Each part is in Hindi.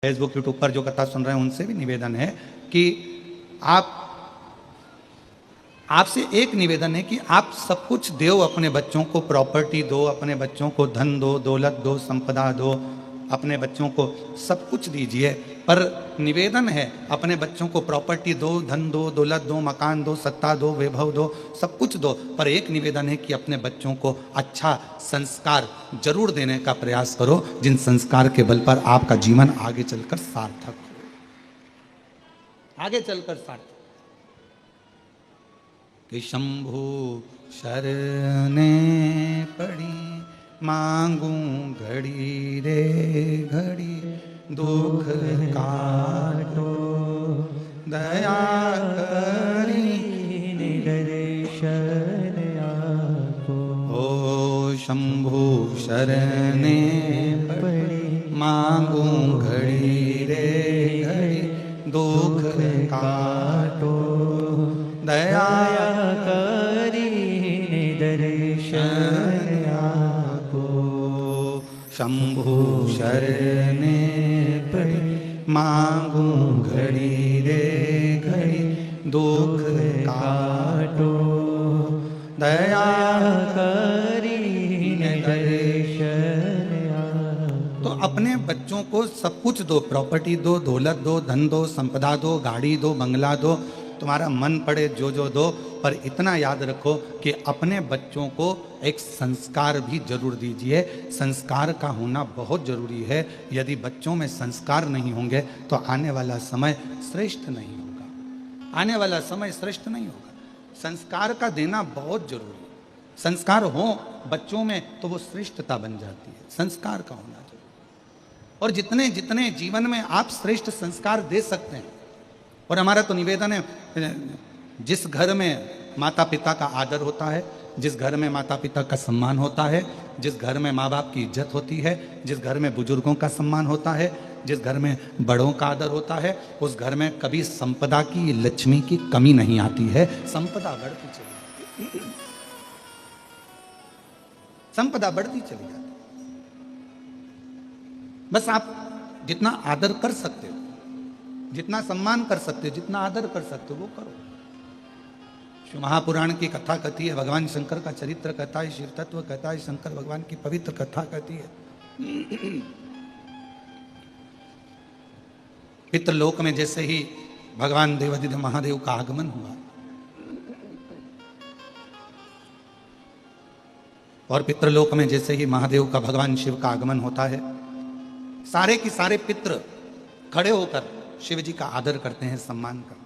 फेसबुक यूट्यूब पर जो कथा सुन रहे हैं उनसे भी निवेदन है कि आपसे एक निवेदन है कि आप सब कुछ दो, अपने बच्चों को प्रॉपर्टी दो, अपने बच्चों को धन दो, दौलत दो, संपदा दो, अपने बच्चों को सब कुछ दीजिए। पर निवेदन है अपने बच्चों को प्रॉपर्टी दो, धन दो, दौलत दो, मकान दो, सत्ता दो, वैभव दो, सब कुछ दो, पर एक निवेदन है कि अपने बच्चों को अच्छा संस्कार जरूर देने का प्रयास करो, जिन संस्कार के बल पर आपका जीवन आगे चलकर सार्थक हो, आगे चलकर सार्थक। कि शंभु शरणे पड़ी मांगू घड़ी रे घड़ी, दुख काटो दया करी निदर्शन आपो। ओ शंभु शरणे पड़ी मांगू घड़ी रे घड़ी, दुख काटो दया करी निदर्शन आपो। शंभु शरणे पड़ी मांगू घड़ी रे घड़ी, दुख काटो दया करी निदर्शन आपो। तो अपने बच्चों को सब कुछ दो, प्रॉपर्टी दो, दौलत दो, धन दो, संपदा दो, गाड़ी दो, बंगला दो, तुम्हारा मन पड़े जो जो दो, पर इतना याद रखो कि अपने बच्चों को एक संस्कार भी जरूर दीजिए। संस्कार का होना बहुत जरूरी है। यदि बच्चों में संस्कार नहीं होंगे तो आने वाला समय श्रेष्ठ नहीं होगा, आने वाला समय श्रेष्ठ नहीं होगा। संस्कार का देना बहुत जरूरी है। संस्कार हो बच्चों में तो वो श्रेष्ठता बन जाती है। संस्कार का होना जरूरी, और जितने जितने जीवन में आप श्रेष्ठ संस्कार दे सकते हैं। और हमारा तो निवेदन है, जिस घर में माता पिता का आदर होता है, जिस घर में माता पिता का सम्मान होता है, जिस घर में माँ बाप की इज्जत होती है, जिस घर में बुजुर्गों का सम्मान होता है, जिस घर में बड़ों का आदर होता है, उस घर में कभी संपदा की, लक्ष्मी की कमी नहीं आती है। संपदा बढ़ती चली जाती, संपदा बढ़ती चली जाती। बस आप जितना आदर कर सकते हो, जितना सम्मान कर सकते हो, जितना आदर कर सकते हो वो करो। शिव महापुराण की कथा कहती है, भगवान शंकर का चरित्र कहता है, शिव तत्व कहता है, शंकर भगवान की पवित्र कथा कहती है। पितृलोक में जैसे ही भगवान देवाधिदेव महादेव का आगमन हुआ और पितृलोक में जैसे ही महादेव का, भगवान शिव का आगमन होता है, सारे के सारे पितृ खड़े होकर शिव जी का आदर करते हैं, सम्मान करते हैं।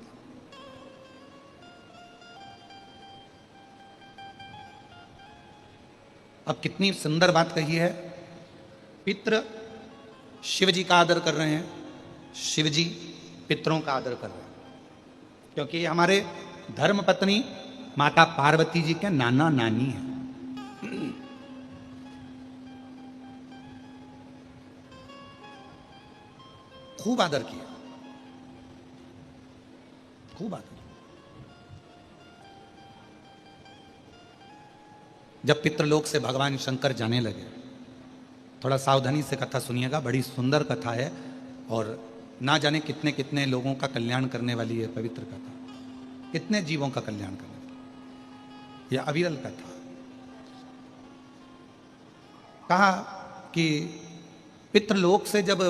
अब कितनी सुंदर बात कही है। पितृ शिव जी का आदर कर रहे हैं, शिव जी पितरों का आदर कर रहे हैं, क्योंकि हमारे धर्म पत्नी माता पार्वती जी के नाना नानी हैं। खूब आदर किया, खूब आदर। जब पितृलोक से भगवान शंकर जाने लगे, थोड़ा सावधानी से कथा सुनिएगा, बड़ी सुंदर कथा है और ना जाने कितने कितने लोगों का कल्याण करने वाली है पवित्र कथा, कितने जीवों का कल्याण करने वाली यह अविरल कथा। कहा कि पितृलोक से जब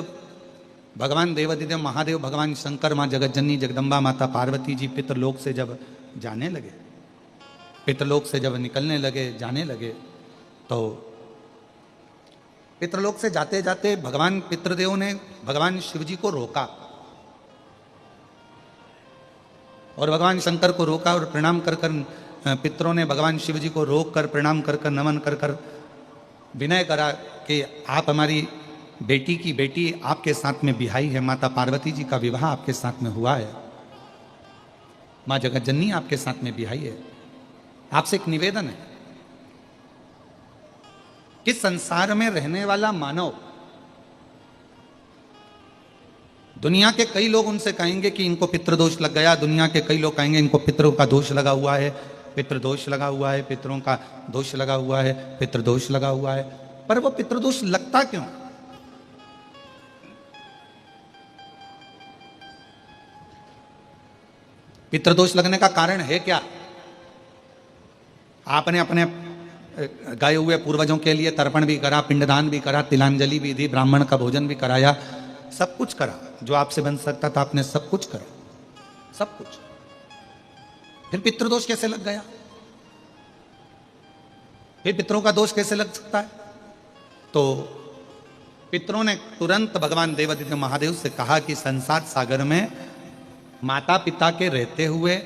भगवान देवाधिदेव महादेव, भगवान शंकर, माँ जगतजननी जगदम्बा माता पार्वती जी पितृलोक से जब जाने लगे, पितृलोक से जब निकलने लगे, जाने लगे, तो पितृलोक से जाते जाते भगवान पितृदेव ने भगवान शिव जी को रोका और भगवान शंकर को रोका और प्रणाम कर कर पितरों ने भगवान शिव जी को रोक कर, प्रणाम कर कर, नमन कर कर विनय करा कि आप हमारी बेटी की बेटी आपके साथ में बिहाई है, माता पार्वती जी का विवाह आपके साथ में हुआ है, माँ जगतजननी आपके साथ में बिहाई है। आपसे एक निवेदन है कि संसार में रहने वाला मानव, दुनिया के कई लोग उनसे कहेंगे कि इनको पितृदोष लग गया, दुनिया के कई लोग कहेंगे इनको पितरों का दोष लगा हुआ है, पितृदोष लगा हुआ है, पितरों का दोष लगा हुआ है, पितृदोष लगा हुआ है। पर वो पितृदोष लगता क्यों? पितृदोष लगने का कारण है क्या? आपने अपने गए हुए पूर्वजों के लिए तर्पण भी करा, पिंडदान भी करा, तिलांजलि भी दी, ब्राह्मण का भोजन भी कराया, सब कुछ करा जो आपसे बन सकता था, आपने सब कुछ करा, सब कुछ। फिर पितृदोष कैसे लग गया? फिर पितरों का दोष कैसे लग सकता है? तो पितरों ने तुरंत भगवान देवादिदेव महादेव से कहा कि संसार सागर में माता पिता के रहते हुए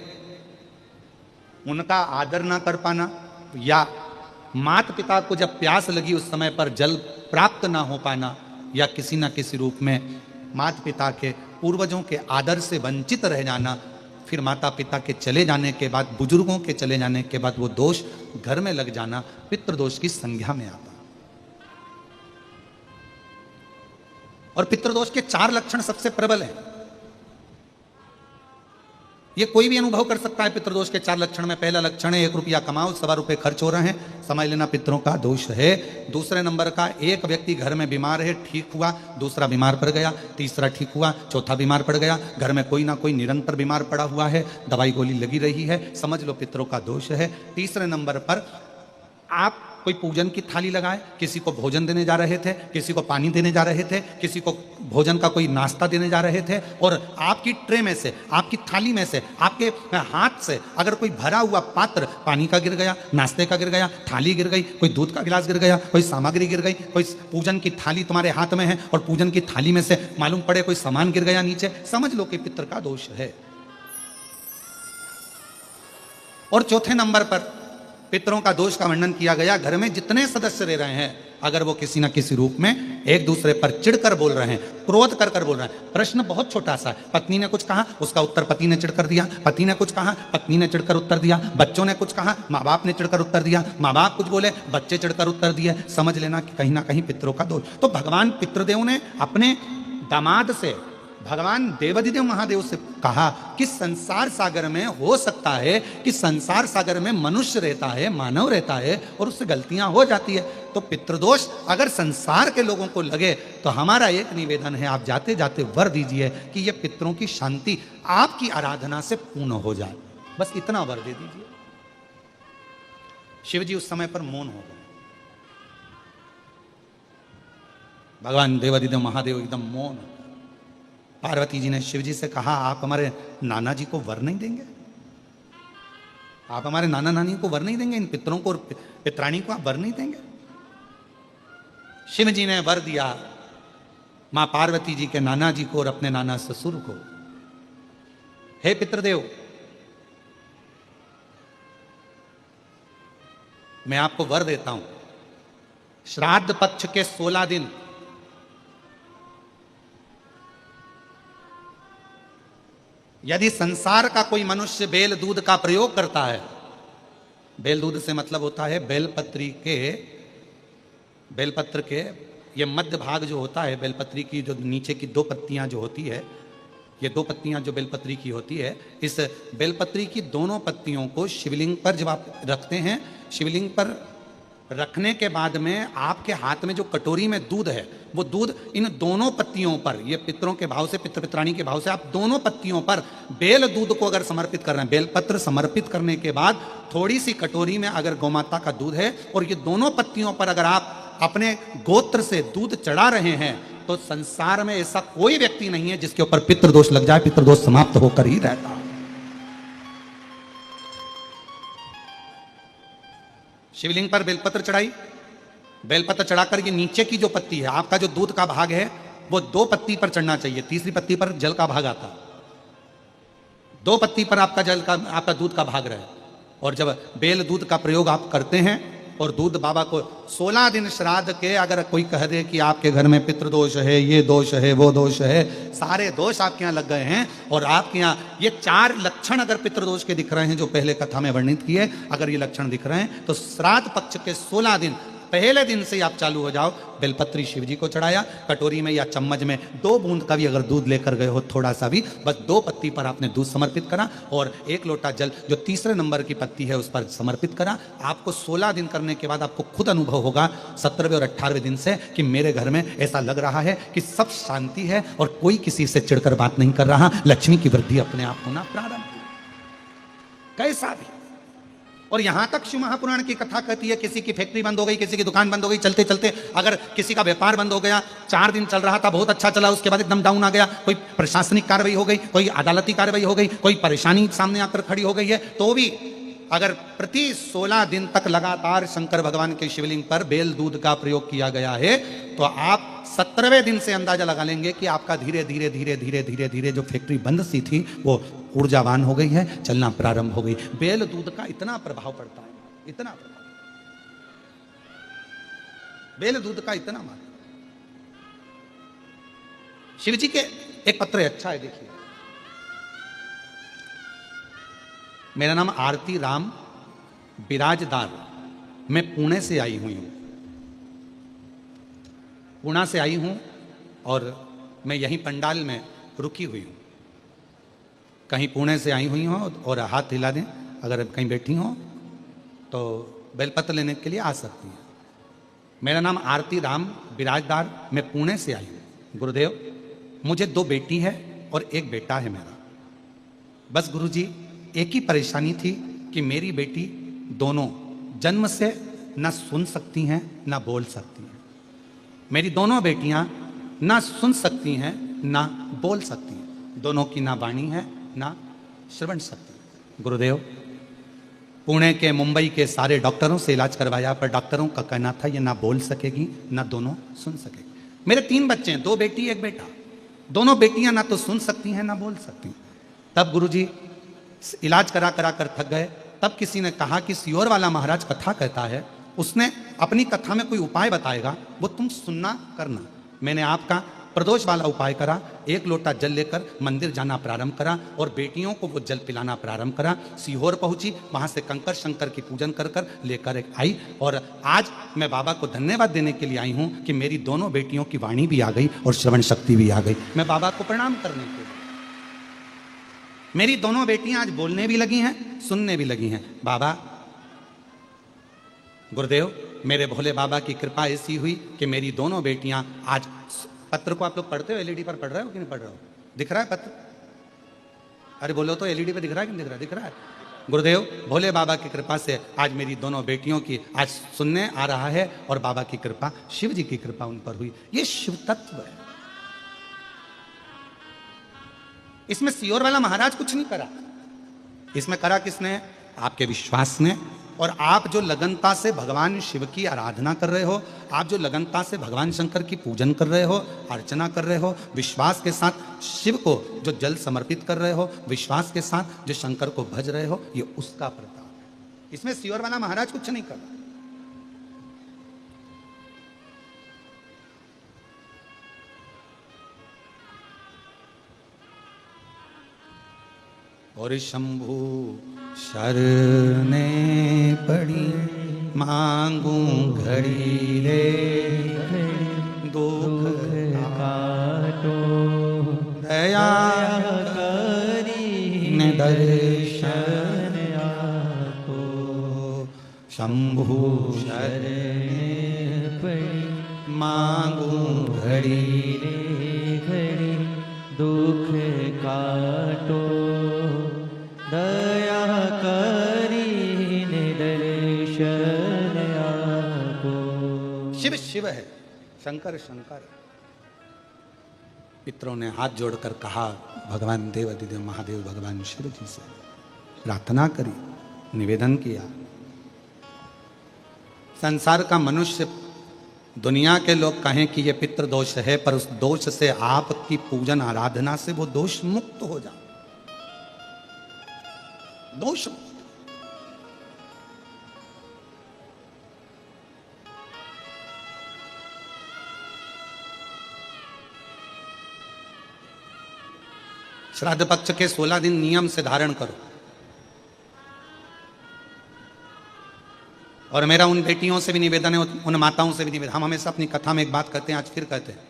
उनका आदर ना कर पाना, या माता पिता को जब प्यास लगी उस समय पर जल प्राप्त ना हो पाना, या किसी ना किसी रूप में माता पिता के पूर्वजों के आदर से वंचित रह जाना, फिर माता पिता के चले जाने के बाद, बुजुर्गों के चले जाने के बाद वो दोष घर में लग जाना पितृदोष की संज्ञा में आता। और पितृदोष के 4 लक्षण सबसे प्रबल हैं। ये कोई भी अनुभव कर सकता है पितृदोष के 4 लक्षण में। पहला लक्षण है 1 रुपया कमाओ, 1.25 रुपये खर्च हो रहे हैं, समझ लेना पितरों का दोष है। दूसरे नंबर का, एक व्यक्ति घर में बीमार है, ठीक हुआ, दूसरा बीमार पड़ गया, तीसरा ठीक हुआ, चौथा बीमार पड़ गया, घर में कोई ना कोई निरंतर बीमार पड़ा हुआ है, दवाई गोली लगी रही है, समझ लो पितरों का दोष है। तीसरे नंबर पर आप कोई पूजन की थाली लगाए, किसी को भोजन देने जा रहे थे, किसी को पानी देने जा रहे थे, किसी को भोजन का कोई नाश्ता देने जा रहे थे, और आपकी ट्रे में से, आपकी थाली में से, आपके हाथ से अगर कोई भरा हुआ पात्र पानी का गिर गया, नाश्ते का गिर गया, थाली गिर गई, कोई दूध का गिलास गिर गया, कोई सामग्री गिर गई, कोई पूजन की थाली तुम्हारे हाथ में है और पूजन की थाली में से मालूम पड़े कोई सामान गिर गया नीचे, समझ लो कि पितर का दोष है। और चौथे नंबर पर पितरों का दोष का वर्णन किया गया, घर में जितने सदस्य रह रहे हैं अगर वो किसी न किसी रूप में एक दूसरे पर चिढ़कर बोल रहे हैं, क्रोध कर बोल रहे हैं। प्रश्न बहुत छोटा सा है, पत्नी ने कुछ कहा, उसका उत्तर पति ने चिढ़कर दिया, पति ने कुछ कहा, पत्नी ने चिढ़कर उत्तर दिया, बच्चों ने कुछ कहा, माँ बाप ने चिढ़कर उत्तर दिया, माँ बाप कुछ बोले, बच्चे चिढ़कर उत्तर दिए, समझ लेना कि कहीं ना कहीं पितरों का दोष। तो भगवान पितृदेव ने अपने दामाद से, भगवान देवादिदेव महादेव से कहा कि संसार सागर में हो सकता है कि संसार सागर में मनुष्य रहता है, मानव रहता है, और उससे गलतियां हो जाती है। तो पितृदोष अगर संसार के लोगों को लगे तो हमारा एक निवेदन है, आप जाते जाते वर दीजिए कि ये पितरों की शांति आपकी आराधना से पूर्ण हो जाए, बस इतना वर दे दीजिए। शिव जी उस समय पर मौन हो गए। भगवान देवादिदेव महादेव एकदम मौन। पार्वती जी ने शिव जी से कहा, आप हमारे नाना जी को वर नहीं देंगे? आप हमारे नाना नानी को वर नहीं देंगे? इन पितरों को और पितराणी को आप वर नहीं देंगे? शिव जी ने वर दिया मां पार्वती जी के नाना जी को और अपने नाना ससुर को। हे पितृदेव, मैं आपको वर देता हूं, श्राद्ध पक्ष के 16 दिन यदि संसार का कोई मनुष्य बेल दूध का प्रयोग करता है, बेल दूध से मतलब होता है बेलपत्र के ये मध्य भाग जो होता है, बेलपत्री की जो नीचे की 2 पत्तियां जो होती है, ये 2 पत्तियां जो बेलपत्री की होती है, इस बेलपत्री की दोनों पत्तियों को शिवलिंग पर जब आप रखते हैं, शिवलिंग पर रखने के बाद में आपके हाथ में जो कटोरी में दूध है, वो दूध इन दोनों पत्तियों पर, ये पितरों के भाव से, पितृ पितराणी के भाव से, आप दोनों पत्तियों पर बेल दूध को अगर समर्पित कर रहे हैं, बेलपत्र समर्पित करने के बाद थोड़ी सी कटोरी में अगर गौमाता का दूध है और ये दोनों पत्तियों पर अगर आप अपने गोत्र से दूध चढ़ा रहे हैं, तो संसार में ऐसा कोई व्यक्ति नहीं है जिसके ऊपर पितृदोष लग जाए, पितृदोष समाप्त होकर ही रहता है। शिवलिंग पर बेलपत्र चढ़ाई, बेलपत्र चढ़ाकर ये नीचे की जो पत्ती है, आपका जो दूध का भाग है, वो 2 पत्ती पर चढ़ना चाहिए, तीसरी पत्ती पर जल का भाग आता, 2 पत्ती पर आपका दूध का भाग रहे। और जब बेल दूध का प्रयोग आप करते हैं और दूध बाबा को 16 दिन श्राद्ध के, अगर कोई कह दे कि आपके घर में पितृदोष है, ये दोष है, वो दोष है, सारे दोष आपके यहाँ लग गए हैं, और आपके यहाँ ये 4 लक्षण अगर पितृदोष के दिख रहे हैं जो पहले कथा में वर्णित किए, अगर ये लक्षण दिख रहे हैं, तो श्राद्ध पक्ष के 16 दिन पहले दिन से आप चालू हो जाओ। बेलपत्री शिव जी को चढ़ाया, कटोरी में या चम्मच में 2 बूंद का भी अगर दूध लेकर गए हो, थोड़ा सा भी, बस 2 पत्ती पर आपने दूध समर्पित करा और 1 लोटा जल जो तीसरे नंबर की पत्ती है उस पर समर्पित करा। आपको 16 दिन करने के बाद आपको खुद अनुभव होगा 17वें और 18वें दिन से कि मेरे घर में ऐसा लग रहा है कि सब शांति है और कोई किसी से चिढ़कर बात नहीं कर रहा, लक्ष्मी की वृद्धि अपने आप होना प्रारंभ। कैसा भी। और यहां तक शिव महापुराण की कथा कहती है, किसी की फैक्ट्री बंद हो गई, किसी की दुकान बंद हो गई, चलते चलते अगर किसी का व्यापार बंद हो गया, 4 दिन चल रहा था, बहुत अच्छा चला, उसके बाद एकदम डाउन आ गया, कोई प्रशासनिक कार्रवाई हो गई, कोई अदालती कार्रवाई हो गई, कोई परेशानी सामने आकर खड़ी हो गई है, तो भी अगर प्रति 16 दिन तक लगातार शंकर भगवान के शिवलिंग पर बेल दूध का प्रयोग किया गया है, तो आप 17वें दिन से अंदाजा लगा लेंगे कि आपका धीरे धीरे धीरे धीरे धीरे धीरे जो फैक्ट्री बंद सी थी वो ऊर्जावान हो गई है, चलना प्रारंभ हो गई। बेल दूध का इतना प्रभाव पड़ता है, इतना प्रभाव, बेल दूध का इतना मान। शिव जी के एक पत्र है, अच्छा है, देखिए। मेरा नाम आरती राम बिराजदार, मैं पुणे से आई हुई हूं, पुणे से आई हूं और मैं यहीं पंडाल में रुकी हुई हूं। कहीं पुणे से आई हुई हो और हाथ हिला दें, अगर कहीं बैठी हो तो बेलपत्र लेने के लिए आ सकती हैं। मेरा नाम आरती राम बिराजदार, मैं पुणे से आई हूँ। गुरुदेव, मुझे 2 बेटी है और 1 बेटा है मेरा। बस गुरुजी, एक ही परेशानी थी कि मेरी बेटी दोनों जन्म से ना सुन सकती हैं ना बोल सकती हैं। मेरी दोनों बेटियां ना सुन सकती हैं ना बोल सकती हैं, दोनों की ना वाणी है ना श्रवण शक्ति। गुरुदेव, पुणे के मुंबई के सारे डॉक्टरों से इलाज करवाया, पर डॉक्टरों का कहना था ये ना बोल सकेगी ना दोनों सुन सकेगी। मेरे 3 बच्चे हैं, 2 बेटी 1 बेटा, दोनों बेटियां ना तो सुन सकती हैं ना बोल सकती हैं। तब गुरुजी इलाज करा करा कर थक गए। तब किसी ने कहा कि सियोर वाला महाराज कथा कहता है, उसने अपनी कथा में कोई उपाय बताएगा, वो तुम सुनना करना। मैंने आपका प्रदोष वाला उपाय करा, 1 लोटा जल लेकर मंदिर जाना प्रारंभ करा और बेटियों को वो जल पिलाना प्रारंभ करा। सीहोर पहुंची, वहां से कंकर शंकर की पूजन कर कर लेकर आई और आज मैं बाबा को धन्यवाद देने के लिए आई हूं कि मेरी दोनों बेटियों की वाणी भी आ गई और श्रवण शक्ति भी आ गई। मैं बाबा को प्रणाम करने के लिए, मेरी दोनों बेटियां आज बोलने भी लगी हैं, सुनने भी लगी हैं। बाबा, गुरुदेव, मेरे भोले बाबा की कृपा ऐसी हुई कि मेरी दोनों बेटियां आज, पत्र को आप लोग पढ़ते हो, एलईडी पर पढ़ रहे हो कि नहीं पढ़ रहे हो? दिख रहा है पत्र? अरे बोलो तो, एलईडी पे दिख रहा है कि नहीं दिख रहा है? दिख रहा है। गुरुदेव, भोले बाबा की कृपा से आज मेरी दोनों बेटियों की आज सुनने आ रहा है और बाबा की कृपा, शिव जी की कृपा उन पर हुई। ये शिव तत्व है। इसमें सियोर वाला महाराज कुछ नहीं करा, इसमें करा किसने? आपके विश्वास ने। और आप जो लगनता से भगवान शिव की आराधना कर रहे हो, आप जो लगनता से भगवान शंकर की पूजन कर रहे हो, अर्चना कर रहे हो, विश्वास के साथ शिव को जो जल समर्पित कर रहे हो, विश्वास के साथ जो शंकर को भज रहे हो, ये उसका प्रताप है। इसमें सियोर वाला महाराज कुछ नहीं कर रहा। और शंभु शरणे पड़ी, मांगू घड़ी रे दुख काटो, दया करी दर्शन आपो। शंभु शरणे पड़ी, मांगू घड़ी रे घड़ी दुख काटो, दया करी दर्शन आपो। शिव शिव है, शंकर शंकर है। पितरों ने हाथ जोड़कर कहा, भगवान देव अधिदेव महादेव भगवान शिव जी से प्रार्थना करी, निवेदन किया। संसार का मनुष्य, दुनिया के लोग कहें कि यह पितृ दोष है, पर उस दोष से आपकी पूजन आराधना से वो दोष मुक्त हो जाए। दोष श्राद्ध पक्ष के 16 दिन नियम से धारण करो। और मेरा उन बेटियों से भी निवेदन है, उन माताओं से भी निवेदन। हम हमेशा अपनी कथा में एक बात कहते हैं, आज फिर कहते हैं,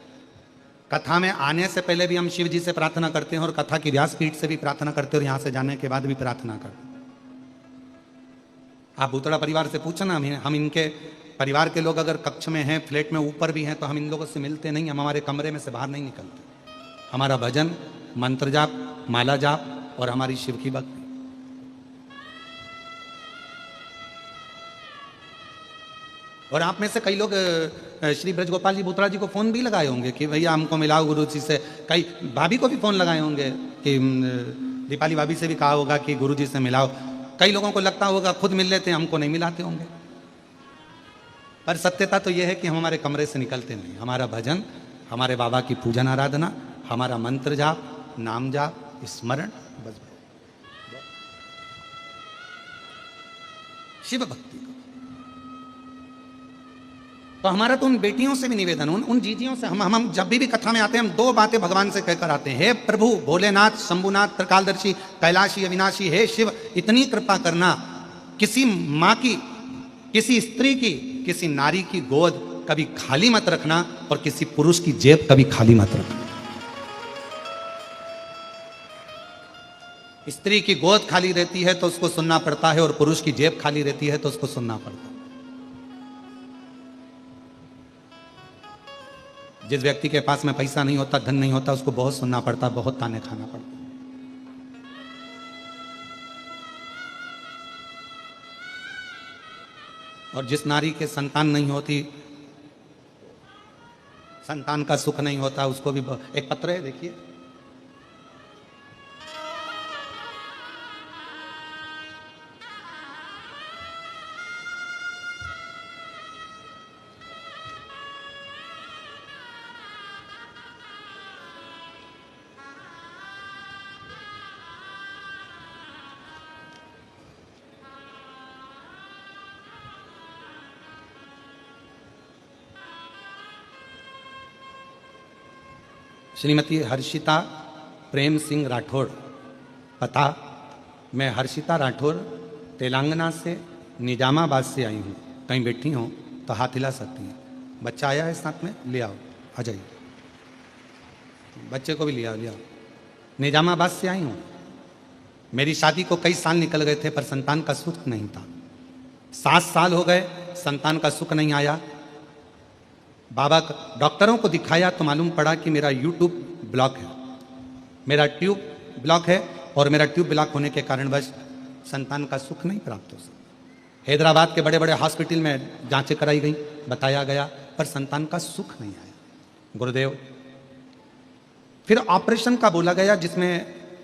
कथा में आने से पहले भी हम शिव जी से प्रार्थना करते हैं और कथा की व्यासपीठ से भी प्रार्थना करते हैं और यहां से जाने के बाद भी प्रार्थना करते हैं। आप भूतड़ा परिवार से पूछना, हम इनके परिवार के लोग अगर कक्ष में हैं, फ्लैट में ऊपर भी हैं, तो हम इन लोगों से मिलते नहीं, हम हमारे कमरे में से बाहर नहीं निकलते। हमारा भजन, मंत्र जाप, माला जाप और हमारी शिव की भक्ति। और आप में से कई लोग श्री ब्रजगोपाल जी बूतरा जी को फ़ोन भी लगाए होंगे कि भैया हमको मिलाओ गुरु जी से। कई भाभी को भी फ़ोन लगाए होंगे कि दीपाली भाभी से भी कहा होगा कि गुरु जी से मिलाओ। कई लोगों को लगता होगा खुद मिल लेते हैं, हमको नहीं मिलाते होंगे। पर सत्यता तो यह है कि हम हमारे कमरे से निकलते नहीं। हमारा भजन, हमारे बाबा की पूजन आराधना, हमारा मंत्र जाप, नाम जाप, स्मरण, बस शिव भक्ति को। तो हमारा तो उन बेटियों से भी निवेदन, उन जीजियों से, हम जब भी कथा में आते हैं हम दो बातें भगवान से कहकर आते हैं। हे प्रभु भोलेनाथ, शंभुनाथ, त्रिकालदर्शी, कैलाशी, अविनाशी, हे शिव इतनी कृपा करना, किसी माँ की, किसी स्त्री की, किसी नारी की गोद कभी खाली मत रखना और किसी पुरुष की जेब कभी खाली मत रखना। स्त्री की गोद खाली रहती है तो उसको सुनना पड़ता है, और पुरुष की जेब खाली रहती है तो उसको सुनना पड़ता है। जिस व्यक्ति के पास में पैसा नहीं होता, धन नहीं होता, उसको बहुत सुनना पड़ता, बहुत ताने खाना पड़ता। और जिस नारी के संतान नहीं होती, संतान का सुख नहीं होता, उसको भी एक पत्र है देखिए, श्रीमती हर्षिता प्रेम सिंह राठौड़। पता, मैं हर्षिता राठौड़ तेलंगाना से निजामाबाद से आई हूँ। कहीं बैठी हो तो हाथ हिला सकती हैं। बच्चा आया है साथ में, ले आओ, आ जाइए, बच्चे को भी ले आओ, ले आओ। निजामाबाद से आई हूँ। मेरी शादी को कई साल निकल गए थे पर संतान का सुख नहीं था। 7 साल हो गए, संतान का सुख नहीं आया। बाबा डॉक्टरों को दिखाया तो मालूम पड़ा कि मेरा यूट्यूब ब्लॉक है, मेरा ट्यूब ब्लॉक है, और मेरा ट्यूब ब्लॉक होने के कारण बस संतान का सुख नहीं प्राप्त हो सकता। हैदराबाद के बड़े बड़े हॉस्पिटल में जांचें कराई गई, बताया गया, पर संतान का सुख नहीं आया। गुरुदेव, फिर ऑपरेशन का बोला गया जिसमें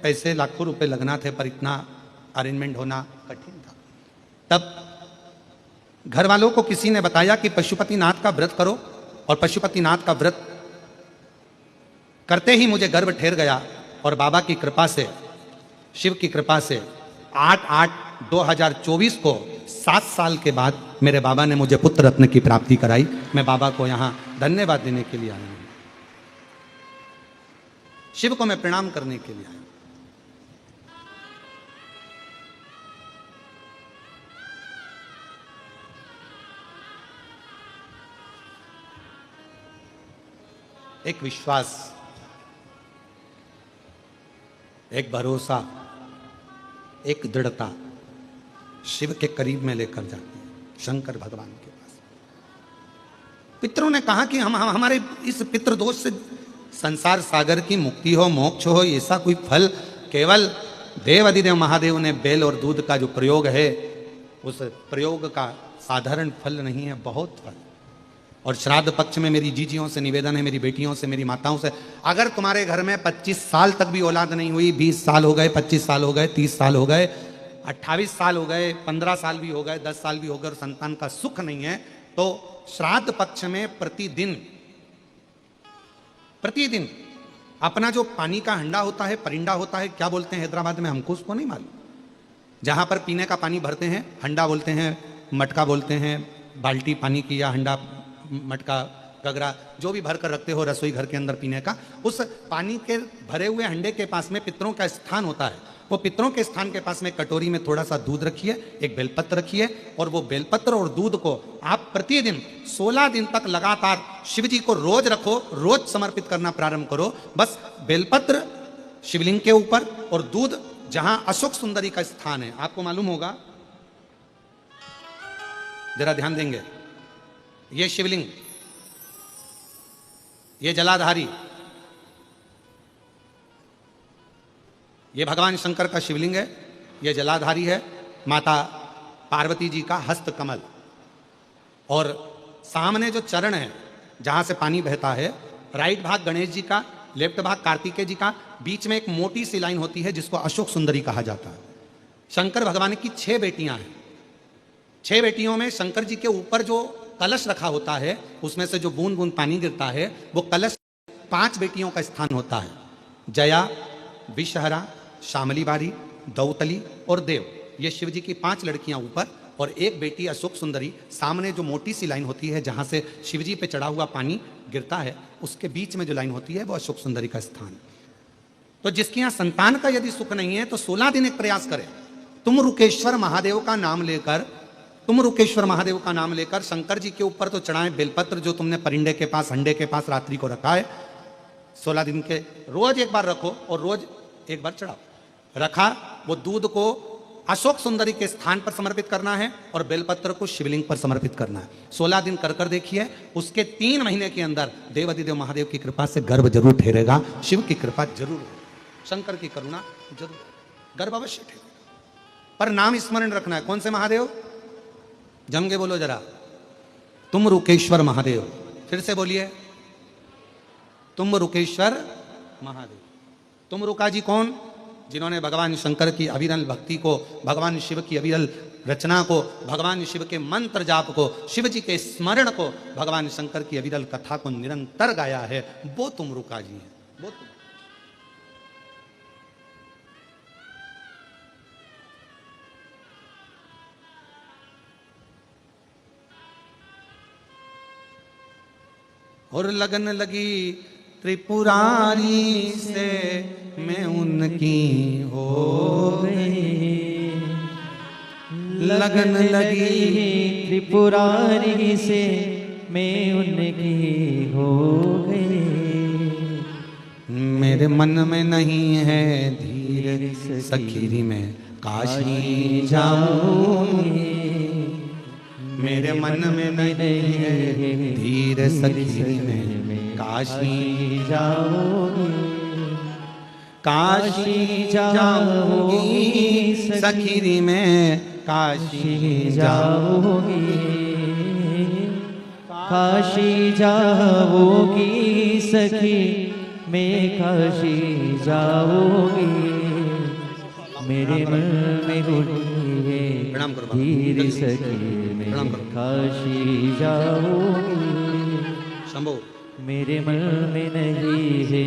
पैसे लाखों रुपए लगना थे, पर इतना अरेंजमेंट होना कठिन था। तब घर वालों को किसी ने बताया कि पशुपतिनाथ का व्रत करो, और पशुपतिनाथ का व्रत करते ही मुझे गर्भ ठहर गया, और बाबा की कृपा से, शिव की कृपा से 8/8/2024 को 7 साल के बाद मेरे बाबा ने मुझे पुत्र रत्न की प्राप्ति कराई। मैं बाबा को यहां धन्यवाद देने के लिए आया हूं, शिव को मैं प्रणाम करने के लिए आया हूं। एक विश्वास, एक भरोसा, एक दृढ़ता शिव के करीब में लेकर जाती है, शंकर भगवान के पास। पितरों ने कहा कि हम हमारे इस पितृ दोष से संसार सागर की मुक्ति हो, मोक्ष हो, ऐसा कोई फल केवल देव अधिदेव महादेव ने बेल और दूध का जो प्रयोग है, उस प्रयोग का साधारण फल नहीं है, बहुत फल। और श्राद्ध पक्ष में मेरी जीजियों से निवेदन है, मेरी बेटियों से, मेरी माताओं से, अगर तुम्हारे घर में 25 साल तक भी औलाद नहीं हुई, 20 साल हो गए, 25 साल हो गए, 30 साल हो गए, 28 साल हो गए, 15 साल भी हो गए, 10 साल भी हो गए, और संतान का सुख नहीं है, तो श्राद्ध पक्ष में प्रतिदिन अपना जो पानी का हंडा होता है, परिंडा होता है, क्या बोलते हैं हैदराबाद में, हमको उसको नहीं मालूम, जहां पर पीने का पानी भरते हैं, हंडा बोलते हैं, मटका बोलते हैं, बाल्टी पानी की या हंडा, मटका, गगरा, जो भी भर कर रखते हो रसोई घर के अंदर पीने का, उस पानी के भरे हुए हंडे के पास में पितरों का स्थान होता है। वो पितरों के स्थान के पास में कटोरी में थोड़ा सा दूध रखिए, एक बेलपत्र रखिए, और वो बेलपत्र और दूध को आप प्रतिदिन 16 दिन तक लगातार शिव जी को रोज रखो, रोज समर्पित करना प्रारंभ करो। बस बेलपत्र शिवलिंग के ऊपर और दूध जहां अशोक सुंदरी का स्थान है, आपको मालूम होगा, जरा ध्यान देंगे, ये शिवलिंग, ये जलाधारी, ये भगवान शंकर का शिवलिंग है, ये जलाधारी है, माता पार्वती जी का हस्त कमल, और सामने जो चरण है जहां से पानी बहता है, राइट भाग गणेश जी का, लेफ्ट भाग कार्तिकेय जी का, बीच में एक मोटी सी लाइन होती है जिसको अशोक सुंदरी कहा जाता है। शंकर भगवान की 6 बेटियां हैं। 6 बेटियों में शंकर जी के ऊपर जो कलश रखा होता है, उसमें से जो बूंद बूंद पानी गिरता है, वो कलश 5 बेटियों का स्थान होता है। जया, विषहरा, शामली बारी, दौतली और देव, ये शिव जी की 5 लड़कियां ऊपर, और एक बेटी अशोक सुंदरी। सामने जो मोटी सी लाइन होती है जहां से शिव जी पे चढ़ा हुआ पानी गिरता है, उसके बीच में जो लाइन होती है वो अशोक सुंदरी का स्थान। तो जिसके यहां संतान का यदि सुख नहीं है तो 16 दिन एक प्रयास करें। तुम रुकेश्वर महादेव का नाम लेकर, तुम रुकेश्वर महादेव का नाम लेकर शंकर जी के ऊपर तो चढ़ाएं बेलपत्र, जो तुमने परिंडे के पास, हंडे के पास रात्रि को रखा है। 16 दिन के रोज एक बार रखो और रोज एक बार चढ़ाओ। रखा, वो दूध को अशोक सुंदरी के स्थान पर समर्पित करना है और बेलपत्र को शिवलिंग पर समर्पित करना है। 16 दिन कर कर देखिए, उसके 3 महीने के अंदर देवाधिदेव महादेव की कृपा से गर्भ जरूर ठहरेगा। शिव की कृपा जरूर है, शंकर की करुणा जरूर, गर्भ अवश्य ठहरेगा। पर नाम स्मरण रखना है। कौन से महादेव? जम के बोलो जरा, तुम रुकेश्वर महादेव। फिर से बोलिए, तुम रुकेश्वर महादेव। तुम रुका जी कौन? जिन्होंने भगवान शंकर की अविरल भक्ति को, भगवान शिव की अविरल रचना को, भगवान शिव के मंत्र जाप को, शिव जी के स्मरण को, भगवान शंकर की अविरल कथा को निरंतर गाया है, वो तुम रुका जी है, वो तुम। और लगन लगी त्रिपुरारी से, मैं उनकी हो गई। लगन लगी त्रिपुरारी से, मैं उनकी हो गई। मेरे मन में नहीं है धीर सखीरी में काशी जाऊंगी। मेरे मन में नहीं है धीर सखीरी में काशी जाऊंगी। काशी जाऊंगी सखीरी में काशी जाऊंगी। काशी जाओगी सखी, मैं काशी जाओगी। मेरे मन में उठी है धीर सखी, मैं काशी जाओगी। शंभो, मेरे मन में नहीं है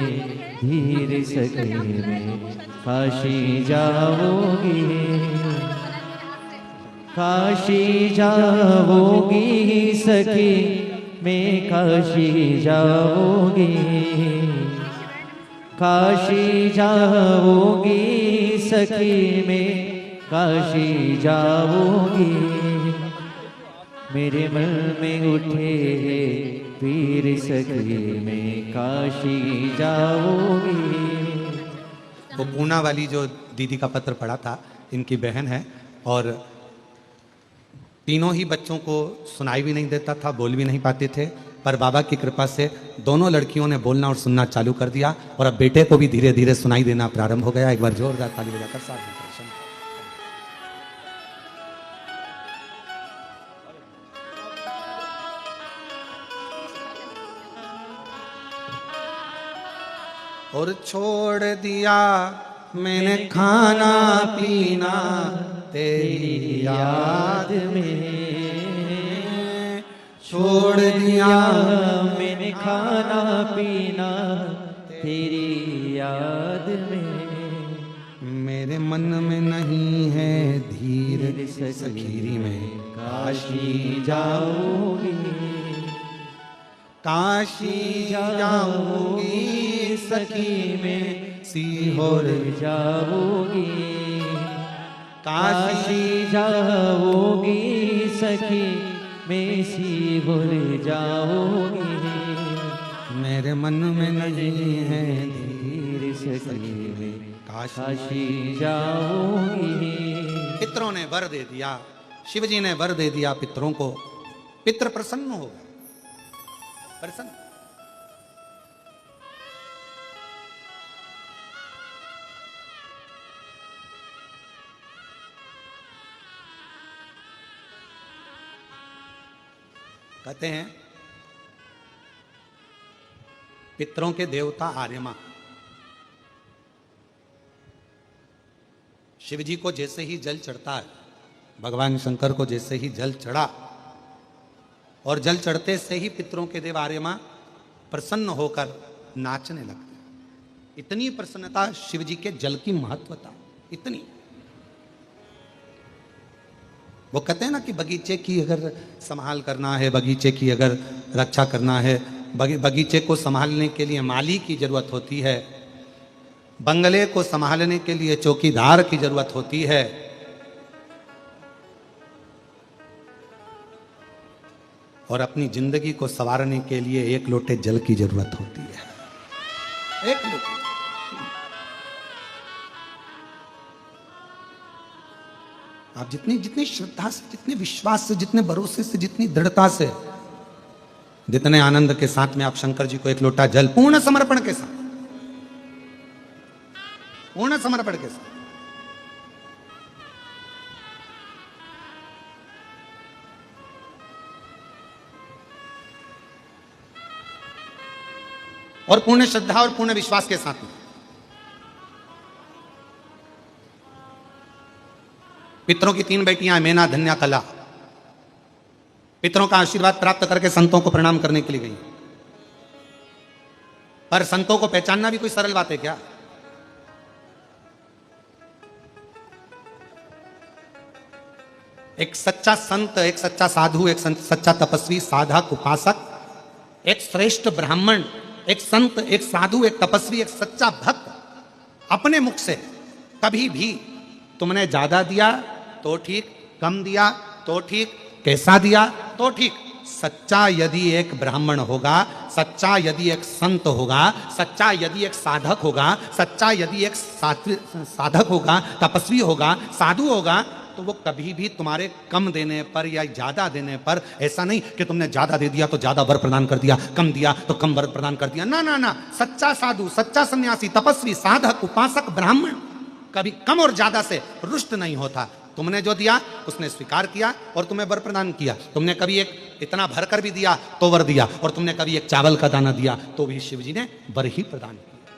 धीर सखी, मैं काशी जाओगी। काशी जाओगी सखी, मैं काशी जाओगी। काशी जाओगी सखी, मैं काशी जाओगी। मेरे मन में उठे है पीर सखी, मैं काशी जाओगी। वो पूना वाली जो दीदी का पत्र पढ़ा था, इनकी बहन है, और तीनों ही बच्चों को सुनाई भी नहीं देता था, बोल भी नहीं पाते थे, पर बाबा की कृपा से दोनों लड़कियों ने बोलना और सुनना चालू कर दिया, और अब बेटे को भी धीरे धीरे सुनाई देना प्रारंभ हो गया। एक बार जोरदार ताली बजाकर साथ और छोड़ दिया मैंने खाना पीना तेरी याद में। छोड़ दिया मैंने खाना पीना तेरी याद में। मेरे मन में नहीं है धीर सखीरी में काशी जाऊंगी। काशी जाऊंगी सखी में सीहोर जाओगी। काशी जाओगी सखी में सीहोर जाओगी। मेरे मन में नहीं है धीर सखी में काशी जाओगी। पितरों ने वर दे दिया, शिव जी ने वर दे दिया पितरों को, पितर प्रसन्न हो गए, प्रसन्न। कहते हैं पितरों के देवता आर्यमा, शिव जी को जैसे ही जल चढ़ता है, भगवान शंकर को जैसे ही जल चढ़ा, और जल चढ़ते से ही पितरों के देव आर्यमा प्रसन्न होकर नाचने लगते हैं। इतनी प्रसन्नता शिव जी के जल की महत्वता, इतनी। वो कहते हैं ना कि बगीचे की अगर संभाल करना है, बगीचे की अगर रक्षा करना है, बगीचे को संभालने के लिए माली की जरूरत होती है, बंगले को संभालने के लिए चौकीदार की जरूरत होती है, और अपनी जिंदगी को संवारने के लिए एक लोटे जल की जरूरत होती है। एक लोटे। आप जितनी जितनी श्रद्धा से, जितने विश्वास से, जितने भरोसे से, जितनी दृढ़ता से, जितने आनंद के साथ में आप शंकर जी को एक लोटा जल पूर्ण समर्पण के साथ, पूर्ण समर्पण के साथ, और पूर्ण श्रद्धा और पूर्ण विश्वास के साथ में पितरों की 3 बेटियां हैं, मेना, धन्या, कला, पितरों का आशीर्वाद प्राप्त करके संतों को प्रणाम करने के लिए गई। पर संतों को पहचानना भी कोई सरल बात है क्या? एक सच्चा संत, एक सच्चा साधु, एक सच्चा तपस्वी, साधक, उपासक, एक श्रेष्ठ ब्राह्मण, एक संत, एक साधु, एक तपस्वी, एक सच्चा भक्त अपने मुख से कभी भी तुमने ज्यादा दिया तो ठीक, कम दिया तो ठीक, कैसा दिया तो ठीक, सच्चा यदि एक ब्राह्मण होगा, सच्चा यदि एक संत होगा, सच्चा यदि एक साधक होगा, सच्चा यदि एक साधक होगा, तपस्वी होगा, साधु होगा, तो वो कभी भी तुम्हारे कम देने पर या ज्यादा देने पर, ऐसा नहीं कि तुमने ज्यादा दे दिया तो ज्यादा वर प्रदान कर दिया, कम दिया तो कम वर प्रदान कर दिया, ना ना ना। सच्चा साधु, सच्चा सन्यासी, तपस्वी, साधक, उपासक, ब्राह्मण कभी कम और ज्यादा से रुष्ट नहीं होता। तुमने जो दिया उसने स्वीकार किया और तुम्हें वर प्रदान किया। तुमने कभी एक इतना भरकर भी दिया तो वर दिया, और तुमने कभी एक चावल का दाना दिया तो भी शिव जी ने वर ही प्रदान किया।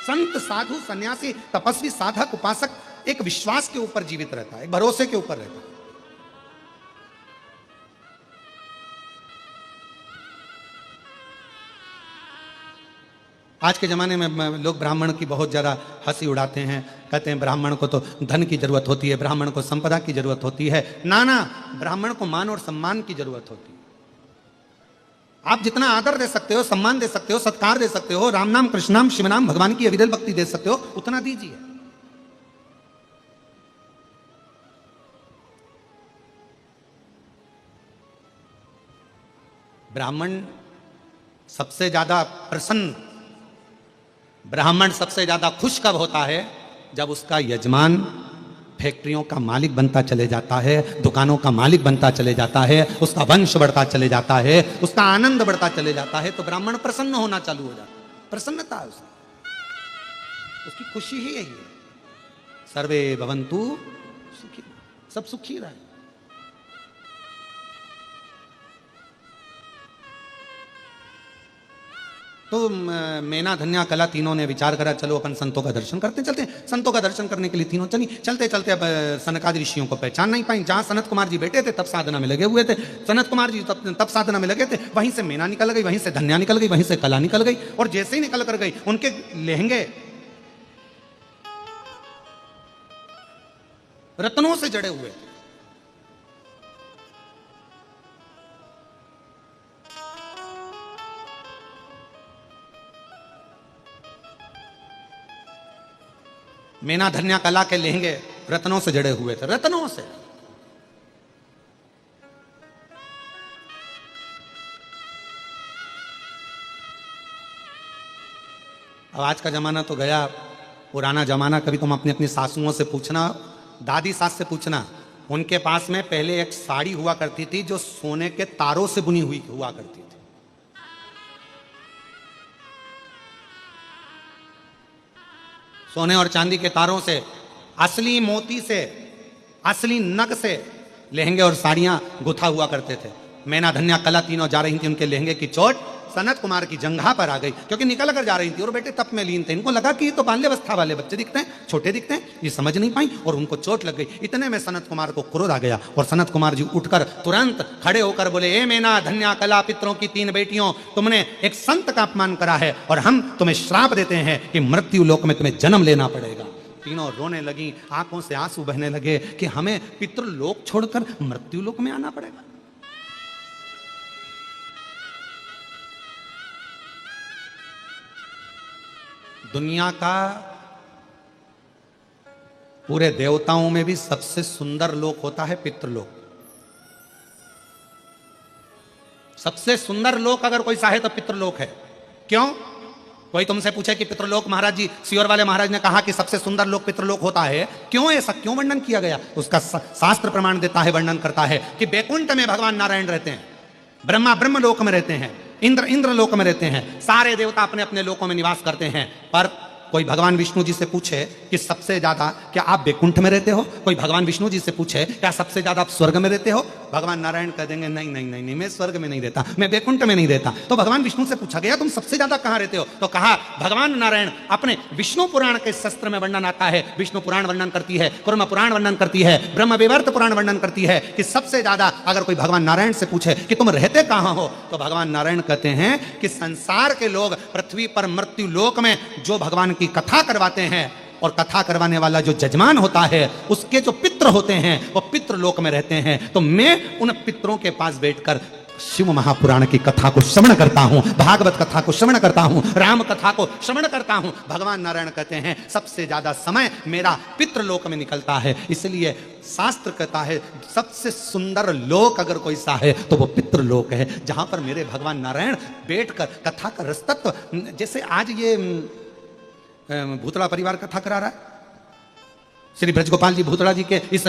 संत, साधु, सन्यासी, तपस्वी, साधक, उपासक एक विश्वास के ऊपर जीवित रहता है, एक भरोसे के ऊपर रहता है। आज के ज़माने में लोग ब्राह्मण की बहुत ज़्यादा हंसी उड़ाते हैं, कहते हैं ब्राह्मण को तो धन की जरूरत होती है, ब्राह्मण को संपदा की जरूरत होती है। ना ना, ब्राह्मण को मान और सम्मान की जरूरत होती है। आप जितना आदर दे सकते हो, सम्मान दे सकते हो, सत्कार दे सकते हो, राम नाम, कृष्ण नाम, शिव नाम, भगवान की अविरल भक्ति दे सकते हो, उतना दीजिए। ब्राह्मण सबसे ज्यादा प्रसन्न, ब्राह्मण सबसे ज्यादा खुश कब होता है? जब उसका यजमान फैक्ट्रियों का मालिक बनता चले जाता है, दुकानों का मालिक बनता चले जाता है, उसका वंश बढ़ता चले जाता है, उसका आनंद बढ़ता चले जाता है, तो ब्राह्मण प्रसन्न होना चालू हो जाता है। प्रसन्नता है उसकी खुशी ही यही है। सर्वे भवन्तु सुखी, सब सुखी रहे। तो मेना, धन्या, कला तीनों ने विचार करा, चलो अपन संतों का दर्शन करते चलते हैं। संतों का दर्शन करने के लिए तीनों चलते चलते अब सनकादि ऋषियों को पहचान नहीं पाई। जहां सनत कुमार जी बैठे थे तब साधना में लगे हुए थे, सनत कुमार जी तब साधना में लगे थे, वहीं से मेना निकल गई, वहीं से धन्या निकल गई, वहीं से कला निकल गई, और जैसे ही निकल कर गई उनके लहंगे रत्नों से जड़े हुए थे। मेना, धन्या, कला के लहंगे रत्नों से जड़े हुए थे, रत्नों से। अब आज का जमाना तो गया, पुराना जमाना। कभी तुम अपनी अपनी सासुओं से पूछना, दादी सास से पूछना, उनके पास में पहले एक साड़ी हुआ करती थी जो सोने के तारों से बुनी हुई हुआ करती थी। सोने और चांदी के तारों से, असली मोती से, असली नग से लहंगे और साड़ियां गुथा हुआ करते थे। मैना धन्या कला तीनों जा रही थी, उनके लहंगे की चोट सनत कुमार की जंघा पर आ गई, क्योंकि निकल कर जा रही थी और बेटे तप में लीन थे। इनको लगा कि ये तो बाल्यावस्था वाले बच्चे दिखते हैं, छोटे दिखते हैं, ये समझ नहीं पाई और उनको चोट लग गई। इतने में सनत कुमार को क्रोध आ गया और सनत कुमार जी उठकर तुरंत खड़े होकर बोले, ए मैना धन्या कला पितरों की 3 बेटियों, तुमने एक संत का अपमान करा है और हम तुम्हें श्राप देते हैं कि मृत्यु लोक में तुम्हें जन्म लेना पड़ेगा। तीनों रोने लगी, आंखों से आंसू बहने लगे कि हमें पितृलोक छोड़कर मृत्यु लोक में आना पड़ेगा। दुनिया का पूरे देवताओं में भी सबसे सुंदर लोक होता है पितृलोक। सबसे सुंदर लोक अगर कोई चाहे तो पितृलोक है। क्यों? कोई तुमसे पूछे कि पितृलोक, महाराज जी सियोर वाले महाराज ने कहा कि सबसे सुंदर लोक पितृलोक होता है, क्यों ऐसा क्यों वर्णन किया गया? उसका शास्त्र प्रमाण देता है, वर्णन करता है कि वैकुंठ में भगवान नारायण रहते हैं, ब्रह्मा ब्रह्म लोक में रहते हैं, इंद्र इंद्र लोक में रहते हैं, सारे देवता अपने अपने लोकों में निवास करते हैं। पर कोई भगवान विष्णु जी से पूछे कि सबसे ज्यादा क्या आप वैकुंठ में रहते हो, कोई भगवान विष्णु जी से पूछे क्या सबसे ज्यादा आप स्वर्ग में रहते हो, भगवान नारायण कह देंगे नहीं नहीं नहीं नहीं, मैं स्वर्ग में नहीं रहता, मैं वैकुंठ में नहीं रहता। तो भगवान विष्णु से पूछा गया तुम सबसे ज्यादा कहां रहते हो, तो कहा भगवान नारायण अपने विष्णु पुराण के शस्त्र में वर्णन आता है, विष्णु पुराण वर्णन करती है, कुर्म पुराण वर्णन करती है, ब्रह्म विवर्त पुराण वर्णन करती है कि सबसे ज्यादा अगर कोई भगवान नारायण से पूछे कि तुम रहते कहां हो, तो भगवान नारायण कहते हैं कि संसार के लोग पृथ्वी पर मृत्यु लोक में जो भगवान की कथा करवाते हैं और कथा करवाने वाला जो जजमान होता है उसके जो पितृ होते हैं वो पितृ लोक में रहते हैं। तो मैं उन पितरों के पास बैठकर शिव महापुराण की कथा को श्रवण करता हूं, भागवत कथा को श्रवण करता हूं, राम कथा को श्रवण करता हूं। भगवान नारायण कहते हैं सबसे ज्यादा समय मेरा पितृलोक में निकलता है। इसलिए शास्त्र कहता है सबसे सुंदर लोक अगर कोई सा है तो वो पितृलोक है, जहां पर मेरे भगवान नारायण बैठकर कथा का रसतत्व, जैसे आज ये भूतड़ा परिवार कथा करा रहा है, श्री ब्रजगोपाल जी भूतड़ा जी के इस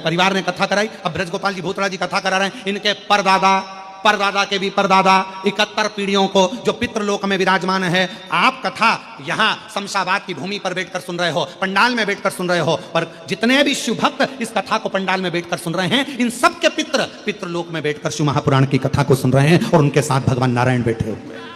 परिवार ने कथा कराई। अब ब्रजगोपाल जी भूतड़ा जी कथा करा रहे हैं, इनके परदादा के भी परदादा 71 पीढ़ियों को जो पितृलोक में विराजमान है। आप कथा यहाँ शमशाबाद की भूमि पर बैठकर सुन रहे हो, पंडाल में बैठकर सुन रहे हो, पर जितने भी शिव भक्त इस कथा को पंडाल में बैठकर सुन रहे हैं, इन सबके पितृलोक में बैठकर शिव महापुराण की कथा को सुन रहे हैं और उनके साथ भगवान नारायण बैठे हुए हैं।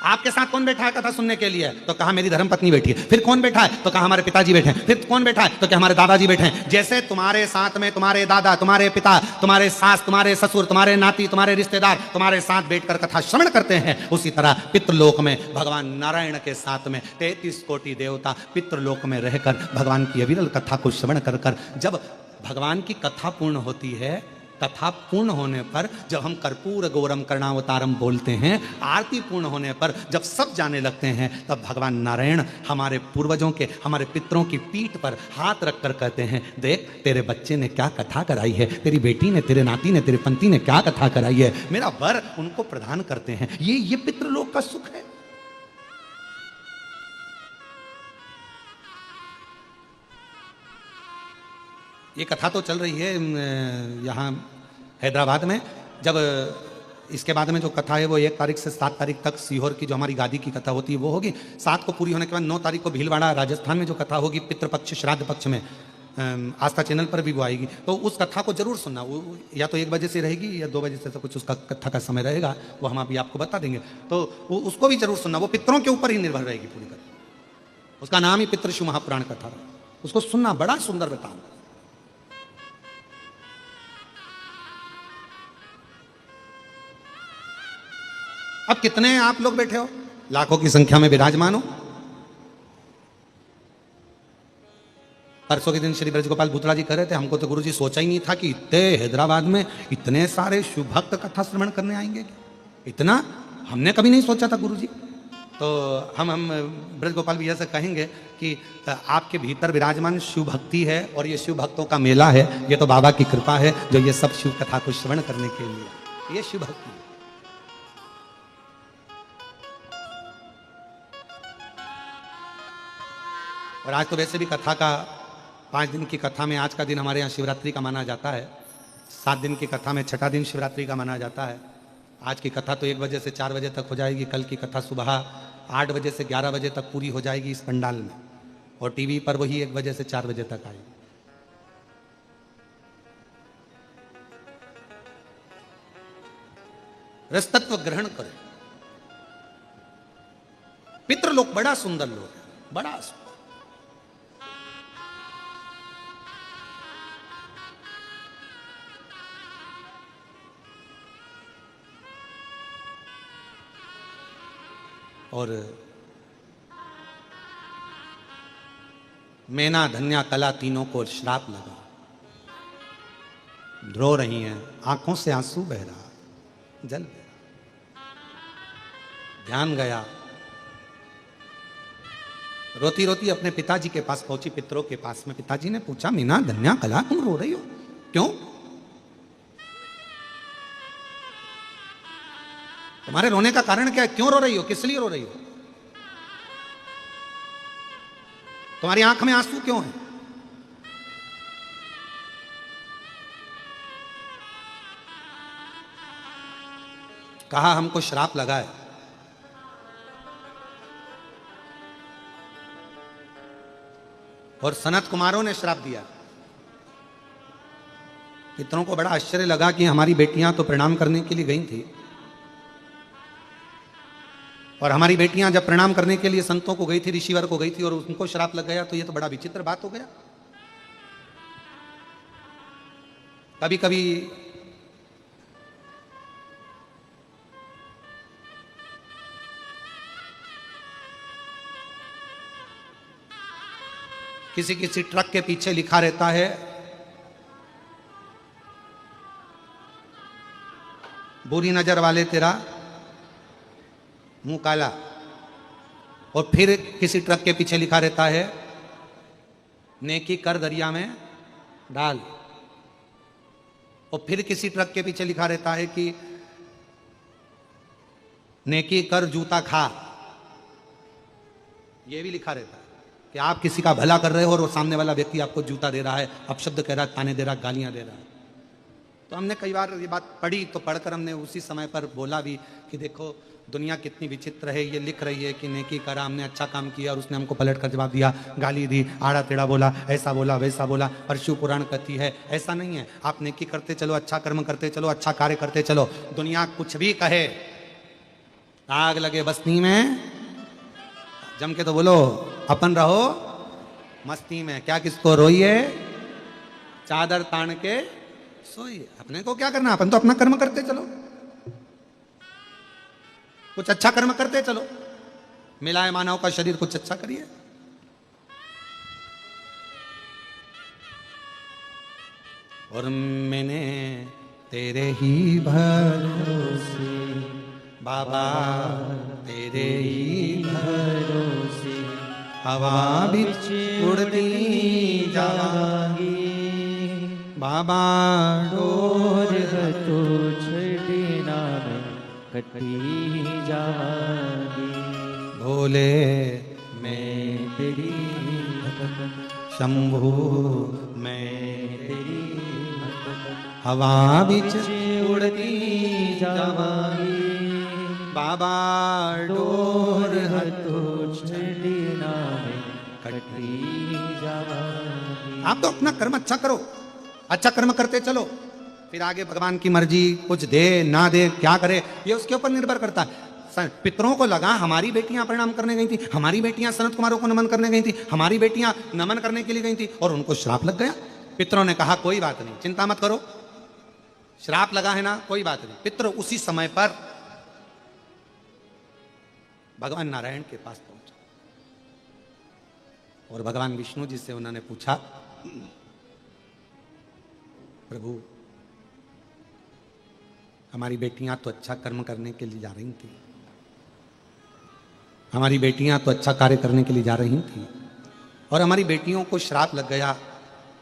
आपके साथ कौन बैठा है कथा सुनने के लिए? तो कहा मेरी धर्मपत्नी बैठी है। फिर कौन बैठा है? तो कहा हमारे पिताजी बैठे हैं। फिर कौन बैठा है? तो क्या हमारे दादाजी बैठे हैं। जैसे तुम्हारे साथ में तुम्हारे दादा, तुम्हारे पिता, तुम्हारे सास, तुम्हारे ससुर, तुम्हारे नाती, तुम्हारे रिश्तेदार तुम्हारे साथ बैठकर कथा श्रवण करते हैं, उसी तरह पितृलोक में भगवान नारायण के साथ में 33 कोटि देवता पितृलोक में रहकर भगवान की अविरल कथा को श्रवण कर कर जब भगवान की कथा पूर्ण होती है, कथा पूर्ण होने पर जब हम कर्पूर गौरम कर्णावतारम बोलते हैं, आरती पूर्ण होने पर जब सब जाने लगते हैं, तब भगवान नारायण हमारे पूर्वजों के, हमारे पितरों की पीठ पर हाथ रखकर कहते हैं देख तेरे बच्चे ने क्या कथा कराई है, तेरी बेटी ने, तेरे नाती ने, तेरे पंती ने क्या कथा कराई है, मेरा वर उनको प्रदान करते हैं। ये पितृलोक का सुख है। ये कथा तो चल रही है यहाँ हैदराबाद में। जब इसके बाद में जो कथा है वो 1 तारीख से 7 तारीख तक सीहोर की जो हमारी गादी की कथा होती है वो होगी। 7 को पूरी होने के बाद 9 तारीख को भीलवाड़ा राजस्थान में जो कथा होगी पितृपक्ष श्राद्ध पक्ष में, आस्था चैनल पर भी वो आएगी। तो उस कथा को जरूर सुनना। वो या तो 1 बजे से रहेगी या 2 बजे से तो कुछ उसका कथा का समय रहेगा, वो हम अभी आपको बता देंगे। तो उसको भी जरूर सुनना। वो पितरों के ऊपर ही निर्भर रहेगी पूरी कथा। उसका नाम ही पितृ शिव महापुराण कथा है। उसको सुनना, बड़ा सुंदर बताना। अब कितने आप लोग बैठे हो? लाखों की संख्या में विराजमान हो। परसों के दिन श्री ब्रजगोपाल भूतड़ा जी कह रहे थे हमको तो गुरुजी सोचा ही नहीं था कि इतने हैदराबाद में इतने सारे शिव भक्त कथा श्रवण करने आएंगे। इतना हमने कभी नहीं सोचा था गुरुजी। तो हम ब्रजगोपाल भैया से कहेंगे कि आपके भीतर विराजमान शिव भक्ति है और ये शिव भक्तों का मेला है। ये तो बाबा की कृपा है जो ये सब शिव कथा को श्रवण करने के लिए, ये शिव भक्ति है। और आज तो वैसे भी कथा का 5 दिन की कथा में आज का दिन हमारे यहाँ शिवरात्रि का माना जाता है। 7 दिन की कथा में छठा दिन शिवरात्रि का माना जाता है। आज की कथा तो 1 बजे से 4 बजे तक हो जाएगी। कल की कथा सुबह 8 बजे से 11 बजे तक पूरी हो जाएगी इस पंडाल में, और टीवी पर वही 1 बजे से 4 बजे तक आएगी। रसतत्व ग्रहण करें। पितृलोक बड़ा सुंदर लोक है, बड़ा सुंदर। और मैना धन्या कला तीनों को श्राप लगा, रो रही हैं, आंखों से आंसू बह रहा, जल बह रहा। ध्यान गया, रोती रोती अपने पिताजी के पास पहुंची, पितरों के पास में। पिताजी ने पूछा, मीना धन्या कला तुम रो रही हो क्यों? तुम्हारे रोने का कारण क्या है? क्यों रो रही हो? किस लिए रो रही हो? तुम्हारी आंख में आंसू क्यों है? कहा, हमको श्राप लगा है। और सनत कुमारों ने श्राप दिया। पितरों को बड़ा आश्चर्य लगा कि हमारी बेटियां तो प्रणाम करने के लिए गई थी, और हमारी बेटियां जब प्रणाम करने के लिए संतों को गई थी, ऋषिवर को गई थी, और उनको श्राप लग गया, तो ये तो बड़ा विचित्र बात हो गया। कभी कभी किसी किसी ट्रक के पीछे लिखा रहता है, बुरी नजर वाले तेरा मुंह काला। और फिर किसी ट्रक के पीछे लिखा रहता है, नेकी कर दरिया में डाल। और फिर किसी ट्रक के पीछे लिखा रहता है कि नेकी कर जूता खा। यह भी लिखा रहता है कि आप किसी का भला कर रहे हो और वो सामने वाला व्यक्ति आपको जूता दे रहा है, अपशब्द कह रहा है, ताने दे रहा है, गालियां दे रहा है। तो हमने कई बार ये बात पढ़ी, तो पढ़कर हमने उसी समय पर बोला भी कि देखो दुनिया कितनी विचित्र है। ये लिख रही है कि नेकी करा, हमने अच्छा काम किया, और उसने हमको पलट कर जवाब दिया, गाली दी, आड़ा टेढ़ा बोला, ऐसा बोला वैसा बोला। पर शिव पुराण कहती है ऐसा नहीं है, आप नेकी करते चलो, अच्छा कर्म करते चलो, अच्छा कार्य करते चलो। दुनिया कुछ भी कहे, आग लगे बस्ती में, जम के तो बोलो अपन रहो मस्ती में। क्या किसको रोइए, चादर तान के सोइए। अपने को क्या करना, अपन तो अपना कर्म करते चलो, कुछ अच्छा कर्म करते चलो। मिलाए मानव का शरीर, कुछ अच्छा करिए। और मैंने तेरे ही भरोसे बाबा, तेरे ही भरोसे हवा बिच उड़ती जावांगी बाबा, डोर तो छड़ना में कटी जागी। भोले मैं तेरी शंभू मैं तेरी हवा बिच उड़ती जावांगी बाबा, डोर तो छड़ना में कटी जागी। आप तो अपना कर्म अच्छा करो, अच्छा कर्म करते चलो, फिर आगे भगवान की मर्जी, कुछ दे ना दे, क्या करे, ये उसके ऊपर निर्भर करता है। पितरों को लगा हमारी बेटियां प्रणाम करने गई थी, हमारी बेटियां सनत कुमारों को नमन करने गई थी, हमारी बेटियां नमन करने के लिए गई थी, और उनको श्राप लग गया। पितरों ने कहा कोई बात नहीं, चिंता मत करो, श्राप लगा है ना, कोई बात नहीं। पितर उसी समय पर भगवान नारायण के पास पहुंचा, और भगवान विष्णु जी से उन्होंने पूछा, प्रभु हमारी बेटियां तो अच्छा कर्म करने के लिए जा रही थी, हमारी बेटियां तो अच्छा कार्य करने के लिए जा रही थी, और हमारी बेटियों को श्राप लग गया,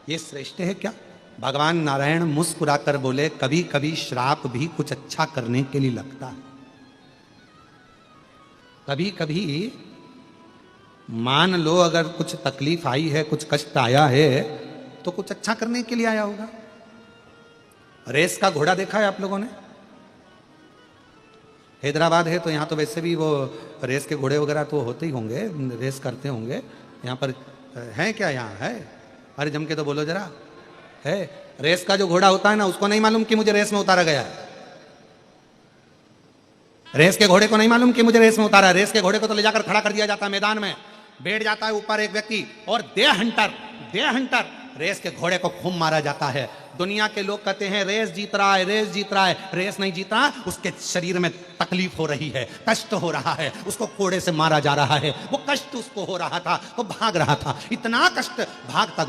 ये श्रेष्ठ है क्या? भगवान नारायण मुस्कुराकर बोले, कभी कभी श्राप भी कुछ अच्छा करने के लिए लगता है। कभी कभी मान लो अगर कुछ तकलीफ आई है, कुछ कष्ट आया है, तो कुछ अच्छा करने के लिए आया होगा। रेस का घोड़ा देखा है आप लोगों ने? हैदराबाद है तो यहाँ तो वैसे भी वो रेस के घोड़े वगैरह तो होते ही होंगे, रेस करते होंगे। यहाँ पर है क्या? यहाँ है? अरे जम के तो बोलो जरा, है? रेस का जो घोड़ा होता है ना, उसको नहीं मालूम कि मुझे रेस में उतारा गया है। रेस के घोड़े को नहीं मालूम कि मुझे रेस में उतारा। रेस के घोड़े को तो ले जाकर खड़ा कर दिया जाता है मैदान में, बैठ जाता है ऊपर एक व्यक्ति और दे हंटर रेस के घोड़े को खूब मारा जाता है। दुनिया के लोग कहते हैं रेस जीत रहा है, रेस जीत रहा है। रेस नहीं जीत रहा, उसके शरीर में तकलीफ हो रही है, कष्ट हो रहा है, उसको कोड़े से मारा जा रहा है। वो कष्ट उसको हो रहा था तो भाग रहा था, इतना कष्ट, भागता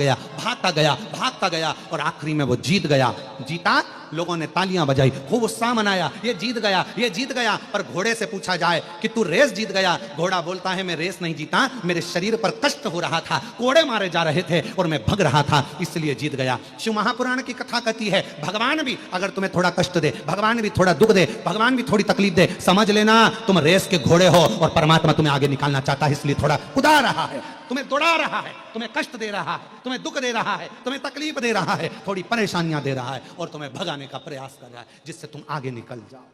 गया और आखिरी में वो जीत गया। जीता, लोगों ने तालियां बजाई, खूब उत्साह मनाया, ये जीत गया। पर घोड़े से पूछा जाए कि तू रेस जीत गया, घोड़ा बोलता है मैं रेस नहीं जीता, मेरे शरीर पर कष्ट हो रहा था, कोड़े मारे जा रहे थे और मैं भग रहा था, इसलिए जीत गया। शिव महापुराण की कथा कहती है भगवान भी अगर तुम्हें थोड़ा कष्ट दे, भगवान भी थोड़ा दुख दे, भगवान भी थोड़ी तकलीफ दे, समझ लेना तुम रेस के घोड़े हो और परमात्मा तुम्हें आगे निकालना चाहता है, इसलिए थोड़ा कुदा रहा है, तुम्हें दौड़ा रहा है, तुम्हें कष्ट दे रहा है, तुम्हें दुख दे रहा है, तुम्हें तकलीफ दे रहा है, थोड़ी परेशानियां दे रहा है और तुम्हें भगाने का प्रयास कर रहा है जिससे तुम आगे निकल जाओ।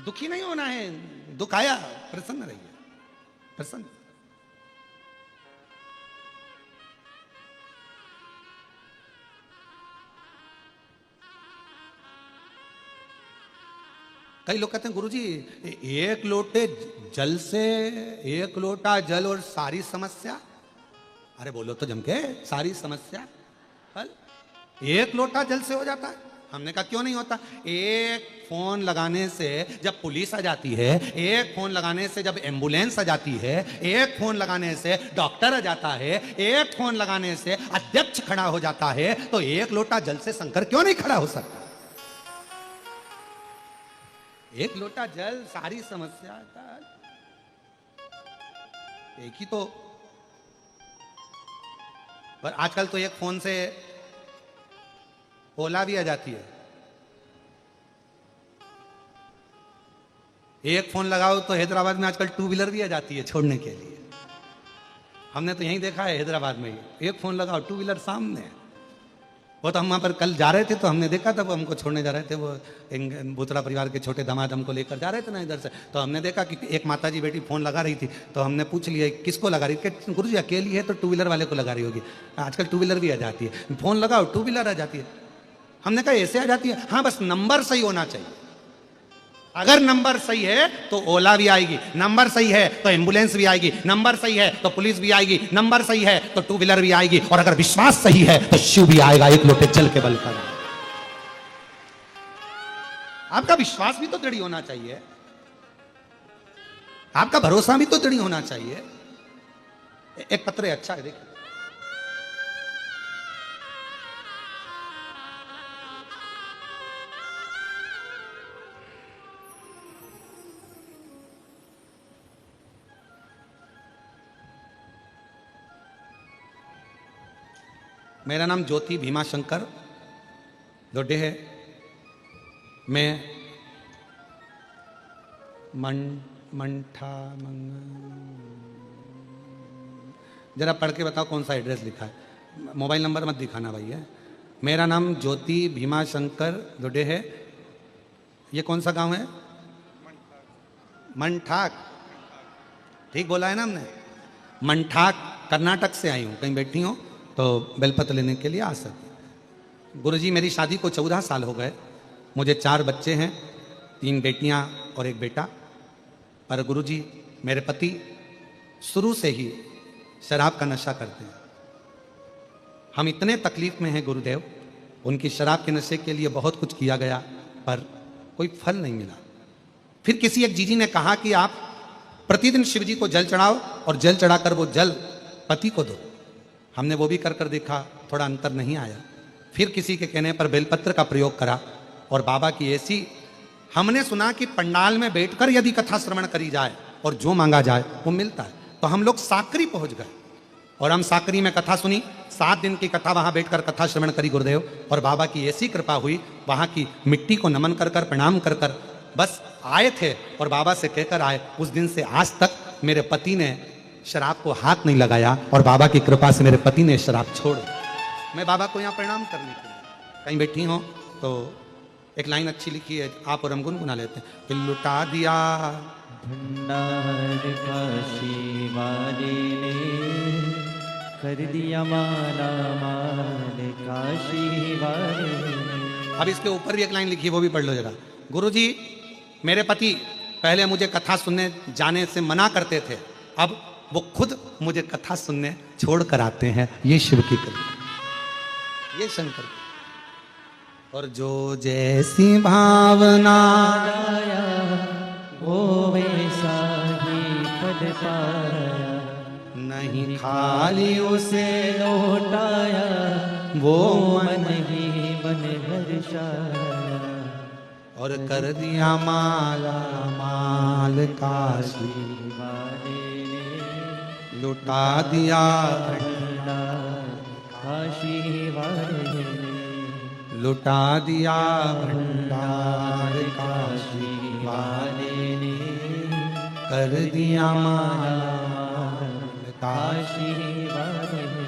दुखी नहीं होना है, दुख आया प्रसन्न रहिए, प्रसन्न। कई लोग कहते हैं गुरुजी एक लोटे जल से, एक लोटा जल और सारी समस्या। अरे बोलो तो जमके, सारी समस्या हल एक लोटा जल से हो जाता है। हमने कहा क्यों नहीं होता? एक फोन लगाने से जब पुलिस आ जाती है, एक फोन लगाने से जब एम्बुलेंस आ जाती है, एक फोन लगाने से डॉक्टर आ जाता है, एक फोन लगाने से अध्यक्ष खड़ा हो जाता है, तो एक लोटा जल से शंकर क्यों नहीं खड़ा हो सकता? एक लोटा जल सारी समस्या का एक ही तो। पर आजकल तो एक फोन से ओला भी आ जाती है। एक फोन लगाओ तो हैदराबाद में आजकल टू व्हीलर भी आ जाती है छोड़ने के लिए। हमने तो यहीं देखा है हैदराबाद में ही, एक फोन लगाओ टू व्हीलर सामने। वो तो हम वहाँ पर कल जा रहे थे तो हमने देखा था, वो हमको छोड़ने जा रहे थे, वो भूतड़ा परिवार के छोटे दामाद हमको लेकर जा रहे थे ना इधर से, तो हमने देखा कि एक माताजी बेटी फोन लगा रही थी, तो हमने पूछ लिया किसको लगा रही है? गुरुजी अकेली है तो टू व्हीलर वाले को लगा रही होगी। आजकल टू व्हीलर भी आ जाती है, फोन लगाओ टू व्हीलर आ जाती है। हमने कहा ऐसे आ जाती है? हाँ बस नंबर सही होना चाहिए। अगर नंबर सही है तो ओला भी आएगी, नंबर सही है तो एम्बुलेंस भी आएगी, नंबर सही है तो पुलिस भी आएगी, नंबर सही है तो टू व्हीलर भी आएगी, और अगर विश्वास सही है तो शिव भी आएगा एक लोटे जल के बल पर। आपका विश्वास भी तो दृढ़ होना चाहिए, आपका भरोसा भी तो दृढ़ होना चाहिए। एक पत्र है, अच्छा है, देखिए। मेरा नाम ज्योति भीमाशंकर दोडे है। मैं मंठा जरा पढ़ के बताओ कौन सा एड्रेस लिखा है, मोबाइल नंबर मत दिखाना भाई है। मेरा नाम ज्योति भीमाशंकर दोडे है। ये कौन सा गांव है? मंठाक, ठीक बोला है ना हमने? मंठाक कर्नाटक से आई हूँ, कहीं बैठी हूँ तो बेलपत्र लेने के लिए आ सकते। गुरुजी मेरी शादी को 14 साल हो गए, मुझे 4 बच्चे हैं, 3 बेटियां और 1 बेटा। पर गुरुजी मेरे पति शुरू से ही शराब का नशा करते हैं। हम इतने तकलीफ में हैं गुरुदेव, उनकी शराब के नशे के लिए बहुत कुछ किया गया पर कोई फल नहीं मिला। फिर किसी एक जीजी ने कहा कि आप प्रतिदिन शिव जी को जल चढ़ाओ और जल चढ़ाकर वो जल पति को दो। हमने वो भी कर कर देखा, थोड़ा अंतर नहीं आया। फिर किसी के कहने पर बेलपत्र का प्रयोग करा और बाबा की ऐसी, हमने सुना कि पंडाल में बैठकर यदि कथा श्रवण करी जाए और जो मांगा जाए वो मिलता है, तो हम लोग साकरी पहुंच गए और हम साकरी में कथा सुनी। 7 दिन की कथा वहां बैठकर कथा श्रवण करी गुरुदेव, और बाबा की ऐसी कृपा हुई, वहां की मिट्टी को नमन कर कर प्रणाम कर कर बस आए थे और बाबा से कहकर आए। उस दिन से आज तक मेरे पति ने शराब को हाथ नहीं लगाया और बाबा की कृपा से मेरे पति ने शराब छोड़। मैं बाबा को यहाँ प्रणाम करने के लिए कहीं बैठी हूँ तो एक लाइन अच्छी लिखी है, आप और हम गुनगुना लेते हैं कि लुटा दिया भंडार काशी वाले ने कर दिया माला माल काशी वाले ने। अब इसके ऊपर भी एक लाइन लिखी है, वो भी पढ़ लो जरा। गुरुजी, मेरे पति पहले मुझे कथा सुनने जाने से मना करते थे, अब वो खुद मुझे कथा सुनने छोड़ कर आते हैं। ये शिव की कृपा, ये शंकर की। और जो जैसी भावना आया वो वैसा ही पद पाया, नहीं खाली उसे लौटाया वो मन ही मन हर्षाया। और कर दिया माला माल काशी वाले ने लुटा दिया भंडार काशी वाले ने। लुटा दिया भंडार काशी वाले ने कर दिया माला काशी वाले ने।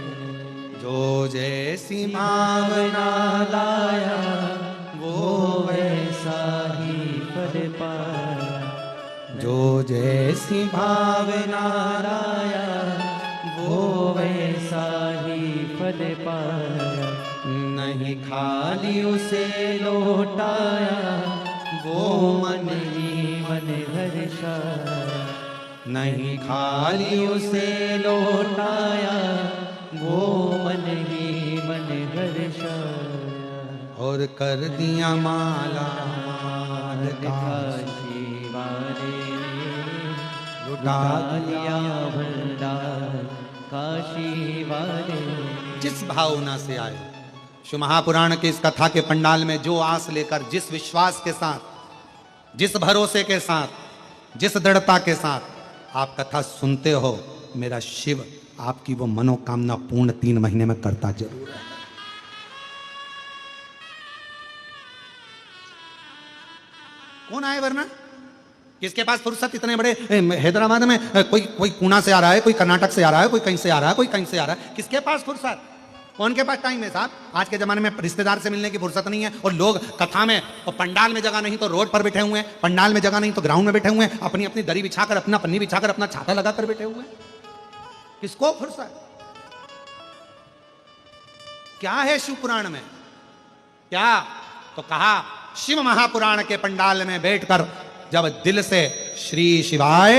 जो जैसी भावना लाया वो वैसा ही फल पाया। जो जैसी भावना लाया वो वैसा ही फल पाया। नहीं खाली उसे लौटाया वो मन ही मन हर्षाया। नहीं खाली उसे लौटाया वो मन ही मन हर्षाया। और कर दिया माला माल काशी वाले ने लुटा दिया भंडार काशी वाले ने। जिस भावना से आए, शिव महापुराण के इस कथा के पंडाल में जो आस लेकर, जिस विश्वास के साथ, जिस भरोसे के साथ, जिस दृढ़ता के साथ आप कथा सुनते हो, मेरा शिव आपकी वो मनोकामना पूर्ण 3 महीने में करता जरूर है। कौन आए वरना? किसके पास फुर्सत? इतने बड़े हैदराबाद में कोई पूना से आ रहा है, कोई कर्नाटक से आ रहा है, कोई कहीं से आ रहा है, कोई कहीं से आ रहा है। किसके पास फुर्सत? कौन के पास टाइम है साहब? आज के जमाने में रिश्तेदार से मिलने की फुर्सत नहीं है, और लोग कथा में और पंडाल में जगह नहीं तो रोड पर बैठे हुए हैं, पंडाल में जगह नहीं तो ग्राउंड में बैठे हुए हैं, अपनी अपनी दरी बिछाकर, अपना पन्नी बिछाकर, अपना छाता लगाकर बैठे हुए हैं। किसको फुर्सत? क्या है शिव पुराण में? क्या तो कहा, शिव महापुराण के पंडाल में बैठकर जब दिल से श्री शिवाय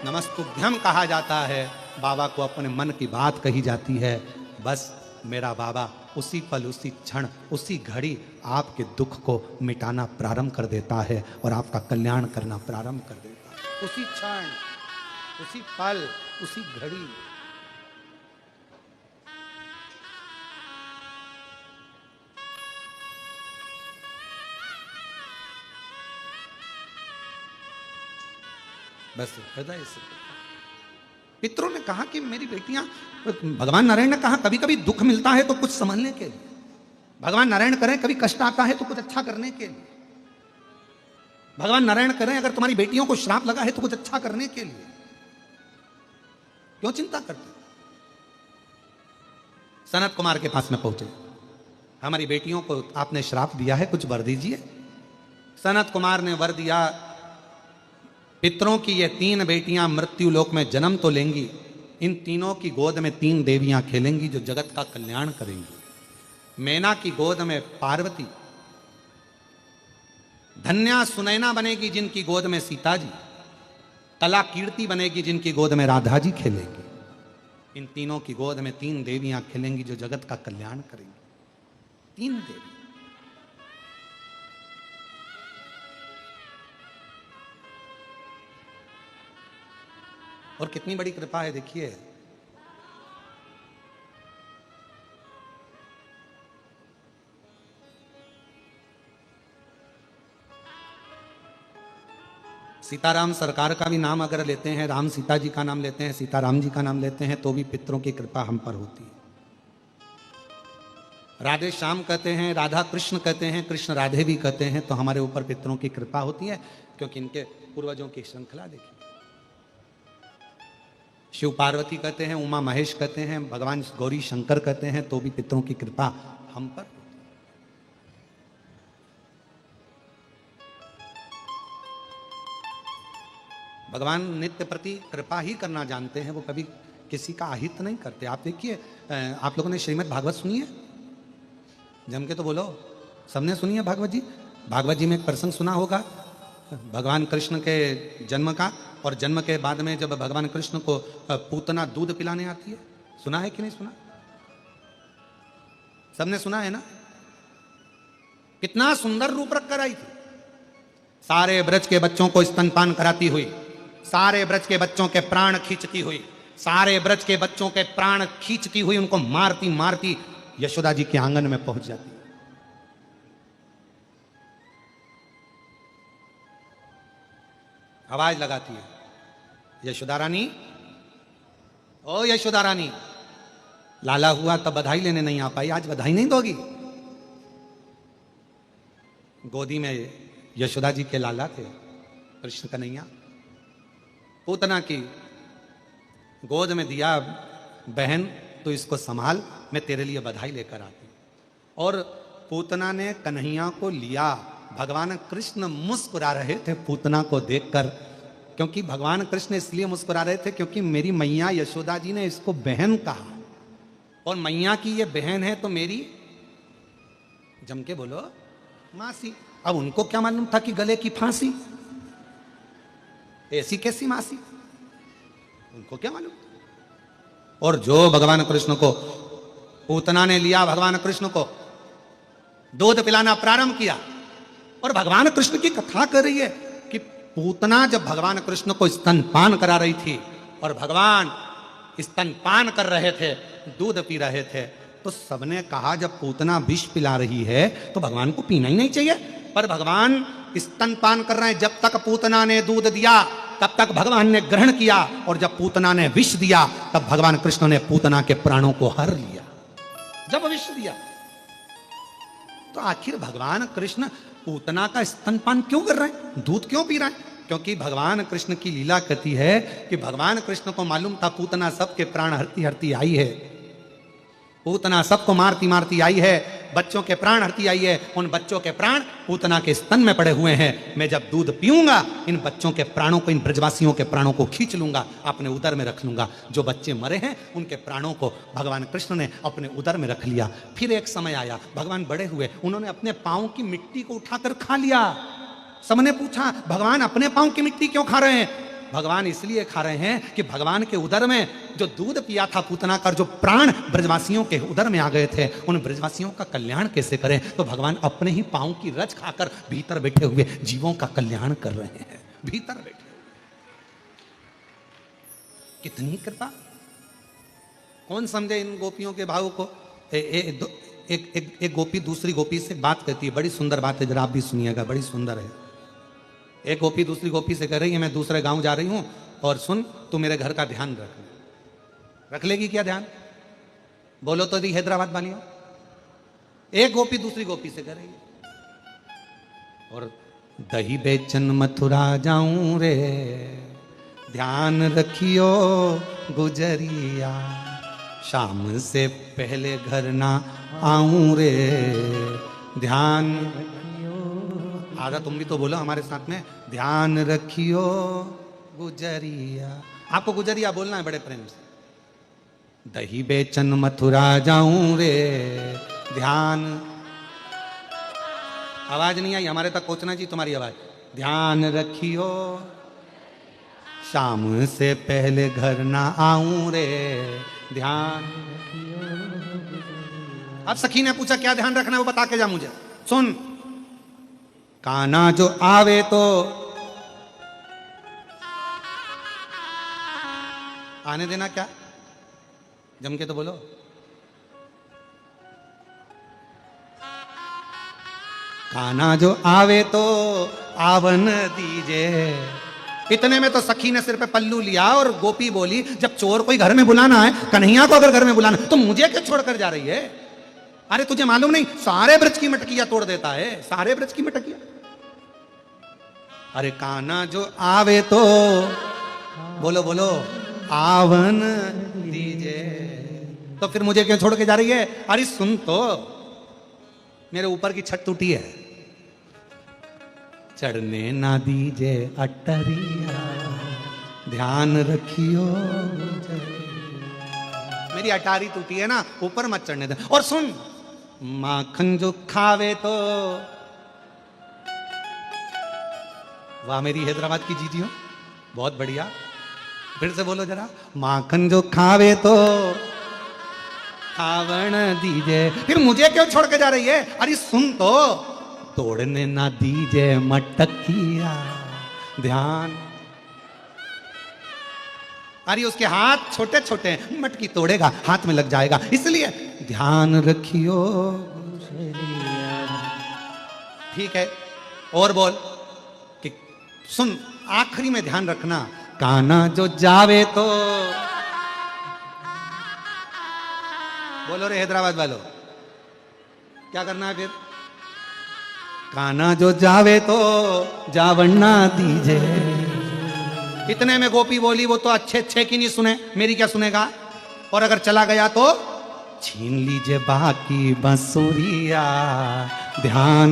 नमस्तुभ्यम कहा जाता है, बाबा को अपने मन की बात कही जाती है, बस मेरा बाबा उसी पल, उसी क्षण, उसी घड़ी आपके दुख को मिटाना प्रारंभ कर देता है और आपका कल्याण करना प्रारंभ कर देता है। उसी क्षण, उसी पल, उसी घड़ी। बस हृदय से पितरों ने कहा कि मेरी बेटियां, भगवान नारायण ने कहा कभी कभी दुख मिलता है तो कुछ संभलने के लिए, भगवान नारायण करें कभी कष्ट आता है तो कुछ अच्छा करने के लिए, भगवान नारायण करें अगर तुम्हारी बेटियों को श्राप लगा है तो कुछ अच्छा करने के लिए, क्यों चिंता करते? सनत कुमार के पास में पहुंचे, हमारी बेटियों को आपने श्राप दिया है, कुछ वर दीजिए। सनत कुमार ने वर दिया, पितरों की ये 3 बेटियां मृत्यु लोक में जन्म तो लेंगी, इन तीनों की गोद में 3 देवियां खेलेंगी जो जगत का कल्याण करेंगी। मैना की गोद में पार्वती, धन्या सुनैना बनेगी जिनकी गोद में सीता जी, कला कीर्ति बनेगी जिनकी गोद में राधा जी खेलेगी। इन तीनों की गोद में 3 देवियां खेलेंगी जो जगत का कल्याण करेंगी। 3 देवी। और कितनी बड़ी कृपा है देखिए। सीताराम सरकार का भी नाम अगर लेते हैं, राम सीता जी का नाम लेते हैं, सीताराम जी का नाम लेते हैं, तो भी पितरों की कृपा हम पर होती है। राधे श्याम कहते हैं, राधा कृष्ण कहते हैं, कृष्ण राधे भी कहते हैं, तो हमारे ऊपर पितरों की कृपा होती है, क्योंकि इनके पूर्वजों की श्रृंखला देखिए। शिव पार्वती कहते हैं, उमा महेश कहते हैं, भगवान गौरी शंकर कहते हैं, तो भी पितरों की कृपा हम पर। भगवान नित्य प्रति कृपा ही करना जानते हैं, वो कभी किसी का अहित नहीं करते। आप देखिए, आप लोगों ने श्रीमद् भागवत सुनी है? जम के तो बोलो, सबने सुनी है भागवत जी? भागवत जी में एक प्रसंग सुना होगा भगवान कृष्ण के जन्म का, और जन्म के बाद में जब भगवान कृष्ण को पूतना दूध पिलाने आती है। सुना है कि नहीं सुना? सबने सुना है ना? कितना सुंदर रूप रख कर आई थी। सारे ब्रज के बच्चों को स्तनपान कराती हुई, सारे ब्रज के बच्चों के प्राण खींचती हुई, सारे ब्रज के बच्चों के प्राण खींचती हुई उनको मारती मारती यशोदा जी के आंगन में पहुंच जाती। आवाज लगाती है, यशोदा रानी, ओ यशोदा रानी। लाला हुआ तब बधाई लेने नहीं आ पाई, आज बधाई नहीं दोगी? गोदी में यशोदा जी के लाला थे कृष्ण कन्हैया, पूतना की गोद में दिया, बहन तो इसको संभाल, मैं तेरे लिए बधाई लेकर आती। और पूतना ने कन्हैया को लिया। भगवान कृष्ण मुस्कुरा रहे थे पूतना को देखकर, क्योंकि भगवान कृष्ण इसलिए मुस्कुरा रहे थे क्योंकि मेरी मैया यशोदा जी ने इसको बहन कहा, और मैया की ये बहन है तो मेरी, जम के बोलो, मासी। अब उनको क्या मालूम था कि गले की फांसी, ऐसी कैसी मासी, उनको क्या मालूम। और जो भगवान कृष्ण को पूतना ने लिया, भगवान कृष्ण को दूध पिलाना प्रारंभ किया, और भगवान कृष्ण की कथा कर रही है कि पूतना जब भगवान कृष्ण को स्तनपान करा रही थी और भगवान स्तनपान कर रहे थे, दूध पी रहे थे, तो सबने कहा जब पूतना विष पिला रही है तो भगवान को पीना ही नहीं चाहिए। पर भगवान स्तनपान कर रहे हैं, जब तक पूतना ने दूध दिया तब तक भगवान ने ग्रहण किया, और जब पूतना ने विष दिया तब भगवान कृष्ण ने पूतना के प्राणों को हर लिया। जब विष दिया तो आखिर भगवान कृष्ण पूतना का स्तनपान क्यों कर रहे हैं, दूध क्यों पी रहे हैं? क्योंकि भगवान कृष्ण की लीला कहती है कि भगवान कृष्ण को मालूम था पूतना सबके प्राण हरती हरती आई है, पूतना सबको मारती मारती आई है, बच्चों के प्राण हरती आई है, उन बच्चों के प्राण पूतना के स्तन में पड़े हुए हैं। मैं जब दूध पीऊंगा इन बच्चों के प्राणों को, इन ब्रजवासियों के प्राणों को खींच लूंगा, अपने उदर में रख लूंगा। जो बच्चे मरे हैं उनके प्राणों को भगवान कृष्ण ने अपने उदर में रख लिया। फिर एक समय आया, भगवान बड़े हुए, उन्होंने अपने पांव की मिट्टी को उठाकर खा लिया। सबने पूछा भगवान अपने पांव की मिट्टी क्यों खा रहे हैं? भगवान इसलिए खा रहे हैं कि भगवान के उदर में जो दूध पिया था पूतना का, जो प्राण ब्रजवासियों के उदर में आ गए थे, उन ब्रजवासियों का कल्याण कैसे करें? तो भगवान अपने ही पांव की रज खाकर भीतर बैठे हुए जीवों का कल्याण कर रहे हैं, भीतर बैठे। कितनी कृपा! कौन समझे इन गोपियों के भाव को? एक गोपी दूसरी गोपी से बात करती है, बड़ी सुंदर बात है, जरा आप भी सुनिएगा, बड़ी सुंदर है। एक गोपी दूसरी गोपी से कह रही है मैं दूसरे गांव जा रही हूं, और सुन तू मेरे घर का ध्यान रख लेगी क्या ध्यान? बोलो तो दी हैदराबाद वाली हो। एक गोपी दूसरी गोपी से कह रही है, और दही बेचन मथुरा जाऊं रे, ध्यान रखियो गुजरिया, शाम से पहले घर ना आऊं रे, ध्यान। आधा तुम भी तो बोलो हमारे साथ में, ध्यान रखियो गुजरिया। आपको गुजरिया बोलना है बड़े प्रेम से। दही बेचन मथुरा जाऊं रे, ध्यान। आवाज नहीं आई हमारे तक पहुंचना जी तुम्हारी आवाज। ध्यान रखियो, शाम से पहले घर ना आऊं रे, ध्यान। अब सखी ने पूछा क्या ध्यान रखना है वो बता के जा मुझे। सुन, काना जो आवे तो आने देना, क्या जम के तो बोलो। काना जो आवे तो आवन दीजे। इतने में तो सखी ने सिर पे पल्लू लिया और गोपी बोली जब चोर कोई घर में बुलाना है, कन्हैया को अगर घर में बुलाना तो मुझे क्यों छोड़कर जा रही है? अरे तुझे मालूम नहीं सारे ब्रज की मटकियां तोड़ देता है, सारे ब्रज की मटकियां। अरे काना जो आवे तो बोलो बोलो आवन दीजे, तो फिर मुझे क्यों छोड़ के जा रही है? अरे सुन तो, मेरे ऊपर की छत टूटी है, चढ़ने ना दीजे अटरिया, ध्यान रखियो। मेरी अटारी टूटी है ना, ऊपर मत चढ़ने दे। और सुन, माखन जो खावे तो, वाह मेरी हैदराबाद की जीजी हो, बहुत बढ़िया। फिर से बोलो जरा, माखन जो खावे तो खावण दीजे। फिर मुझे क्यों छोड़ के जा रही है? अरे सुन तो, तोड़ने ना दीजे मटकिया, ध्यान। अरे उसके हाथ छोटे छोटे हैं, मटकी तोड़ेगा हाथ में लग जाएगा, इसलिए ध्यान रखियो। ठीक है, और बोल कि सुन, आखिरी में ध्यान रखना, काना जो जावे तो, बोलो रे हैदराबाद वालों, क्या करना है फिर? काना जो जावे तो जावन्ना दीजे। इतने में गोपी बोली, वो तो अच्छे अच्छे की नहीं सुने, मेरी क्या सुनेगा? और अगर चला गया तो छीन लीजिए बाकी बंसुरिया, ध्यान।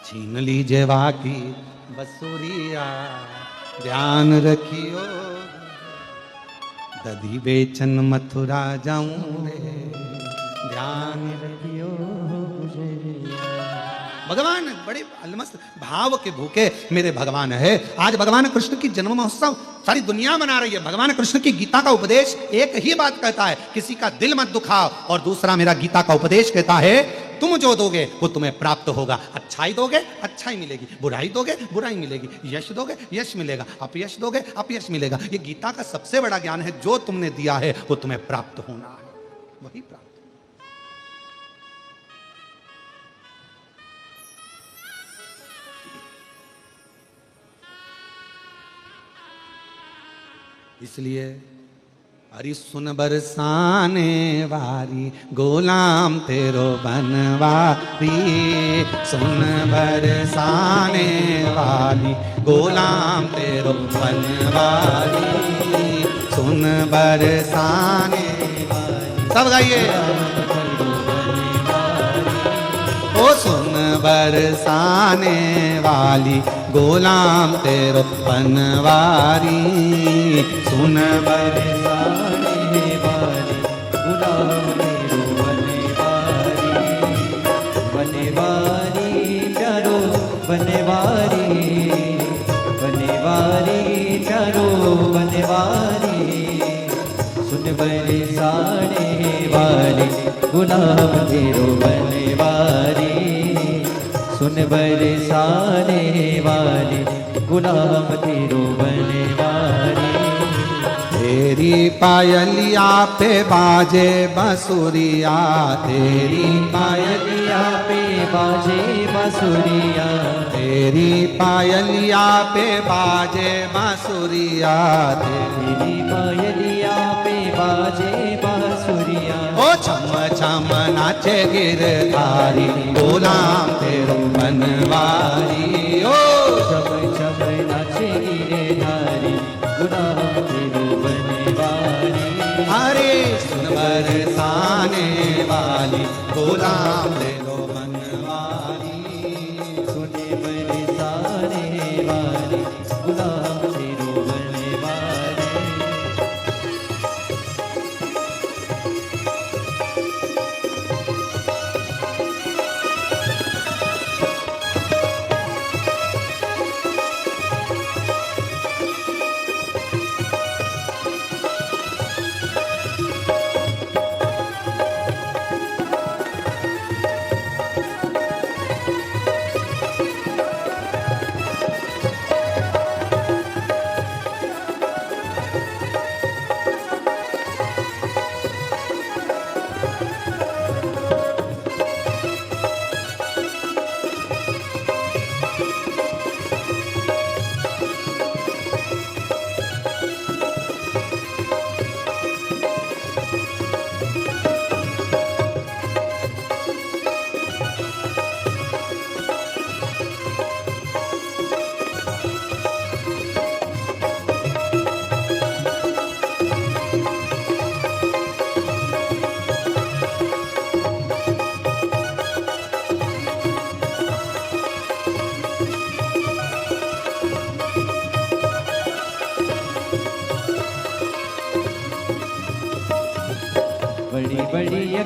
छीन लीजिए बाकी बंसुरिया, ध्यान रखियो। दधी बेचन मथुरा जाऊं रे, ध्यान रखियो। भगवान बड़े अलमस्त भाव के भूखे मेरे भगवान है। आज भगवान कृष्ण की जन्म महोत्सव सारी दुनिया मना रही है। भगवान कृष्ण की गीता का उपदेश एक ही बात कहता है, किसी का दिल मत दुखाओ। और दूसरा मेरा गीता का उपदेश कहता है, तुम जो दोगे वो तुम्हें प्राप्त होगा। अच्छाई दोगे अच्छाई मिलेगी, बुराई दोगे बुराई मिलेगी, यश दोगे यश मिलेगा, अपयश दोगे अपयश मिलेगा। ये गीता का सबसे बड़ा ज्ञान है, जो तुमने दिया है वो तुम्हें प्राप्त होना है, वही प्राप्त। इसलिए अरे सुन बरसाने वाली गुलाम तेरो बनवारी, सुन बरसाने वाली गुलाम तेरो बनवारी, सुन बरसाने वाली। सब गाइए, ओ सुन बरसाने वाली गुलाम तेरो बनवारी, सुन बरसाने वाली गुलाम तेरो बनवारी, बनवारी चारो बनवारी, बनवारी चारो बनवारी, सुन बरसाने वाली गुलाम तेरो बनवारी, सुन बरसाने वाली गुलाम तेरो बनवारी। तेरी पायलिया पे बाजे बांसुरिया, तेरी पायलिया पे बाजे बांसुरिया, तेरी पायलिया पे बाजे बांसुरिया, तेरी पायलिया पे बाजे बांसुरिया। ओ छम छम नाचे गिरधारी गुलाम तेरो बनवारी, ओ छम छम नाचे गिरधारी गुलाम तेरो बनवारी। अरे सुन बरसाने वाली गुलाम तेरो बनवारी, सुन बरसाने वाली गुलाम तेरो बनवारी।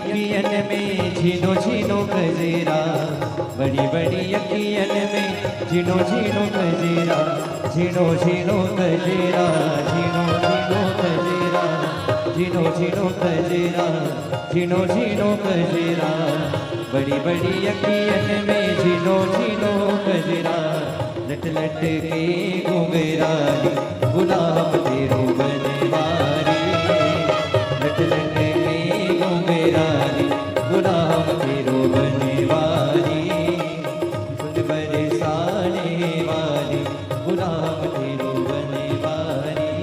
अखियन में झीनो झीनो गजरा, बड़ी बड़ी अखियन में झीनो झीनो गजरा, झीनो झीनो गजरा, झीनो झीनो गजरा, झीनो झीनो गजरा, झीनो झीनो गजरा, बड़ी बड़ी अखियन में झीनो झीनो गजरा, लट लट के घुंघराली गुलाब तेरू बनवारी, लट लट के घुंघराली गुलाब तेरू बनवारी, सुन बरसाने वाली गुलाब तेरू बनवारी।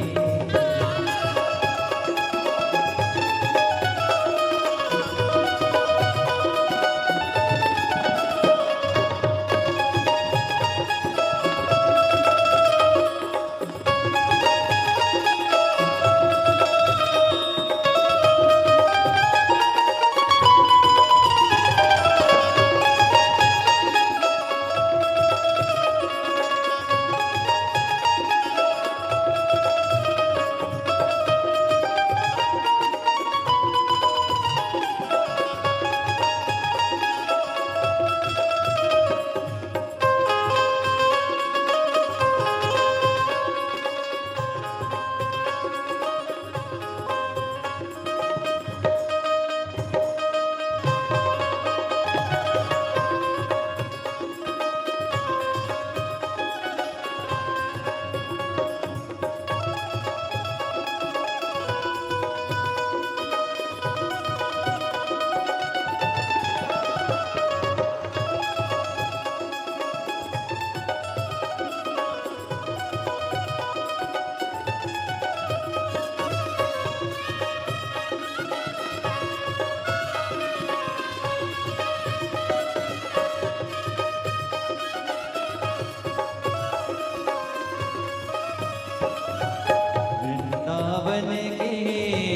वृंदावन के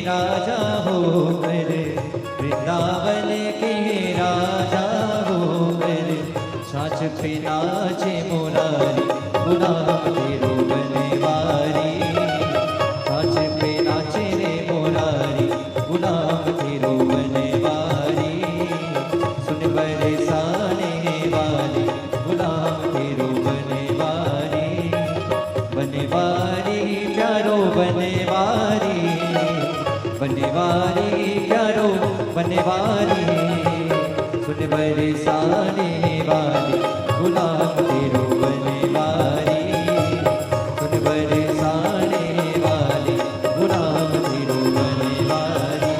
राजा होकर, वृंदावन के राजा होकर, छाछ पे नाचे मुरारी गुलाब तेरू बनवारी, छाछ पे नाचे रे मुरारी गुलाब तेरू बनवारी, सुन बरसाने वाली गुलाब तेरू बनवारी, बनवारी प्यारो बनवारी, बनवारी प्यारो बनवारी, सुन बरसाने वाली गुलाब तेरू बनवारी, सुन बरसाने वाली गुलाब तेरू बनवारी।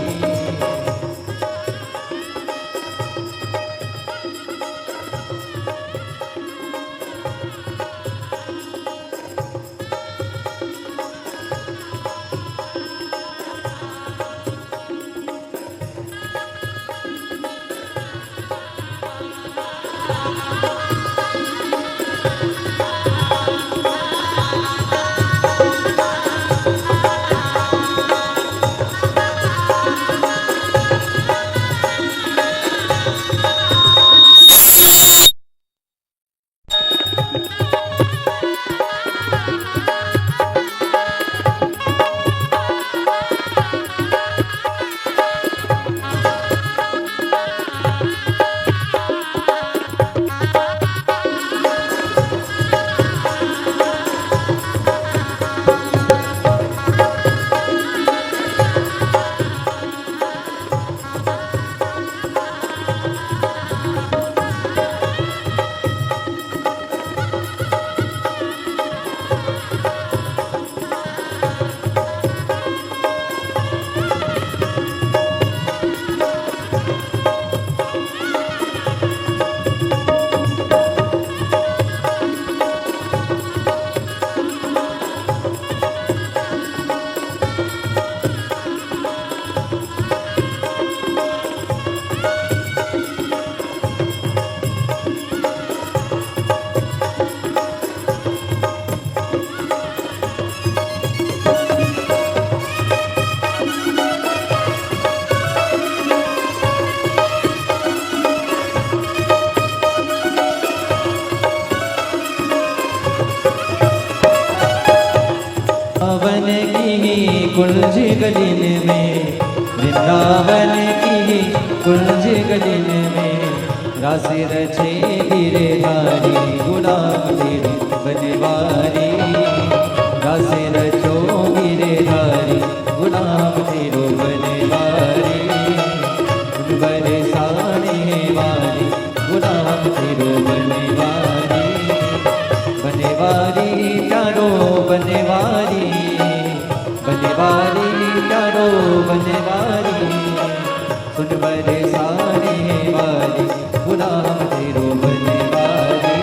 कुंज गलिन में, वृंदावन की कुंज गलिन में राशि रचे गिरधारी गुलाम तेरी बनवारी राशि रचो गिरधारी गुलाम तेरो बनवारी बरसाने वाली गुलाम तेरो बनवारी बनवारी चारो बनवारी बनवारी चारो बनवारी सुन बरसाने वाली गुलाम तेरो बनवारी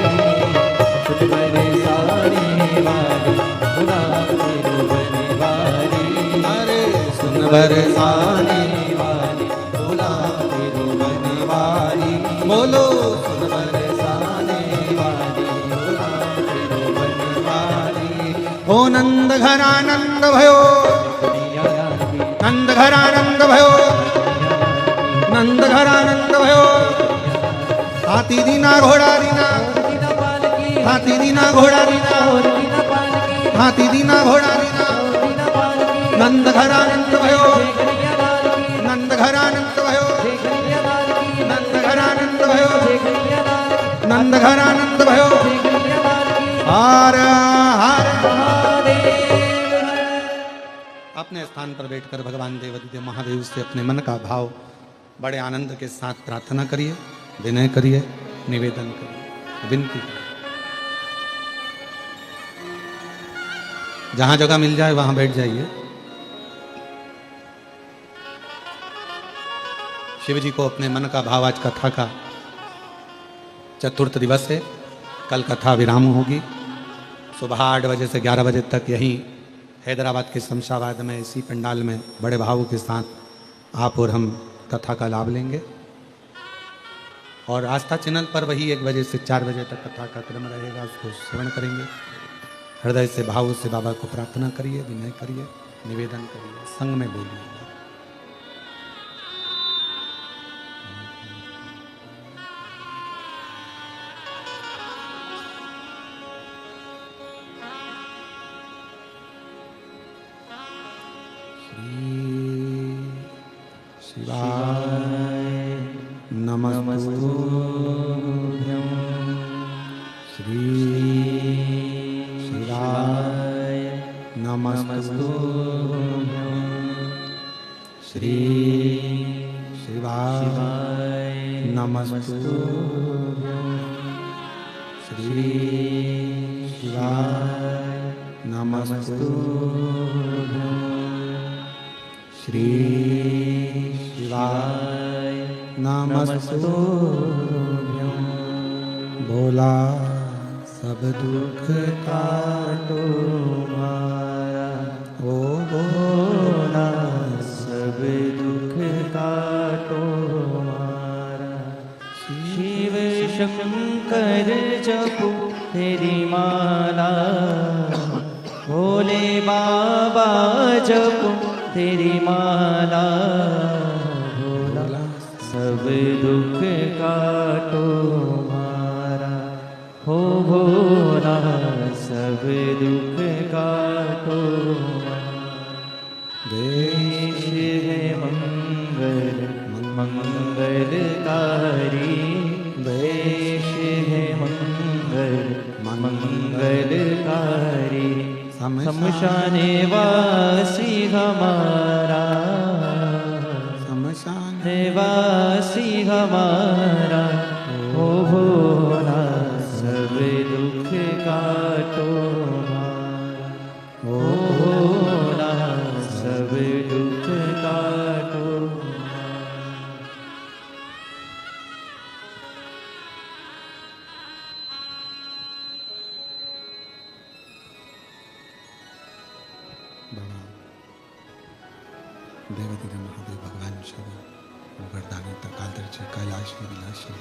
सुन बरसाने वाली गुलाम तेरो बनवारी अरे सुन बरसाने वाली गुलाम तेरो बनवारी बोलो सुन बरसाने वाली गुलाम तेरो बनवारी ओ नंद घर आनंद भयो कन्हैया लाल की नंद घर आनंद भयो नंद घर आनंद भयो हाथी दीना घोड़ा दीना दीना पाल की हाथी दीना घोड़ा दीना दीना पाल की हाथी दीना घोड़ा दीना दीना पाल की नंद घर आनंद भयो कन्हैया लाल की नंद घर आनंद भयो कन्हैया लाल की नंद घर आनंद भयो कन्हैया लाल की नंद घर आनंद भयो कन्हैया लाल की हार हार महादेव अपने स्थान पर बैठकर भगवान देवादिदेव महादेव से अपने मन का भाव बड़े आनंद के साथ प्रार्थना करिए, विनय करिए, निवेदन करिए, विनती करिए। जहां जगह मिल जाए वहां बैठ जाइए। शिव जी को अपने मन का भाव, आज कथा का चतुर्थ दिवस है, कल कथा विराम होगी। सुबह 8 बजे से 11 बजे तक यहीं हैदराबाद के शमशाबाद में इसी पंडाल में बड़े भाव के साथ आप और हम कथा का लाभ लेंगे। और आस्था चैनल पर वही 1 बजे से 4 बजे तक कथा का क्रम रहेगा, उसको श्रवण करेंगे। हृदय से भाव से बाबा को प्रार्थना करिए, विनय करिए, निवेदन करिए, संग में बोलिए। शिवाय नमस्तुभ्यं श्री शिवाय नमस्तुभ्यं श्री शिवाय नमस्तुभ्यं श्री शिवाय नमस्तुभ्यं श्री शिवाय नमस्तुभ्यं भोला सब दुख काटो मारा, ओ भोला सब दुख काटो मारा। शिव शंकर जपो तेरी माला, भोले बाबा जपो तेरी माला। भोला सब दुख काटो मारा, हो भोला सब दुख काटो मारा। देश है मंगल मंगलकारी, देश है मंगल मंगलकारी। शमशाने वासी हमारा, शमशान वासी हमारा। हो भोला सब दुख काटो मारा, हो भोला सब दुख काटो मारा। बाबा देवादिदेव महादेव भगवान शिव वरदानी तकादर्शी कैलाशी विनाशी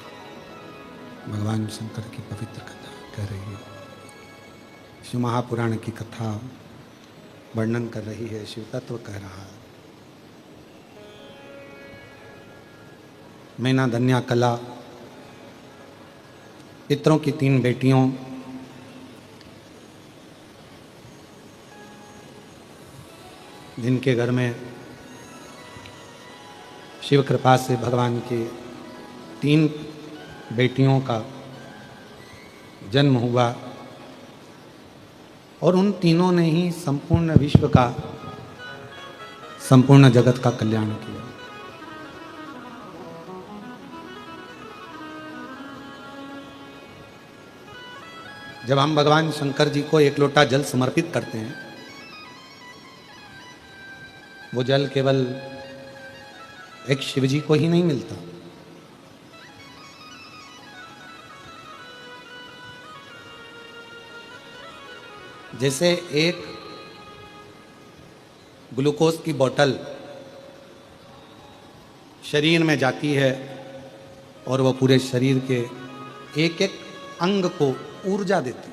भगवान शंकर की पवित्र कथा कर रही है। शिव महापुराण की कथा वर्णन कर रही है, शिव तत्व कह रहा है। मैना धन्या कला पितरों की 3 बेटियों जिनके घर में शिव कृपा से भगवान के 3 बेटियों का जन्म हुआ और उन तीनों ने ही संपूर्ण विश्व का, संपूर्ण जगत का कल्याण किया। जब हम भगवान शंकर जी को 1 लोटा जल समर्पित करते हैं, वो जल केवल एक शिव जी को ही नहीं मिलता, जैसे एक ग्लूकोज की बोतल शरीर में जाती है और वो पूरे शरीर के एक एक अंग को ऊर्जा देती है,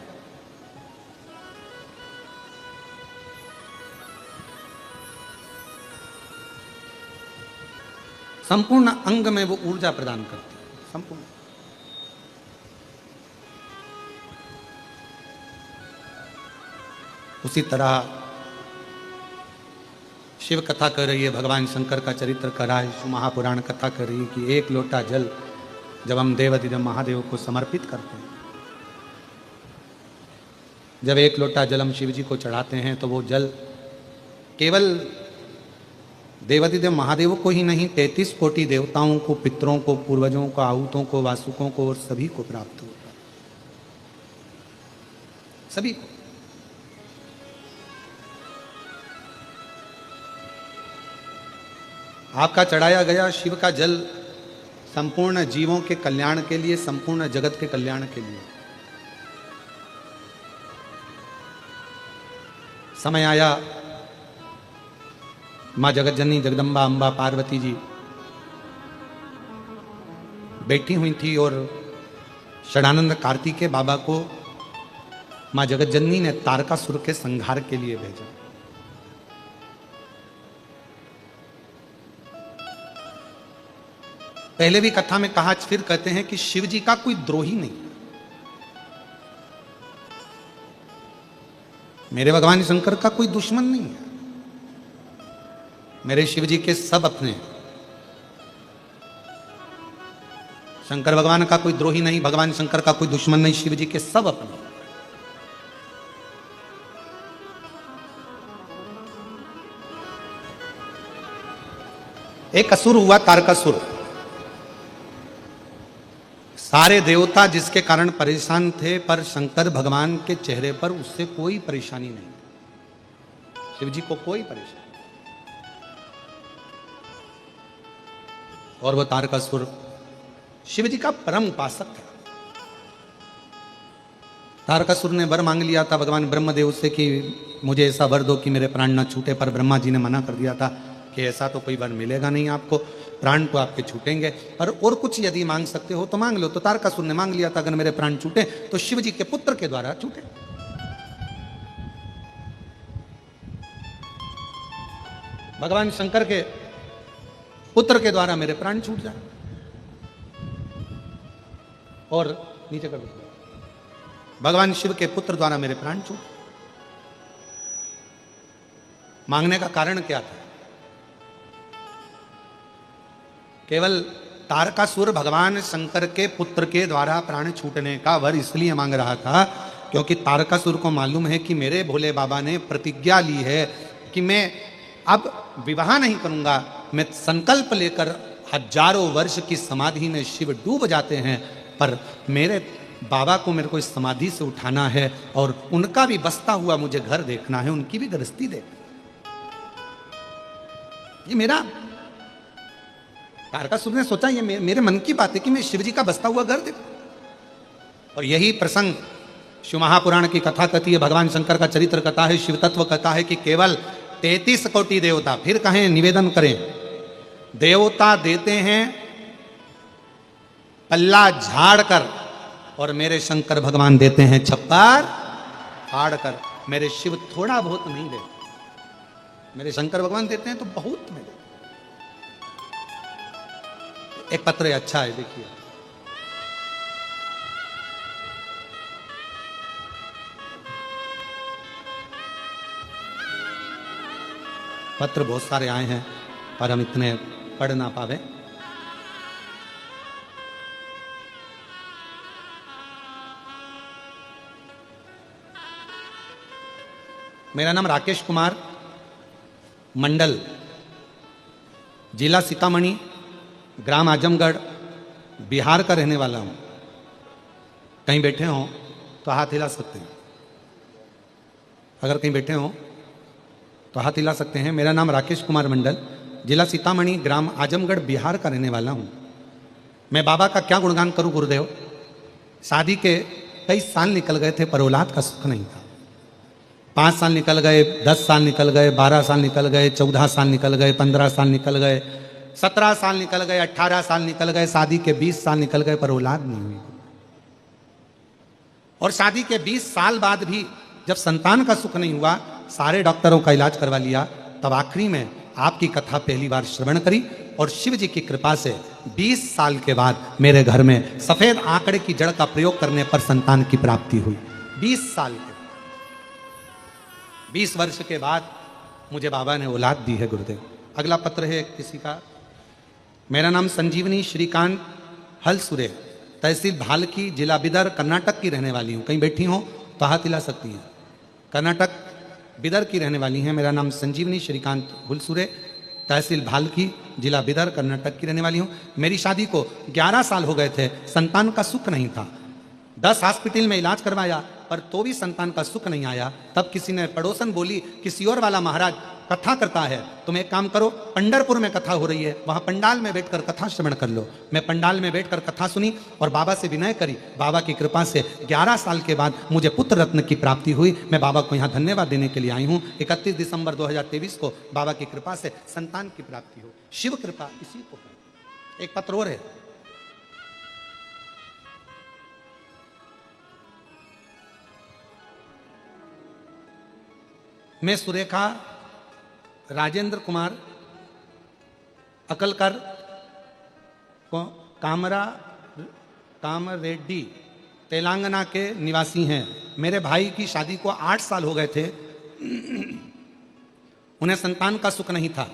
संपूर्ण अंग में वो ऊर्जा प्रदान करती है, संपूर्ण। उसी तरह शिव कथा कर रही है, भगवान शंकर का चरित्र कर रहा है, शिव महापुराण कथा कर रही है कि 1 लोटा जल जब हम देवाधिदेव महादेव को समर्पित करते हैं, जब 1 लोटा जल हम शिव जी को चढ़ाते हैं, तो वो जल केवल देवाधिदेव महादेव को ही नहीं, 33 कोटि देवताओं को, पितरों को, पूर्वजों को, आहूतों को, वासुकों को और सभी को प्राप्त होता है, सभी को। आपका चढ़ाया गया शिव का जल संपूर्ण जीवों के कल्याण के लिए, संपूर्ण जगत के कल्याण के लिए। समय आया, मां जगतजननी जगदम्बा अंबा पार्वती जी बैठी हुई थी और षडानंद कार्तिकेय बाबा को मां जगतजननी ने तारकासुर के संहार के लिए भेजा। पहले भी कथा में कहा, फिर कहते हैं कि शिव जी का कोई द्रोही नहीं, मेरे भगवान शंकर का कोई दुश्मन नहीं है, मेरे शिव जी के सब अपने हैं। शंकर भगवान का कोई द्रोही नहीं, भगवान शंकर का कोई दुश्मन नहीं, शिव जी के सब अपने। एक असुर हुआ तारकासुर, सारे देवता जिसके कारण परेशान थे, पर शंकर भगवान के चेहरे पर उससे कोई परेशानी नहीं, शिव जी को कोई परेशानी। और वो तारकासुर शिव जी का परम उपासक था। तारकासुर ने वर मांग लिया था भगवान ब्रह्मदेव से कि मुझे ऐसा वर दो कि मेरे प्राण न छूटे, पर ब्रह्मा जी ने मना कर दिया था कि ऐसा तो कोई वर मिलेगा नहीं आपको, प्राण तो आपके छूटेंगे, पर और कुछ यदि मांग सकते हो तो मांग लो। तो तारकासुर ने मांग लिया था, अगर मेरे प्राण छूटे तो शिव जी के पुत्र के द्वारा छूटे। भगवान शंकर के पुत्र के द्वारा मेरे प्राण छूट जाए। और नीचे कर दो, भगवान शिव के पुत्र द्वारा मेरे प्राण छूट। मांगने का कारण क्या था? केवल तारकासुर भगवान शंकर के पुत्र के द्वारा प्राण छूटने का वर इसलिए मांग रहा था क्योंकि तारकासुर को मालूम है कि मेरे भोले बाबा ने प्रतिज्ञा ली है कि मैं अब विवाह नहीं करूंगा, मैं संकल्प लेकर हजारों वर्ष की समाधि में शिव डूब जाते हैं, पर मेरे बाबा को मेरे को इस समाधि से उठाना है और उनका भी बसता हुआ मुझे घर देखना है, उनकी भी गृहस्थी देख। ये मेरा तारकासुर ने सोचा, ये मेरे मन की बात है कि मैं शिव जी का बसता हुआ घर देखूं। और यही प्रसंग शिव महापुराण की कथा कहती है, भगवान शंकर का चरित्र कथा है, शिव तत्व कथा है कि केवल 33 कोटि देवता, फिर कहें निवेदन करें, देवता देते हैं पल्ला झाड़ कर और मेरे शंकर भगवान देते हैं छप्पर फाड़ कर। मेरे शिव थोड़ा बहुत नहीं देते, मेरे शंकर भगवान देते हैं तो बहुत में देते। एक पत्र अच्छा है, देखिए, पत्र बहुत सारे आए हैं पर हम इतने पढ़ ना पावे। मेरा नाम राकेश कुमार मंडल, जिला सीतामढ़ी, ग्राम आजमगढ़, बिहार का रहने वाला हूं। कहीं बैठे हों तो हाथ हिला सकते हैं। अगर कहीं बैठे हों तो हाथ हिला सकते हैं। मेरा नाम राकेश कुमार मंडल, जिला सीतामढ़ी, ग्राम आजमगढ़, बिहार का रहने वाला हूं। मैं बाबा का क्या गुणगान करूं गुरुदेव। शादी के कई साल निकल गए थे पर औलाद का सुख नहीं था। 5 साल निकल गए, 10 साल निकल गए, 12 साल निकल गए, 14 साल निकल गए, 15 साल निकल गए, 17 साल निकल गए, 18 साल निकल गए, शादी के 20 साल निकल गए पर औलाद नहीं हुई। और शादी के 20 साल बाद भी जब संतान का सुख नहीं हुआ, सारे डॉक्टरों का इलाज करवा लिया, तब आखिरी में आपकी कथा पहली बार श्रवण करी और शिव जी की कृपा से 20 साल के बाद मेरे घर में सफेद आंकड़े की जड़ का प्रयोग करने पर संतान की प्राप्ति हुई। 20 साल के 20 वर्ष के बाद मुझे बाबा ने औलाद दी है गुरुदेव। अगला पत्र है किसी का। मेरा नाम संजीवनी श्रीकांत हलसुरे, तहसील भालकी, जिला बिदर, कर्नाटक की रहने वाली हूँ। कहीं बैठी हो तो हाथ हिला सकती हैं। कर्नाटक बिदर की रहने वाली हैं। मेरा नाम संजीवनी श्रीकांत हुलसुरे, तहसील भालकी, जिला बिदर, कर्नाटक की रहने वाली हूँ। मेरी शादी को 11 साल हो गए थे, संतान का सुख नहीं था। 10 हॉस्पिटल में इलाज करवाया पर तो भी संतान का सुख नहीं आया। तब किसी ने, पड़ोसन बोली, किसी और वाला महाराज कथा करता है, तुम एक काम करो, पंढरपुर में कथा हो रही है, वहां पंडाल में बैठकर कथा श्रवण कर लो। मैं पंडाल में बैठकर कथा सुनी और बाबा से विनय करी। बाबा की कृपा से 11 साल के बाद मुझे पुत्र रत्न की प्राप्ति हुई। मैं बाबा को यहाँ धन्यवाद देने के लिए आई हूँ। 31 दिसंबर 2023 को बाबा की कृपा से संतान की प्राप्ति हो। शिव कृपा इसी को है। एक पत्र और है। मैं सुरेखा राजेंद्र कुमार अकलकर कामरेड्डी, तेलंगाना के निवासी हैं। मेरे भाई की शादी को 8 साल हो गए थे। उन्हें संतान का सुख नहीं था।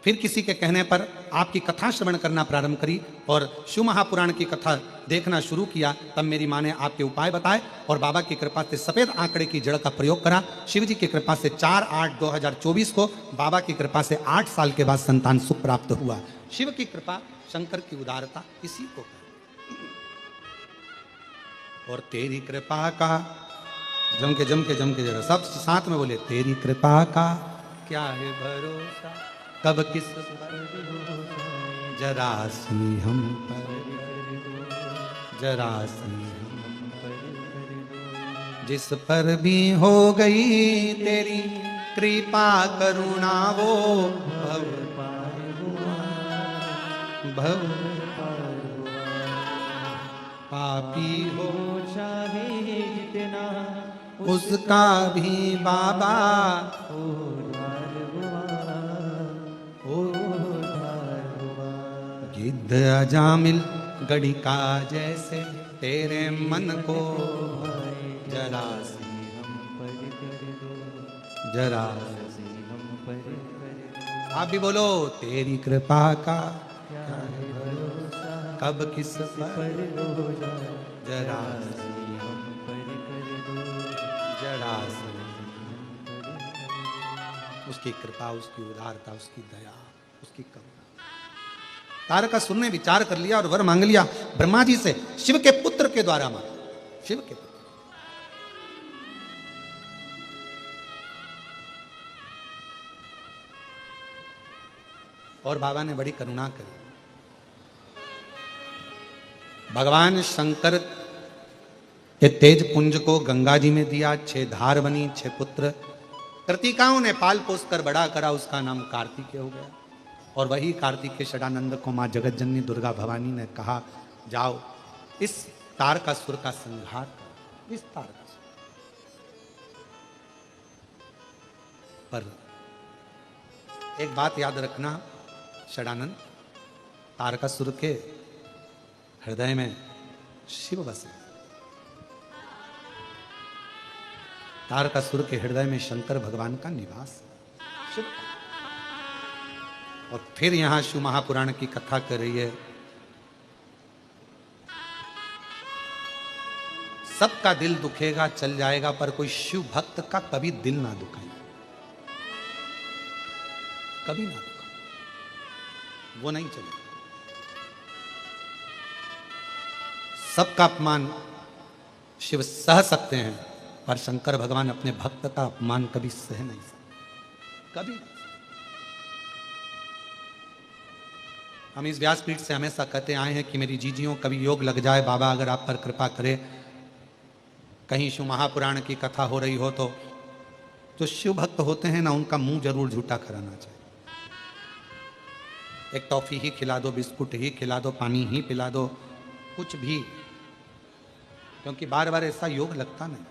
फिर किसी के कहने पर आपकी कथा श्रवण करना प्रारंभ करी और शिव महापुराण की कथा देखना शुरू किया। तब मेरी माँ ने आपके उपाय बताए और बाबा की कृपा से सफेद आंकड़े की जड़ का प्रयोग करा। शिव जी की कृपा से 4/8/2024 को बाबा की कृपा से 8 साल के बाद संतान सुख प्राप्त हुआ। शिव की कृपा, शंकर की उदारता इसी को है। और तेरी कृपा का जम के जरा सब साथ में बोले, तेरी कृपा का क्या है भरोसा, कब किस पर जरा सी हम पर, जरा सी हम पर, जिस पर भी हो गई तेरी कृपा करुणा वो भव भव पापी हो चाहे जितना उसका भी बाबा गिद्ध अजामिल गड़ी का जैसे तेरे मन को जरा सी हम पर कर दो, जरा सी हम पर कर दो। आप भी बोलो, तेरी कृपा का क्या है भरोसा, कब किस पर हो जाए, जरा सी हम पर कर दो, जरा सी हम पर कर दो। उसकी कृपा, उसकी उदारता, उसकी दया, उसकी करुणा। तारकासुर ने विचार कर लिया और वर मांग लिया ब्रह्मा जी से, शिव के पुत्र के द्वारा मांग। शिव के पुत्र। और बाबा ने बड़ी करुणा करी। भगवान शंकर के तेज पुंज को गंगा जी में दिया, 6 धार बनी, 6 पुत्र। कृतिकाओं ने पाल पोस कर बड़ा करा, उसका नाम कार्तिकेय हो गया। और वही कार्तिकेय षडानंद को मां जगतजननी दुर्गा भवानी ने कहा, जाओ इस तारकासुर का संहार करो। इस तारकासुर पर एक बात याद रखना षडानंद, तारकासुर के हृदय में शिव बसे। तारकासुर के हृदय में शंकर भगवान का निवास। शिव और फिर यहां शिव महापुराण की कथा कर रही है। सबका दिल दुखेगा, चल जाएगा, पर कोई शिव भक्त का कभी दिल ना दुखाए, कभी ना दुखा, वो नहीं चलेगा। सबका अपमान शिव सह सकते हैं, पर शंकर भगवान अपने भक्त का अपमान कभी सह नहीं सकते, कभी नहीं। हम इस व्यासपीठ से हमेशा कहते आए हैं कि मेरी जीजियों कभी योग लग जाए, बाबा अगर आप पर कृपा करे, कहीं शिव महापुराण की कथा हो रही हो तो जो शिव भक्त होते हैं ना, उनका मुंह जरूर झूठा कराना चाहिए। एक टॉफी ही खिला दो, बिस्कुट ही खिला दो, पानी ही पिला दो, कुछ भी, क्योंकि बार बार ऐसा योग लगता नहीं।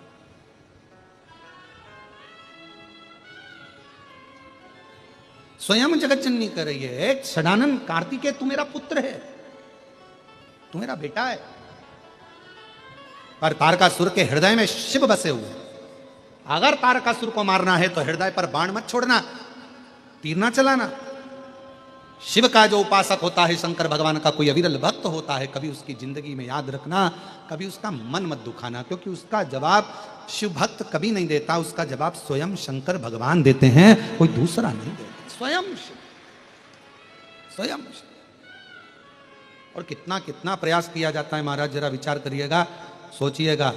स्वयं जगत जननी कर रही है, एक सदानंद कार्तिकेय तू मेरा पुत्र है, तू मेरा बेटा है, पर तारकासुर के हृदय में शिव बसे हुए। अगर तारकासुर को मारना है तो हृदय पर बाण मत छोड़ना, तीर ना चलाना। शिव का जो उपासक होता है, शंकर भगवान का कोई अविरल भक्त होता है, कभी उसकी जिंदगी में याद रखना, कभी उसका मन मत दुखाना, क्योंकि उसका जवाब शिव भक्त कभी नहीं देता, उसका जवाब स्वयं शंकर भगवान देते हैं, कोई दूसरा नहीं देता, स्वयं शिव, स्वयं शिव। और कितना कितना प्रयास किया जाता है महाराज, जरा विचार करिएगा, सोचिएगा।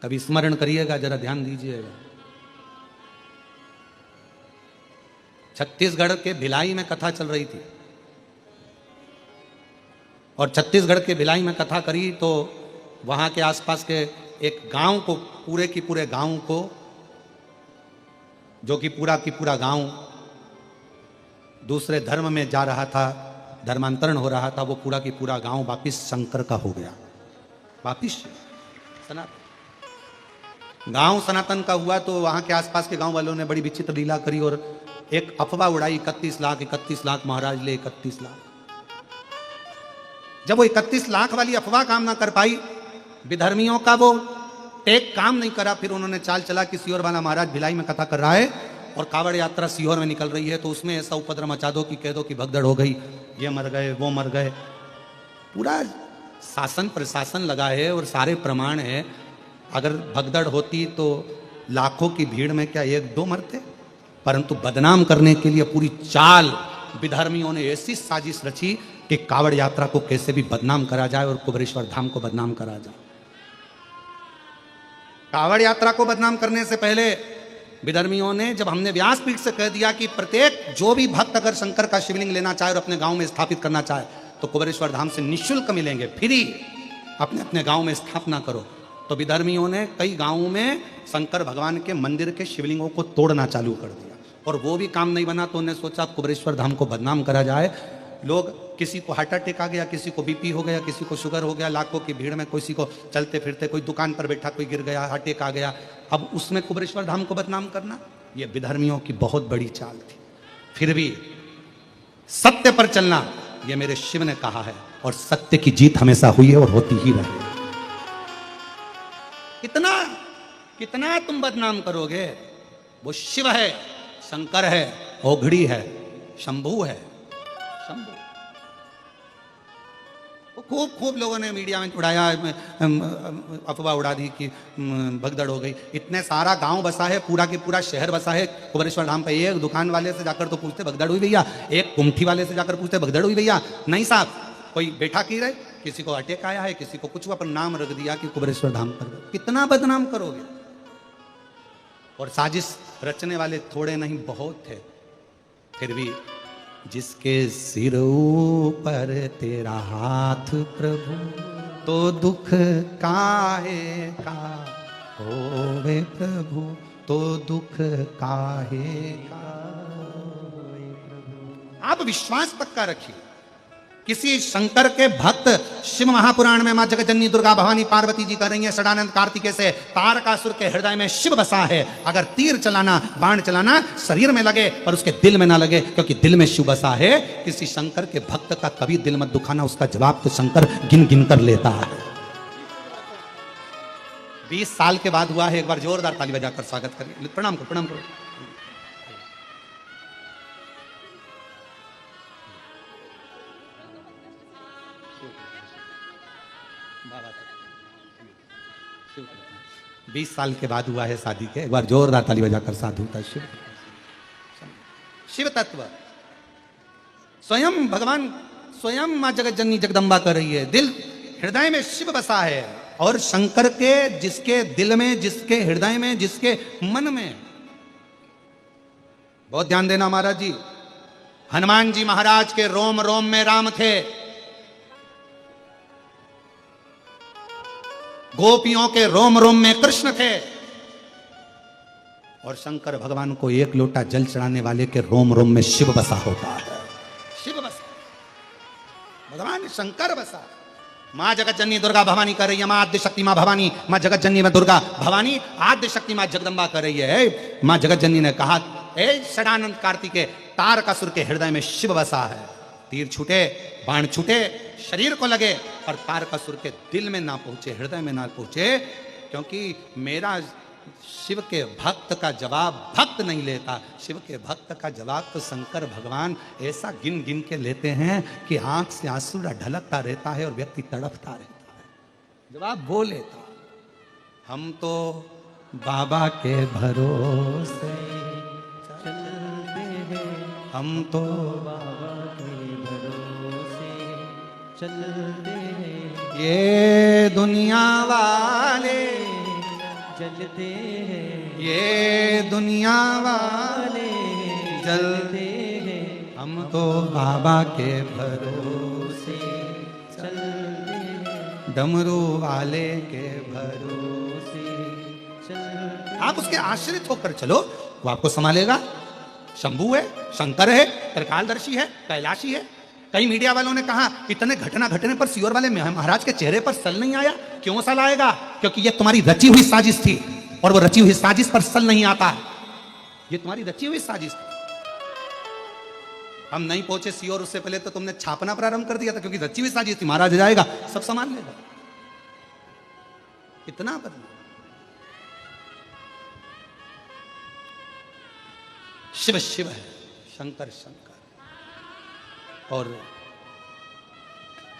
कभी स्मरण करिएगा, जरा ध्यान दीजिएगा। छत्तीसगढ़ के भिलाई में कथा चल रही थी, और छत्तीसगढ़ के भिलाई में कथा करी तो वहां के आसपास के एक गांव को, पूरे की पूरे गांव को, जो कि पूरा की पूरा गांव दूसरे धर्म में जा रहा था, धर्मांतरण हो रहा था, वो पूरा की पूरा गांव वापिस शंकर का हो गया, वापिस सनातन। गांव सनातन का हुआ तो वहां के आसपास के गांव वालों ने बड़ी विचित्र लीला करी और एक अफवाह उड़ाई, 31 लाख 31 लाख महाराज ले 31 लाख। जब वो 31 लाख वाली अफवाह काम ना कर पाई, विधर्मियों का वो टेक काम नहीं करा, फिर उन्होंने चाल चला कि सीहोर वाला महाराज भिलाई में कथा कर रहा है और कावड़ यात्रा सीहोर में निकल रही है, तो उसमें ऐसा उपद्रव मचा दो कि कह दो कि भगदड़ हो गई, ये मर गए, वो मर गए। पूरा शासन प्रशासन लगा है और सारे प्रमाण है। अगर भगदड़ होती तो लाखों की भीड़ में क्या एक दो मरते, परंतु बदनाम करने के लिए पूरी चाल विधर्मियों ने ऐसी साजिश रची कि कावड़ यात्रा को कैसे भी बदनाम करा जाए और कुबेरेश्वर धाम को बदनाम करा जाए। कावड़ यात्रा को बदनाम करने से पहले विधर्मियों ने, जब हमने व्यासपीठ से कह दिया कि प्रत्येक जो भी भक्त अगर शंकर का शिवलिंग लेना चाहे और अपने गांव में स्थापित करना चाहे तो कुबेरेश्वर धाम से निःशुल्क मिलेंगे, फ्री, अपने अपने गांव में स्थापना करो, तो विधर्मियों ने कई गांवों में शंकर भगवान के मंदिर के शिवलिंगों को तोड़ना चालू कर दिया। और वो भी काम नहीं बना तो उन्होंने सोचा कुबेरेश्वर धाम को बदनाम करा जाए। लोग, किसी को हार्ट अटैक आ गया, किसी को बीपी हो गया, किसी को शुगर हो गया, लाखों की भीड़ में किसी को चलते फिरते, कोई दुकान पर बैठा कोई गिर गया, हार्ट अटैक आ गया। अब उसमें कुबेरेश्वर धाम को बदनाम करना, ये विधर्मियों की बहुत बड़ी चाल थी। फिर भी सत्य पर चलना, ये मेरे शिव ने कहा है, और सत्य की जीत हमेशा हुई है और होती ही रहेगी। कितना कितना तुम बदनाम करोगे, वो शिव है, शंकर है, ओघड़ी है, शंभू है, शंभू। खूब खूब लोगों ने मीडिया में उड़ाया, अफवाह उड़ा दी कि भगदड़ हो गई। इतने सारा गांव बसा है, पूरा के पूरा शहर बसा है कुबेरेश्वर धाम पे। एक दुकान वाले से जाकर तो पूछते भगदड़ हुई भैया, एक कुमठी वाले से जाकर पूछते भगदड़ हुई भैया, नहीं साहब, कोई बैठा की रहे, किसी को अटैक आया है, किसी को कुछ हुआ, पर नाम रख दिया कि कुबेरेश्वर धाम पर। कितना बदनाम करोगे। और साजिश रचने वाले थोड़े नहीं, बहुत थे। फिर भी जिसके सिर ऊपर तेरा हाथ प्रभु, तो दुख काहे का होवे प्रभु, तो दुख काहे का होवे प्रभु। आप विश्वास पक्का रखिए, किसी शंकर के भक्त, शिव महापुराण में मां जगतजननी दुर्गा भवानी पार्वती जी कर रही हैं सदानंद कार्तिकेय से, तारकासुर के हृदय में शिव बसा है। अगर तीर चलाना, बाण चलाना शरीर में लगे पर उसके दिल में ना लगे, क्योंकि दिल में शिव बसा है। किसी शंकर के भक्त का कभी दिल मत दुखाना, उसका जवाब तो शंकर गिन गिन कर लेता है, 20 साल के बाद हुआ है। एक बार जोरदार ताली बजाकर स्वागत करिए। प्रणाम करो, प्रणाम करो। शिव 20 साल के बाद हुआ है शादी के। एक बार जोरदार ताली बजाकर साधुता शिव। शिव तत्व स्वयं भगवान, स्वयं मां जगत जननी जगदम्बा कर रही है। दिल हृदय में शिव बसा है, और शंकर के जिसके दिल में, जिसके हृदय में, जिसके मन में, बहुत ध्यान देना महाराज जी, हनुमान जी महाराज के रोम रोम में राम थे, गोपियों के रोम रोम में कृष्ण थे, और शंकर भगवान को एक लोटा जल चढ़ाने वाले के रोम रोम में शिव बसा होता है। शिव बसा, भगवान शंकर बसा। मां जगत जननी दुर्गा भवानी कर रही है। मां आद्य शक्ति मां भवानी, मां जगत जननी में दुर्गा भवानी, आद्य शक्ति मां जगदम्बा कर रही है। मां जगत जननी ने कहा, ए षडानंद कार्तिकेय, तारकासुर के हृदय में शिव बसा है। तीर छूटे, बाण छूटे, शरीर को लगे, और तारकासुर के दिल में ना पहुंचे, हृदय में ना पहुंचे, क्योंकि मेरा शिव के भक्त का जवाब भक्त नहीं लेता। शिव के भक्त का जवाब तो शंकर भगवान ऐसा गिन गिन के लेते हैं कि आंख से आंसू ढलकता रहता है और व्यक्ति तड़पता रहता है। जवाब वो लेता। हम तो बाबा के भरोसे चलते हैं, हम तो बाबा के भरोसे चलते हैं। ये दुनिया वाले जलते हैं, ये दुनिया वाले जलते हैं। हम तो बाबा के भरोसे चलते हैं, डमरू वाले के भरोसे। चलते आप उसके आश्रित होकर चलो, वो आपको संभालेगा। शंभू है, शंकर है, त्रिकालदर्शी है, कैलाशी है। कई मीडिया वालों ने कहा, इतने घटना घटने पर सियोर वाले महाराज के चेहरे पर सल नहीं आया। क्यों सल आएगा? क्योंकि ये तुम्हारी रची हुई साजिश थी, और वो रची हुई साजिश पर सल नहीं आता। ये तुम्हारी रची हुई साजिश थी। हम नहीं पहुंचे सियोर, उससे पहले तो तुमने छापना प्रारंभ कर दिया था, क्योंकि रची हुई साजिश थी। महाराज जाएगा, सब सामान लेगा। इतना बदला। शिव शिव है, शंकर शंकर। और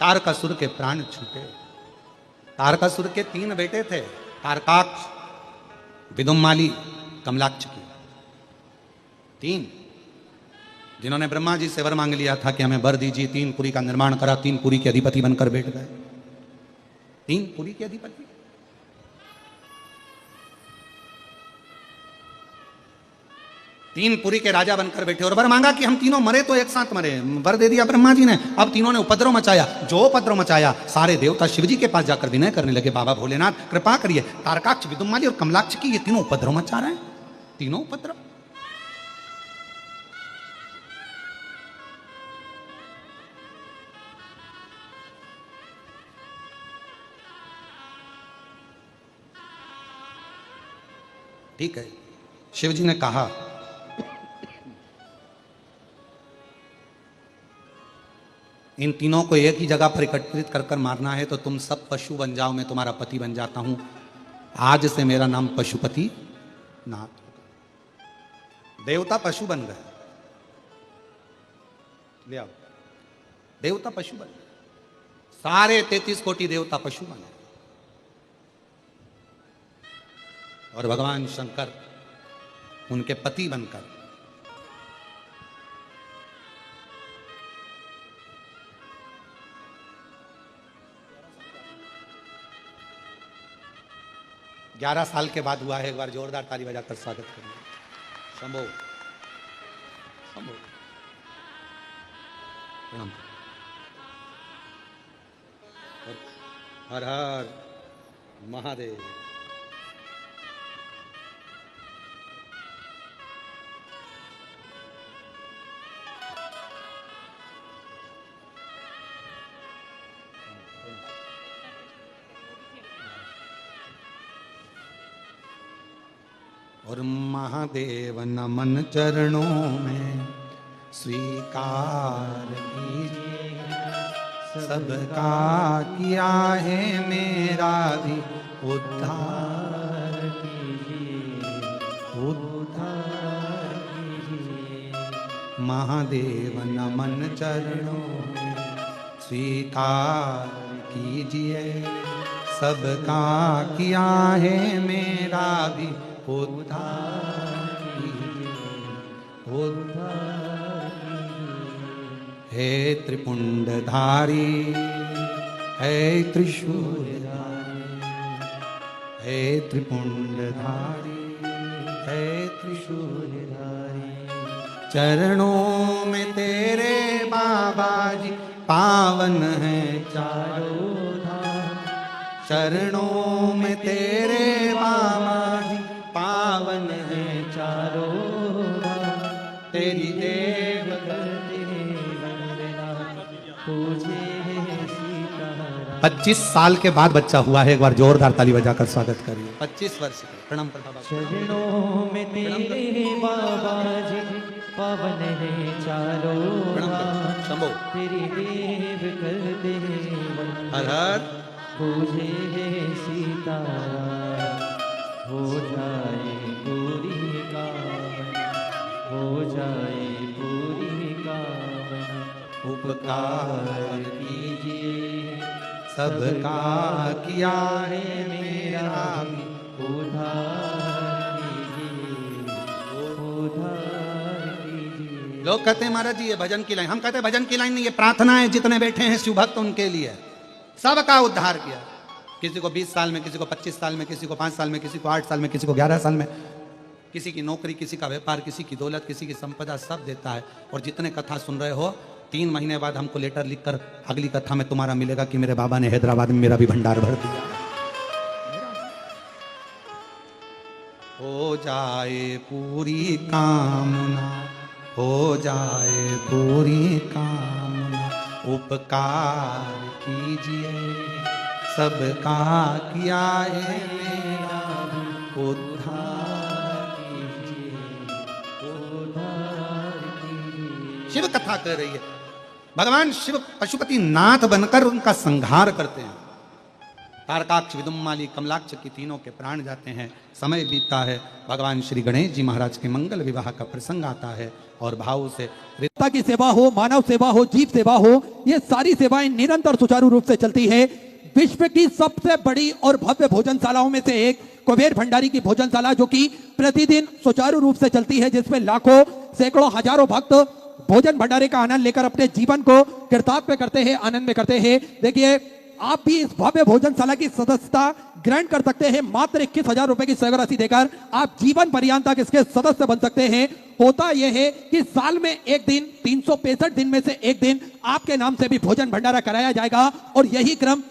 तारकासुर के प्राण छूटे। तारकासुर के 3 बेटे थे, तारकाक्ष, विदुम्माली, कमलाक्ष की। 3 जिन्होंने ब्रह्मा जी से वर मांग लिया था कि हमें वर दीजिए, 3 पुरी का निर्माण करा, 3 पुरी के अधिपति बनकर बैठ गए। 3 पुरी के अधिपति। तीन पुरी के राजा बनकर बैठे, और वर मांगा कि हम तीनों मरे तो एक साथ मरे। वर दे दिया ब्रह्मा जी ने। अब तीनों ने उपद्रव मचाया। जो उपद्रव मचाया, सारे देवता शिव जी के पास जाकर विनय करने लगे, बाबा भोलेनाथ कृपा करिए। तारकाक्ष, विदुम्माली और कमलाक्ष की ये तीनों उपद्रव मचा रहे हैं। तीनों उपद्रव। ठीक है, शिव जी ने कहा, इन तीनों को एक ही जगह पर एकत्रित कर कर मारना है, तो तुम सब पशु बन जाओ, मैं तुम्हारा पति बन जाता हूं। आज से मेरा नाम पशुपति नाथ होगा। देवता पशु बन गए। ले आओ, देवता पशु बन गए। सारे 33 कोटि देवता पशु बने, और भगवान शंकर उनके पति बनकर ग्यारह साल के बाद हुआ है। एक बार जोरदार ताली बजाकर स्वागत करिए। शंभो शंभो, प्रणाम। हर हर महादेव। और महादेव नमन चरणों में स्वीकार कीजिए, सबका किया है मेरा भी उद्धार महादेव नमन चरणों में स्वीकार कीजिए, सबका किया है मेरा भी उद्धार कीजिए, उद्धार कीजिए। हे त्रिपुंडधारी, हे त्रिशूलधारी, हे त्रिपुंडधारी, हे त्रिशूलधारी, चरणों में तेरे बाबा जी पावन है चारों धाम, चरणों में तेरे बाबा जी पावन है चारों धाम, तेरी देव करते वंदना, पूजे सीताराम। 25 साल के बाद बच्चा हुआ है, एक बार जोरदार ताली बजाकर स्वागत करिए। 25 वर्ष के प्रणाम करता बाबा। चरणों में तेरे बाबा जी पावन है चारों धाम, शंभो तेरी देव करते हर हर पूजे सीताराम, हो जाए पूरी कामना, हो जाए पूरी कामना, उपकार कीजिए, सबका किया है मेरा भी उधार कीजिए, उधार कीजिए। लोग कहते हैं महाराज जी ये भजन की लाइन, हम कहते हैं भजन की लाइन नहीं, ये प्रार्थना है। जितने बैठे हैं शिव भक्त उनके लिए, सबका उद्धार किया। किसी को 20 साल में, किसी को 25 साल में, किसी को 5 साल में, किसी को 8 साल में, किसी को 11 साल में, किसी की नौकरी, किसी का व्यापार, किसी की दौलत, किसी की संपदा, सब देता है। और जितने कथा सुन रहे हो, 3 महीने बाद हमको लेटर लिखकर अगली कथा में तुम्हारा मिलेगा कि मेरे बाबा ने हैदराबाद में मेरा भी भंडार भर दिया। हो जाए पूरी कामना, हो जाए पूरी कामना, उपकार कीजिए, सबका किया है मेरा भी उद्धार कीजिए, उधार कीजिए। शिव कथा कह रही है। भगवान शिव पशुपति नाथ बनकर उनका संहार करते हैं। तारकाक्ष, विदुम्माली, कमलाक्ष की तीनों के प्राण जाते हैं। समय बीतता है, भगवान श्री गणेश जी महाराज के मंगल विवाह का प्रसंग आता है और भाव से माता की सेवा हो, मानव सेवा हो, जीव सेवा हो, ये सारी सेवाएं निरंतर सुचारू रूप से चलती है। विश्व की सबसे बड़ी और भव्य भोजनशालाओं में से एक कुबेर भंडारी की भोजनशाला, जो कि प्रतिदिन सुचारू रूप से चलती है, जिसमें लाखों, सैकड़ों, हजारों भक्त भोजन भंडारे का आनंद लेकर अपने जीवन को कृतार्थ करते हैं, आनंद में करते हैं। देखिए, आप भी इस भव्य भोजनशाला की सदस्यता ग्रहण कर सकते हैं। मात्र 21,000 रुपए की सेवा राशि देकर आप जीवन पर्यंत तक इसके सदस्य बन सकते हैं। होता यह है कि साल में एक दिन, 365 दिन में से एक दिन आपके नाम से भी भोजन भंडारा कराया जाएगा और यही क्रम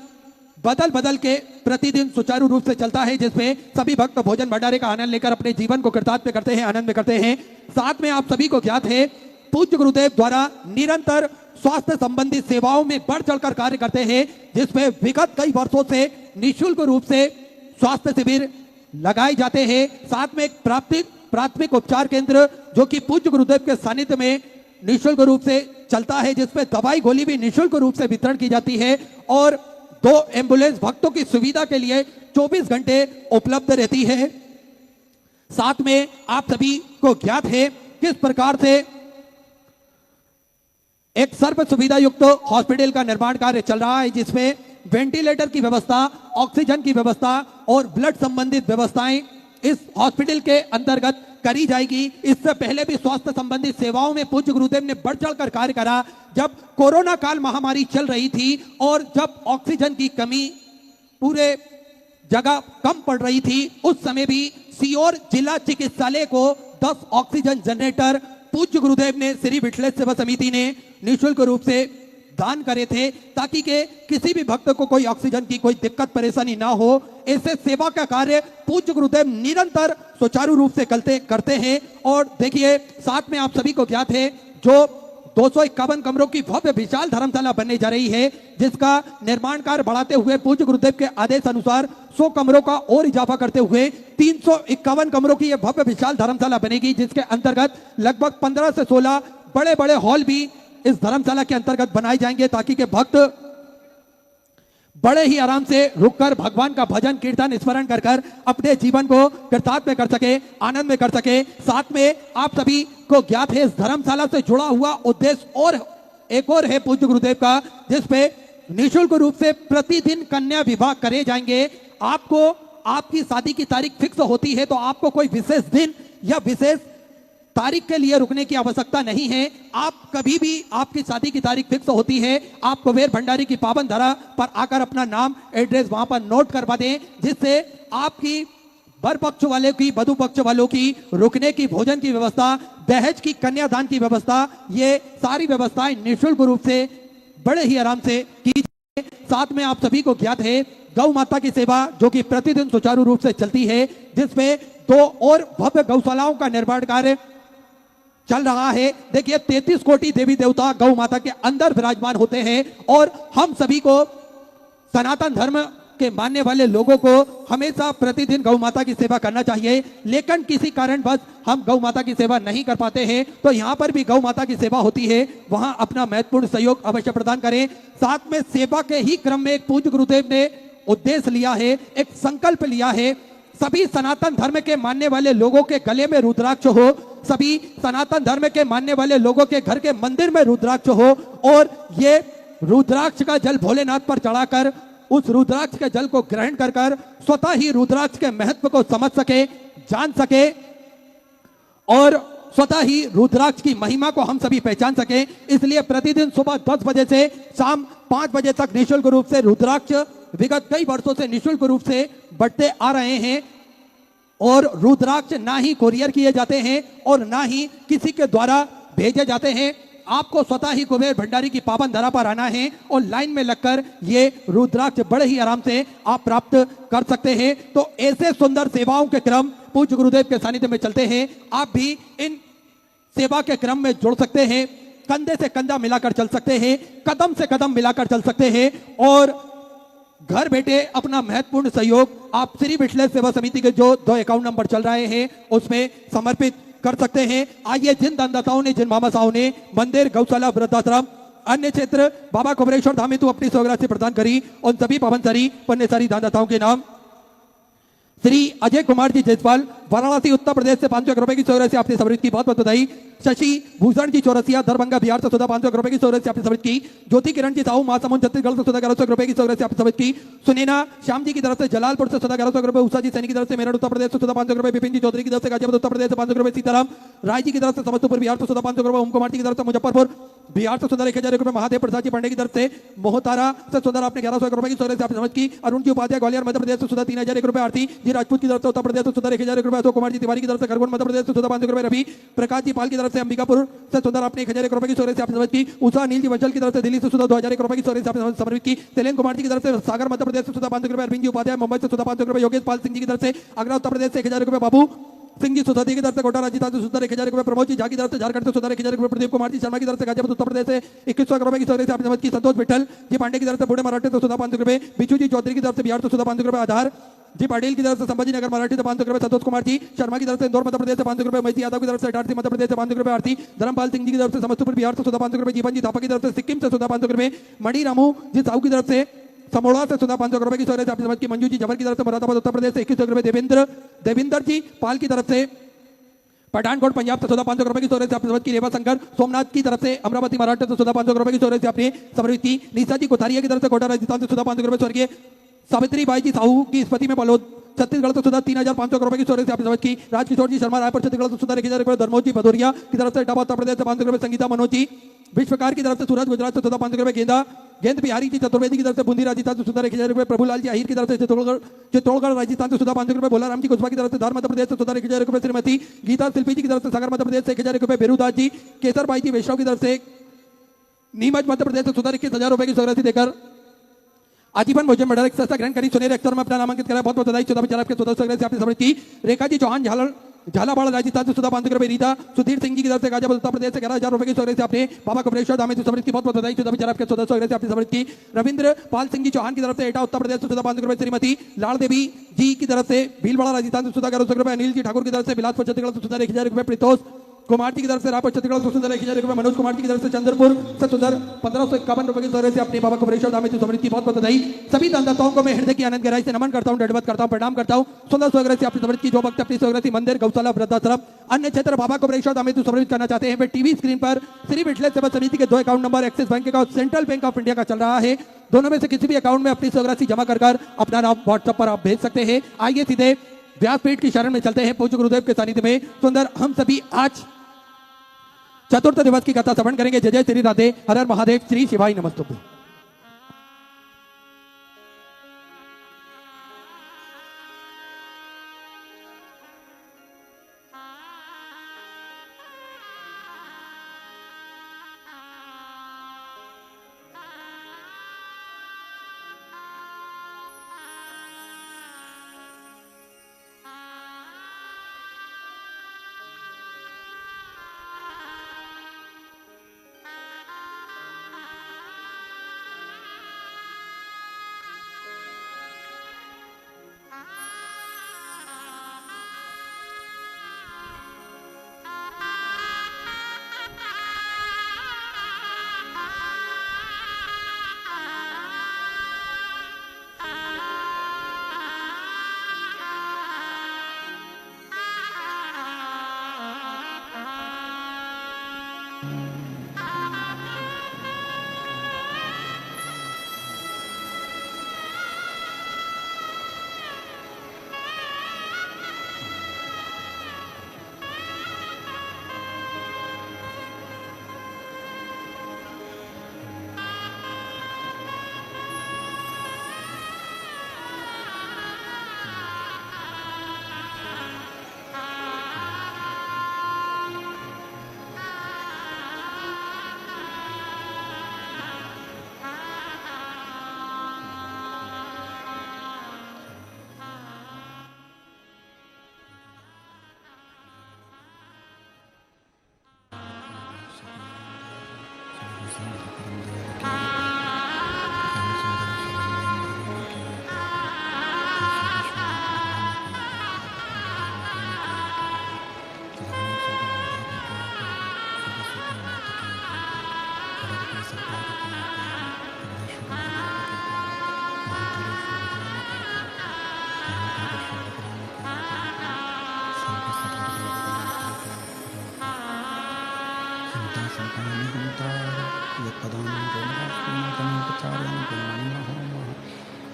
बदल बदल के प्रतिदिन सुचारू रूप से चलता है, जिसमें सभी भक्त भोजन भंडारे का आनंद लेकर अपने जीवन को कृतार्थ करते हैं, आनंद में करते हैं। साथ में आप सभी को ज्ञात है, पूज्य गुरुदेव द्वारा निरंतर स्वास्थ्य संबंधी सेवाओं में बढ़ चढ़कर कार्य करते हैं, जिसमें विगत कई वर्षों से निःशुल्क रूप से स्वास्थ्य शिविर लगाए जाते हैं। साथ में एक प्राथमिक उपचार केंद्र जो कि पूज्य गुरुदेव के सानिध्य में निःशुल्क रूप से चलता है, जिसमें दवाई गोली भी निःशुल्क रूप से वितरण की जाती है और 2 एम्बुलेंस भक्तों की सुविधा के लिए 24 घंटे उपलब्ध रहती है। साथ में आप सभी को ज्ञात है किस प्रकार से एक सर्व सुविधा युक्त हॉस्पिटल का निर्माण कार्य चल रहा है, जिसमें वेंटिलेटर की व्यवस्था, ऑक्सीजन की व्यवस्था और ब्लड संबंधित व्यवस्थाएं इस हॉस्पिटल के अंतर्गत करी जाएगी। इससे पहले भी स्वास्थ्य संबंधी सेवाओं में पूज्य गुरुदेव ने बढ़ चढ़कर कार्य करा। जब कोरोना काल महामारी चल रही थी और जब ऑक्सीजन की कमी पूरे जगह कम पड़ रही थी, उस समय भी सीहोर जिला चिकित्सालय को 10 ऑक्सीजन जनरेटर पूज्य गुरुदेव ने श्री विठलेश्वर सेवा समिति ने निःशुल्क रूप से दान करे थे, ताकि के किसी भी भक्त को कोई ऑक्सीजन की कोई दिक्कत परेशानी ना हो। ऐसे सेवा का कार्य पूज्य गुरुदेव निरंतर सुचारू रूप से करते हैं। और देखिए, साथ में आप सभी को ज्ञात है, जो 251 कमरों की भव्य विशाल धर्मशाला बनने जा रही है, जिसका निर्माण कार्य बढ़ाते हुए पूज्य गुरुदेव के आदेश अनुसार 100 कमरों का और इजाफा करते हुए 351 कमरों की यह भव्य विशाल धर्मशाला बनेगी, जिसके अंतर्गत लगभग 15 से 16 बड़े बड़े हॉल भी इस धर्मशाला के अंतर्गत बनाए जाएंगे, ताकि के भक्त बड़े ही आराम से रुककर भगवान का भजन कीर्तन स्मरण कर कर अपने जीवन को कृतार्थ में कर सके, आनंद में कर सके। साथ में आप सभी को ज्ञात है इस धर्मशाला से जुड़ा हुआ उद्देश्य और एक और है पूज्य गुरुदेव का, जिसपे निःशुल्क रूप से प्रतिदिन कन्या विवाह करे जाएंगे। आपको आपकी शादी की तारीख फिक्स होती है तो आपको कोई विशेष दिन या विशेष तारीख के लिए रुकने की आवश्यकता नहीं है। आप कभी भी आपकी शादी की तारीख फिक्स होती है, आप कुबेर भंडारी की पावन धरा पर आकर अपना नाम एड्रेस वहां पर नोट करवा दें, जिससे आपकी वर पक्ष वाले की वधु पक्ष वालों की रुकने की, भोजन की व्यवस्था, दहेज की, कन्यादान की व्यवस्था, ये सारी व्यवस्थाएं निःशुल्क रूप से बड़े ही आराम से की जाए। साथ में आप सभी को ज्ञात है गौ माता की सेवा जो कि प्रतिदिन सुचारू रूप से चलती है, जिसमें 2 और भव्य गौशालाओं का निर्माण कार्य चल रहा है। देखिए 33 कोटि देवी देवता गौ माता के अंदर विराजमान होते हैं और हम सभी को सनातन धर्म के मानने वाले लोगों को हमेशा प्रतिदिन गौ माता की सेवा करना चाहिए, लेकिन किसी कारणवश हम गौ माता की सेवा नहीं कर पाते हैं तो यहाँ पर भी गौ माता की सेवा होती है, वहां अपना महत्वपूर्ण सहयोग अवश्य प्रदान करें। साथ में सेवा के ही क्रम में एक पूज्य गुरुदेव ने उद्देश्य लिया है, एक संकल्प लिया है, सभी सनातन धर्म के मानने वाले लोगों के गले में रुद्राक्ष हो, सभी सनातन धर्म के मानने वाले लोगों के घर के मंदिर में रुद्राक्ष हो और ये रुद्राक्ष का जल भोलेनाथ पर चढ़ाकर उस रुद्राक्ष के जल को ग्रहण कर कर स्वतः ही रुद्राक्ष के महत्व को समझ सके, जान सके और स्वतः ही रुद्राक्ष की महिमा को हम सभी पहचान सके। इसलिए प्रतिदिन सुबह 10 बजे से शाम 5 बजे तक निःशुल्क रूप से रुद्राक्ष विगत कई वर्षों से निःशुल्क रूप से बढ़ते आ रहे हैं और रुद्राक्ष ना ही कोरियर किए जाते हैं और ना ही किसी के द्वारा भेजे जाते हैं। आपको स्वतः ही कुबेर भंडारी की पावन धरा पर आना है और लाइन में लगकर ये रुद्राक्ष बड़े ही आराम से आप प्राप्त कर सकते हैं। तो ऐसे सुंदर सेवाओं के क्रम पूज्य गुरुदेव के सानिध्य में चलते हैं, आप भी इन सेवा के क्रम में जुड़ सकते हैं, कंधे से कंधा मिलाकर चल सकते हैं, कदम से कदम मिलाकर चल सकते हैं और घर बैठे अपना महत्वपूर्ण सहयोग आप श्री विश्लेष सेवा समिति के जो 2 अकाउंट नंबर चल रहे हैं उसमें समर्पित कर सकते हैं। आइए जिन दानदाताओं ने, जिन मामासाओं ने मंदिर, गौशाला, वृद्धाश्रम, अन्य क्षेत्र बाबा कुबेरेश्वर धाम में तो अपनी सौगात प्रदान करी, उन सभी पावनसारी पुण्यसारी दानदाताओं के नाम श्री अजय कुमार जी जयसवाल, वाराणसी उत्तर प्रदेश से 500 रुपए की सौगात से आपने समृद्धि की बहुत बहुत बधाई। शशि भूषण जी चौरसिया दरभंगा बिहार से 500 रुपए की सौगात से आपने समृद्धि की। ज्योति किरण जी साहू महासमुंद छत्तीसगढ़ से 1100 रुपए की सौगात से आपने समृद्धि की। सुनैना श्याम जी की तरफ से जलालपुर से 1100 रुपए, उषा जी सैनी की तरफ से मेरठ उत्तर प्रदेश से 500 रुपए, विपिन जी चौधरी की तरफ से गाजियाबाद उत्तर प्रदेश से 500 रुपए, सीताराम राय जी की तरफ से समस्तीपुर बिहार से 500 रुपए, ओम कुमार जी की तरफ से मुजफ्फरपुर बिहार से 1000 रुपए, महादेव प्रसाद जी पांडे की तरफ से मोहतारा से सुंदर आपने 1100 रुपए की सौगात से आपने समझ की। अरुण जी उपाध्याय ग्वालियर मध्य प्रदेश से 3001 रुपए, आरती जी राजपूत की तरफ से उत्तर प्रदेश से 1000 रुपए, अशोक कुमार जी तिवारी की तरफ से खरगोन मध्य प्रदेश से 500 रुपए, रवि प्रकाश जी पाल की तरफ से अंबिकापुर से सुंदर आपने 1000 रुपए की सौगात से आपने समझ की। उषा नील जी वंचल की तरफ से दिल्ली से 2000 रुपए की सौगात से आपने समर्पित की। तेलेन कुमार जी की तरफ से सागर मध्य प्रदेश से 500 रुपए, अरविंद जी उपाध्याय मुंबई से 500 रुपए, योगेश पाल सिंह जी की तरफ से आगरा उत्तर प्रदेश से 1000 रुपए, बाबू सिंह जी सुधाती की तरफ से कोटा राजस्थान से 1000 रुपए, प्रमोद जी झा की तरफ से झारखंड से 1000 रुपए, प्रदीप कुमार जी शर्मा की तरफ से गाजियाबाद उत्तर प्रदेश से 2100 रुपए की सौगात से आपने समझ की। संतोष विठल जी पांडे की तरफ से पुणे मराठी से 500 रुपए, बिच्छू जी चौधरी की तरफ से बिहार से 500 रुपए, आधार जी पाटिल की तरफ से संभाजी नगर मराठी से 500 रुपए, संतोष कुमार जी शर्मा की तरफ से इंदौर मध्य प्रदेश से 500 रुपए, महेश यादव की तरफ से इटारसी मध्य प्रदेश से 500 रुपए, आरती धर्मपाल सिंह जी की तरफ से समस्तीपुर बिहार से 500 रुपए, जीवन जी थापा की तरफ से सिक्किम से 500 रुपए, मणि रामू जी साहू की तरफ से समोड़ा से 500 रुपए की सौगात से आपने समझ की। मंजू जी जबर की तरफ से मुरादाबाद उत्तर प्रदेश से 2100 रुपए, देवेंद्र जी पाल की तरफ से पठानकोट पंजाब से 500 रुपए की सौगात से आपने समझ की। रेवा शंकर सोमनाथ की तरफ से अमरावती महाराष्ट्र से 500 रुपए की सौगात से आपने समर्पित की। निशा जी कोठारिया की तरफ से कोटा राजस्थान से 500 रुपए, स्वर्गीय सावित्री बाई जी साहू की स्मृति में बलौद छत्तीसगढ़ से 3500 रुपए की सौगात से आपने समझ की। राजकिशोर जी शर्मा रायपुर छत्तीसगढ़ से 1000 रुपए, धर्मोज जी भदौरिया की तरफ से इटावा उत्तर प्रदेश से 500 रुपए, संगीता मनोज जी विश्वकार की तरफ से सूरत गुजरात से 500 रुपए, गेंद बिहारी जी चतुर्वेदी की तरफ से बूंदी राजस्थान से 1000 रुपए, प्रभुलाल जी आहिर की तरफ से चित्तौड़गढ़ राजस्थान से 500 रुपए, भोलाराम जी कुशवाहा की तरफ से धार मध्य प्रदेश से 1000 रुपए, श्रीमती गीता शिल्पी जी की तरफ से सागर मध्य प्रदेश से 1000 रुपए, बेरूदास जी केसर बाई जी वैष्णव की तरफ से नीमच मध्य प्रदेश से 21,000 रुपए की सौगात देकर आजीवन भोजन मंडल एक संस्था ग्रहण करी। सुनहरे अक्षर में अपना नामांकित करा, बहुत बहुत बधाई। 14 विचार आपके 14 सौगात से आपने समर्पित की। रेखा जी चौहान झालावाड़ राजस्थान से 500 रुपए, रीता सुधीर सिंह जी की तरफ से गाजियाबाद उत्तर प्रदेश से 11,000 रुपए की सौगात से आपने बाबा कुबेरेश्वर धाम से समर्पित की, बहुत बहुत बधाई। 14 विचार आपके 14 सौगात से आपने समर्पित की। रविंद्र पाल सिंह जी चौहान की तरफ से एटा उत्तर प्रदेश से 500 रुपए, श्रीमती लाल देवी जी की तरफ से भीलवाड़ा राजस्थान से 1100 रुपए, अनिल जी ठाकुर की तरफ से बिलासपुर छत्तीसगढ़ से 1000 रुपए, प्रितोष कुमार जी की तरफ से रायपुर छत्तीसगढ़ से सुंदर 1000 रुपए, मनोज कुमार जी की तरफ से चंद्रपुर से सुंदर 1551 रुपए की दौरे से अपने बाबा को प्रेषण दामे समृद्धि बहुत बहुत बधाई। सभी दानदाताओं को मैं हृदय की आनंद गहराई से नमन करता हूं, दंडवत करता हूं, प्रणाम करता हूं। सुंदर स्वग्रह से अपनी समृद्धि जो भक्त अपनी स्वग्रह मंदिर, गौशाला, वृद्धाश्रम, अन्य क्षेत्र बाबा को प्रेषण दामे समर्पित करना चाहते हैं, वे टीवी स्क्रीन पर श्री विठलेश्वर सेवा समिति के 2 अकाउंट नंबर एक्सिस बैंक का और सेंट्रल बैंक ऑफ इंडिया का चल रहा है। दोनों में से किसी भी अकाउंट में अपनी स्वग्रह जमा कर अपना नाम व्हाट्सएप पर आप भेज सकते हैं। आइए सीधे व्यासपीठ की शरण में चलते हैं। पूज्य गुरुदेव के सानिध्य में सुंदर हम सभी आज चतुर्थ दिवस की कथा श्रवण करेंगे। जय जय श्री राधे, हर हर महादेव, श्री शिवाय नमस्तुभ्यं।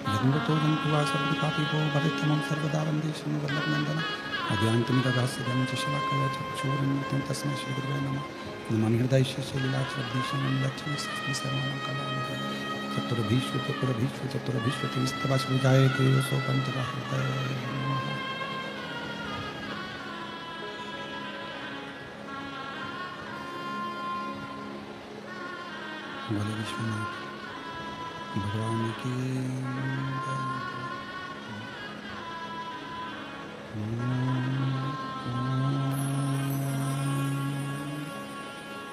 जगन्तो जंतुवा सर्वपापिभो भविष्यमं सर्वदा वन्दे श्रीवल्लभनन्दन अज्ञानतिमिरगास्यं च शलाकया चक्षुरुन्मिलितं तस्मै श्रीगुरुवे नमः। नमामि हृदयेशस्य लीलाक्षरधीशं लक्ष्मीं सर्वाणां कलां चतुर्भीष्व तिस्तवाश्रुजाय केयसो पञ्चदा हृदय नमः। बोले विश्वनाथ भगवान की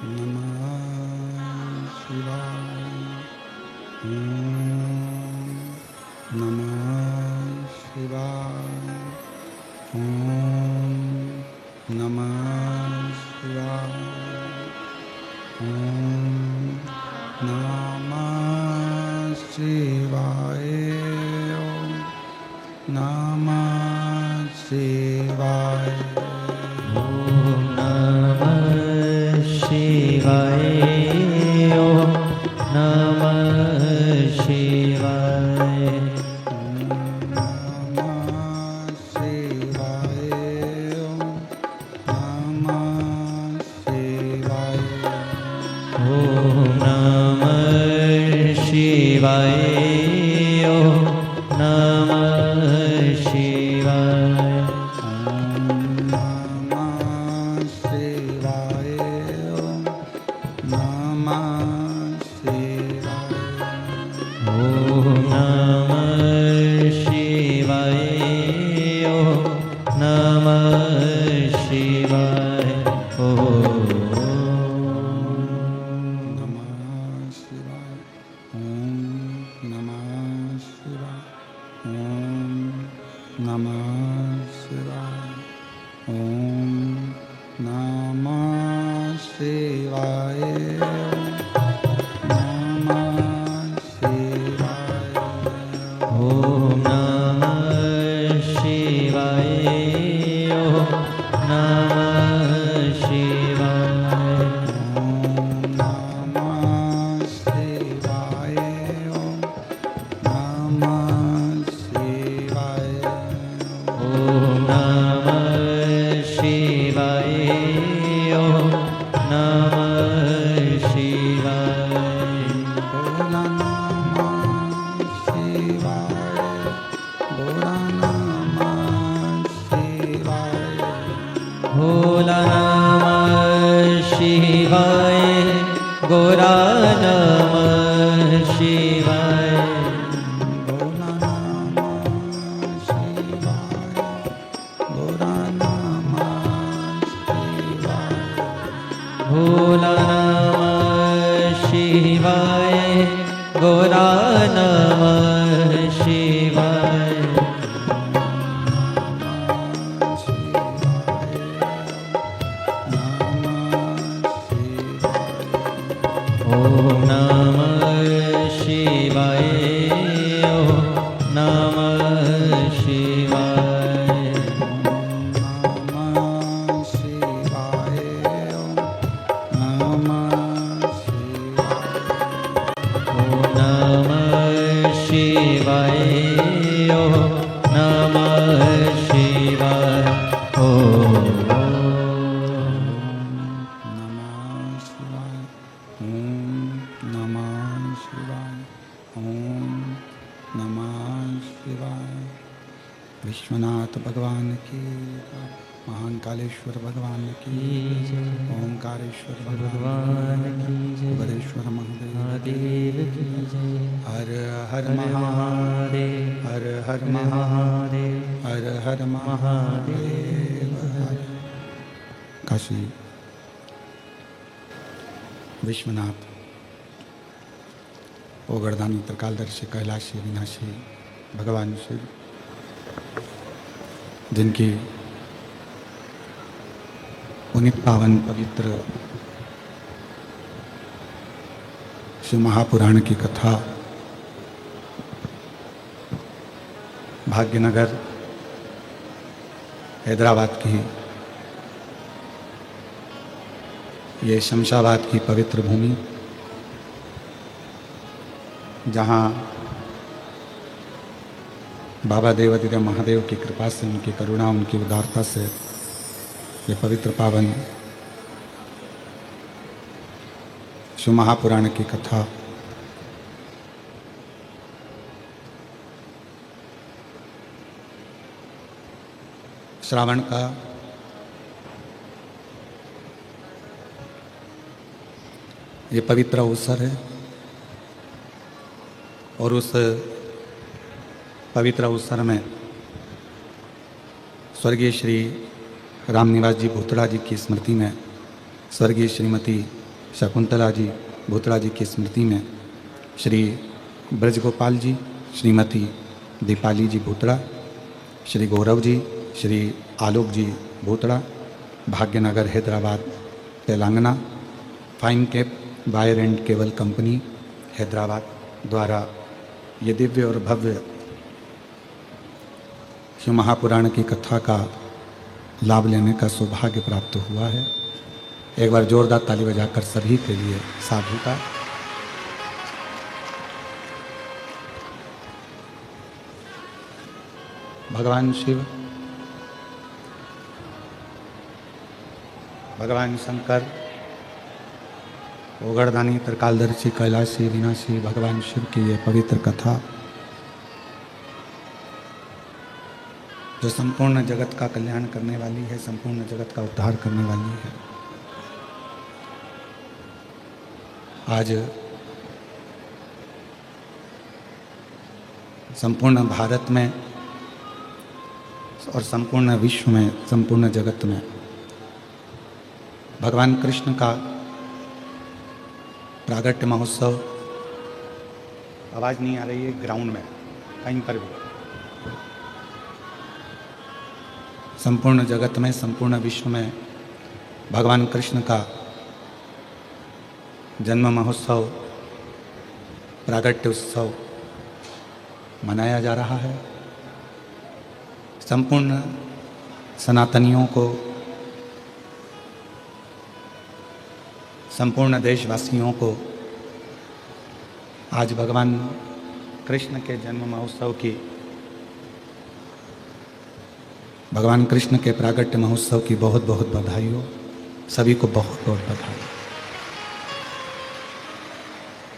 नमः शिवाय, नमः शिवाय, ओम नमः शिवाय, ओम नमः शिवाय, ओम नमः शिवाय, ओम नमः शिवाय, ओम नमः शिवाय, नमः शिवाय, ओम नमः शिवाय, ओम नमः शिवाय, ओम नमः शिवाय, नमः शिवाय, ओम नमः शिवाय, ओम नमः शिवाय, ओम नमः शिवाय, ओम नमः शिवाय, ओम नमः शिवाय, ओम नमः शिवाय, ओम नमः शिवाय भोला नमः शिवाय, भोला नमः शिवाय, भोला नमः शिवाय गोरा नमः शिवाय ओम नमः शिवाय ओम नमः शिवाय ओम नमः शिवाय ओम नमः शिवाय विश्वनाथ भगवान की, महान कालेश्वर भगवान की, ओंकारेश्वर भगवान की, बरेश्वर महादेव की जय हर हर हर महादेव, महादेव हर हर हर महादेव, महादेव हर हर महादेव, हर काशी विश्वनाथ ओगरदानी त्रिकालदर्शी कैलाशी विनाशी भगवान शिव, जिनकी पुनित पावन पवित्र शिव महापुराण की कथा भाग्यनगर हैदराबाद की, ये शमशाबाद की पवित्र भूमि, जहाँ बाबा देवाधिदेव महादेव की कृपा से, उनकी करुणा, उनकी उदारता से ये पवित्र पावन शिव महापुराण की कथा श्रावण का ये पवित्र अवसर है और उस पवित्र अवसर में स्वर्गीय श्री रामनिवास जी भूतड़ा जी की स्मृति में, स्वर्गीय श्रीमती शकुंतला जी भूतड़ा जी की स्मृति में, Shri Brajgopal ji, Shrimati Deepali ji Bhutada, Shri Gaurav ji, Shri Alok ji Bhutada, Bhagyanagar Hyderabad Telangana, fine cap wire and cable company Hyderabad द्वारा ये दिव्य और भव्य शिव महापुराण की कथा का लाभ लेने का सौभाग्य प्राप्त हुआ है। एक बार जोरदार ताली बजाकर सभी के लिए साधु का। भगवान शिव, भगवान शंकर, ओगरदानी त्रिकालदर्शी कैलाशी विनाशी भगवान शिव की ये पवित्र कथा जो संपूर्ण जगत का कल्याण करने वाली है, संपूर्ण जगत का उद्धार करने वाली है। आज संपूर्ण भारत में और संपूर्ण विश्व में, संपूर्ण जगत में भगवान कृष्ण का प्रागट्य महोत्सव, आवाज़ नहीं आ रही है ग्राउंड में कहीं पर भी, संपूर्ण जगत में, संपूर्ण विश्व में भगवान कृष्ण का जन्म महोत्सव, प्रागट्य उत्सव मनाया जा रहा है। संपूर्ण सनातनियों को, संपूर्ण देशवासियों को आज भगवान कृष्ण के जन्म महोत्सव की, भगवान कृष्ण के प्रागट्य महोत्सव की बहुत बहुत बधाई हो। सभी को बहुत बहुत बधाई।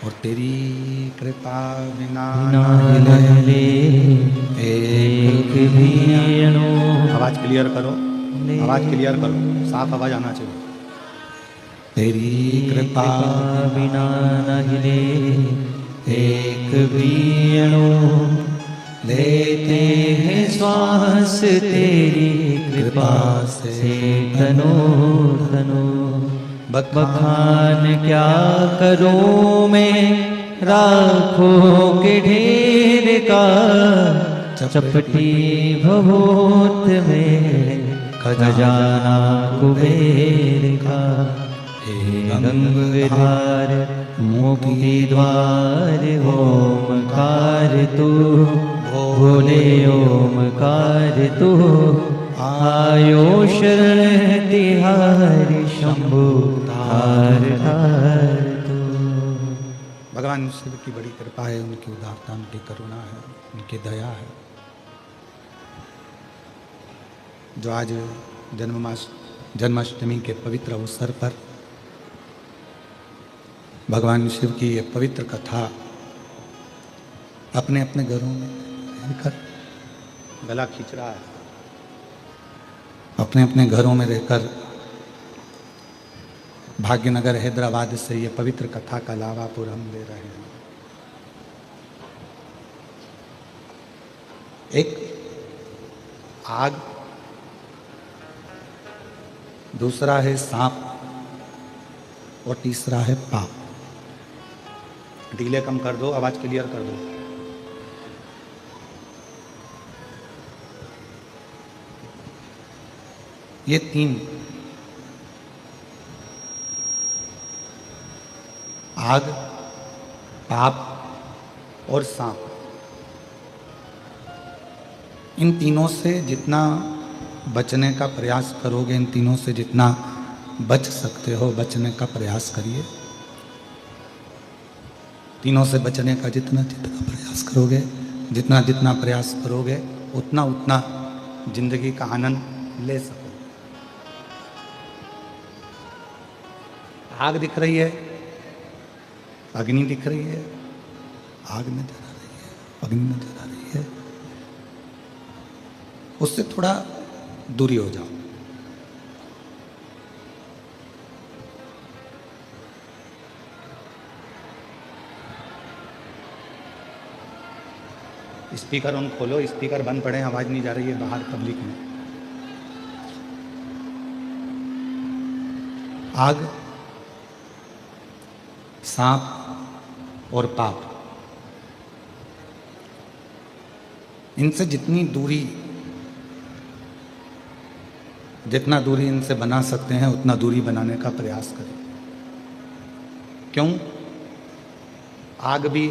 और तेरी कृपा बिना नाहिले एक भी अणु। आवाज क्लियर करो, आवाज क्लियर करो, साफ आवाज आना चाहिए। तेरी कृपा बिना नहिले एक भी अणु लेते हैं श्वास तेरी कृपा से तनो तनो। बखान क्या करूं मैं राखों के ढेर का, चपटी भभूत में खजाना कुबेर का। हे गंगाधार मुक्ति द्वार ओमकार तू, भोले ओमकार तू। आयो शरण तिहारी शंभु धार धार तू। भगवान शिव की बड़ी कृपा है, उनकी उदारता, उनकी करुणा है, उनकी दया है, जो आज जन्माष्टमी के पवित्र अवसर पर भगवान शिव की ये पवित्र कथा अपने अपने घरों में रहकर गला खींच रहा है, अपने अपने घरों में रहकर भाग्यनगर हैदराबाद से ये पवित्र कथा का लाभ आप और हम ले रहे हैं। एक आग, दूसरा है सांप और तीसरा है पाप। डीले कम कर दो, आवाज क्लियर कर दो। ये तीन, आग, पाप और सांप, इन तीनों से जितना बचने का प्रयास करोगे, इन तीनों से जितना बच सकते हो बचने का प्रयास करिए। तीनों से बचने का जितना प्रयास करोगे, जितना जितना प्रयास करोगे, उतना उतना जिंदगी का आनंद ले सको। आग दिख रही है, अग्नि दिख रही है, आग नजर आ रही है, अग्नि नजर आ रही है, उससे थोड़ा दूरी हो जाओ। स्पीकर ऑन खोलो, स्पीकर बंद पड़े, आवाज नहीं जा रही है बाहर पब्लिक में। आग, सांप और पाप, इनसे जितना दूरी इनसे बना सकते हैं उतना दूरी बनाने का प्रयास करें। क्यों? आग भी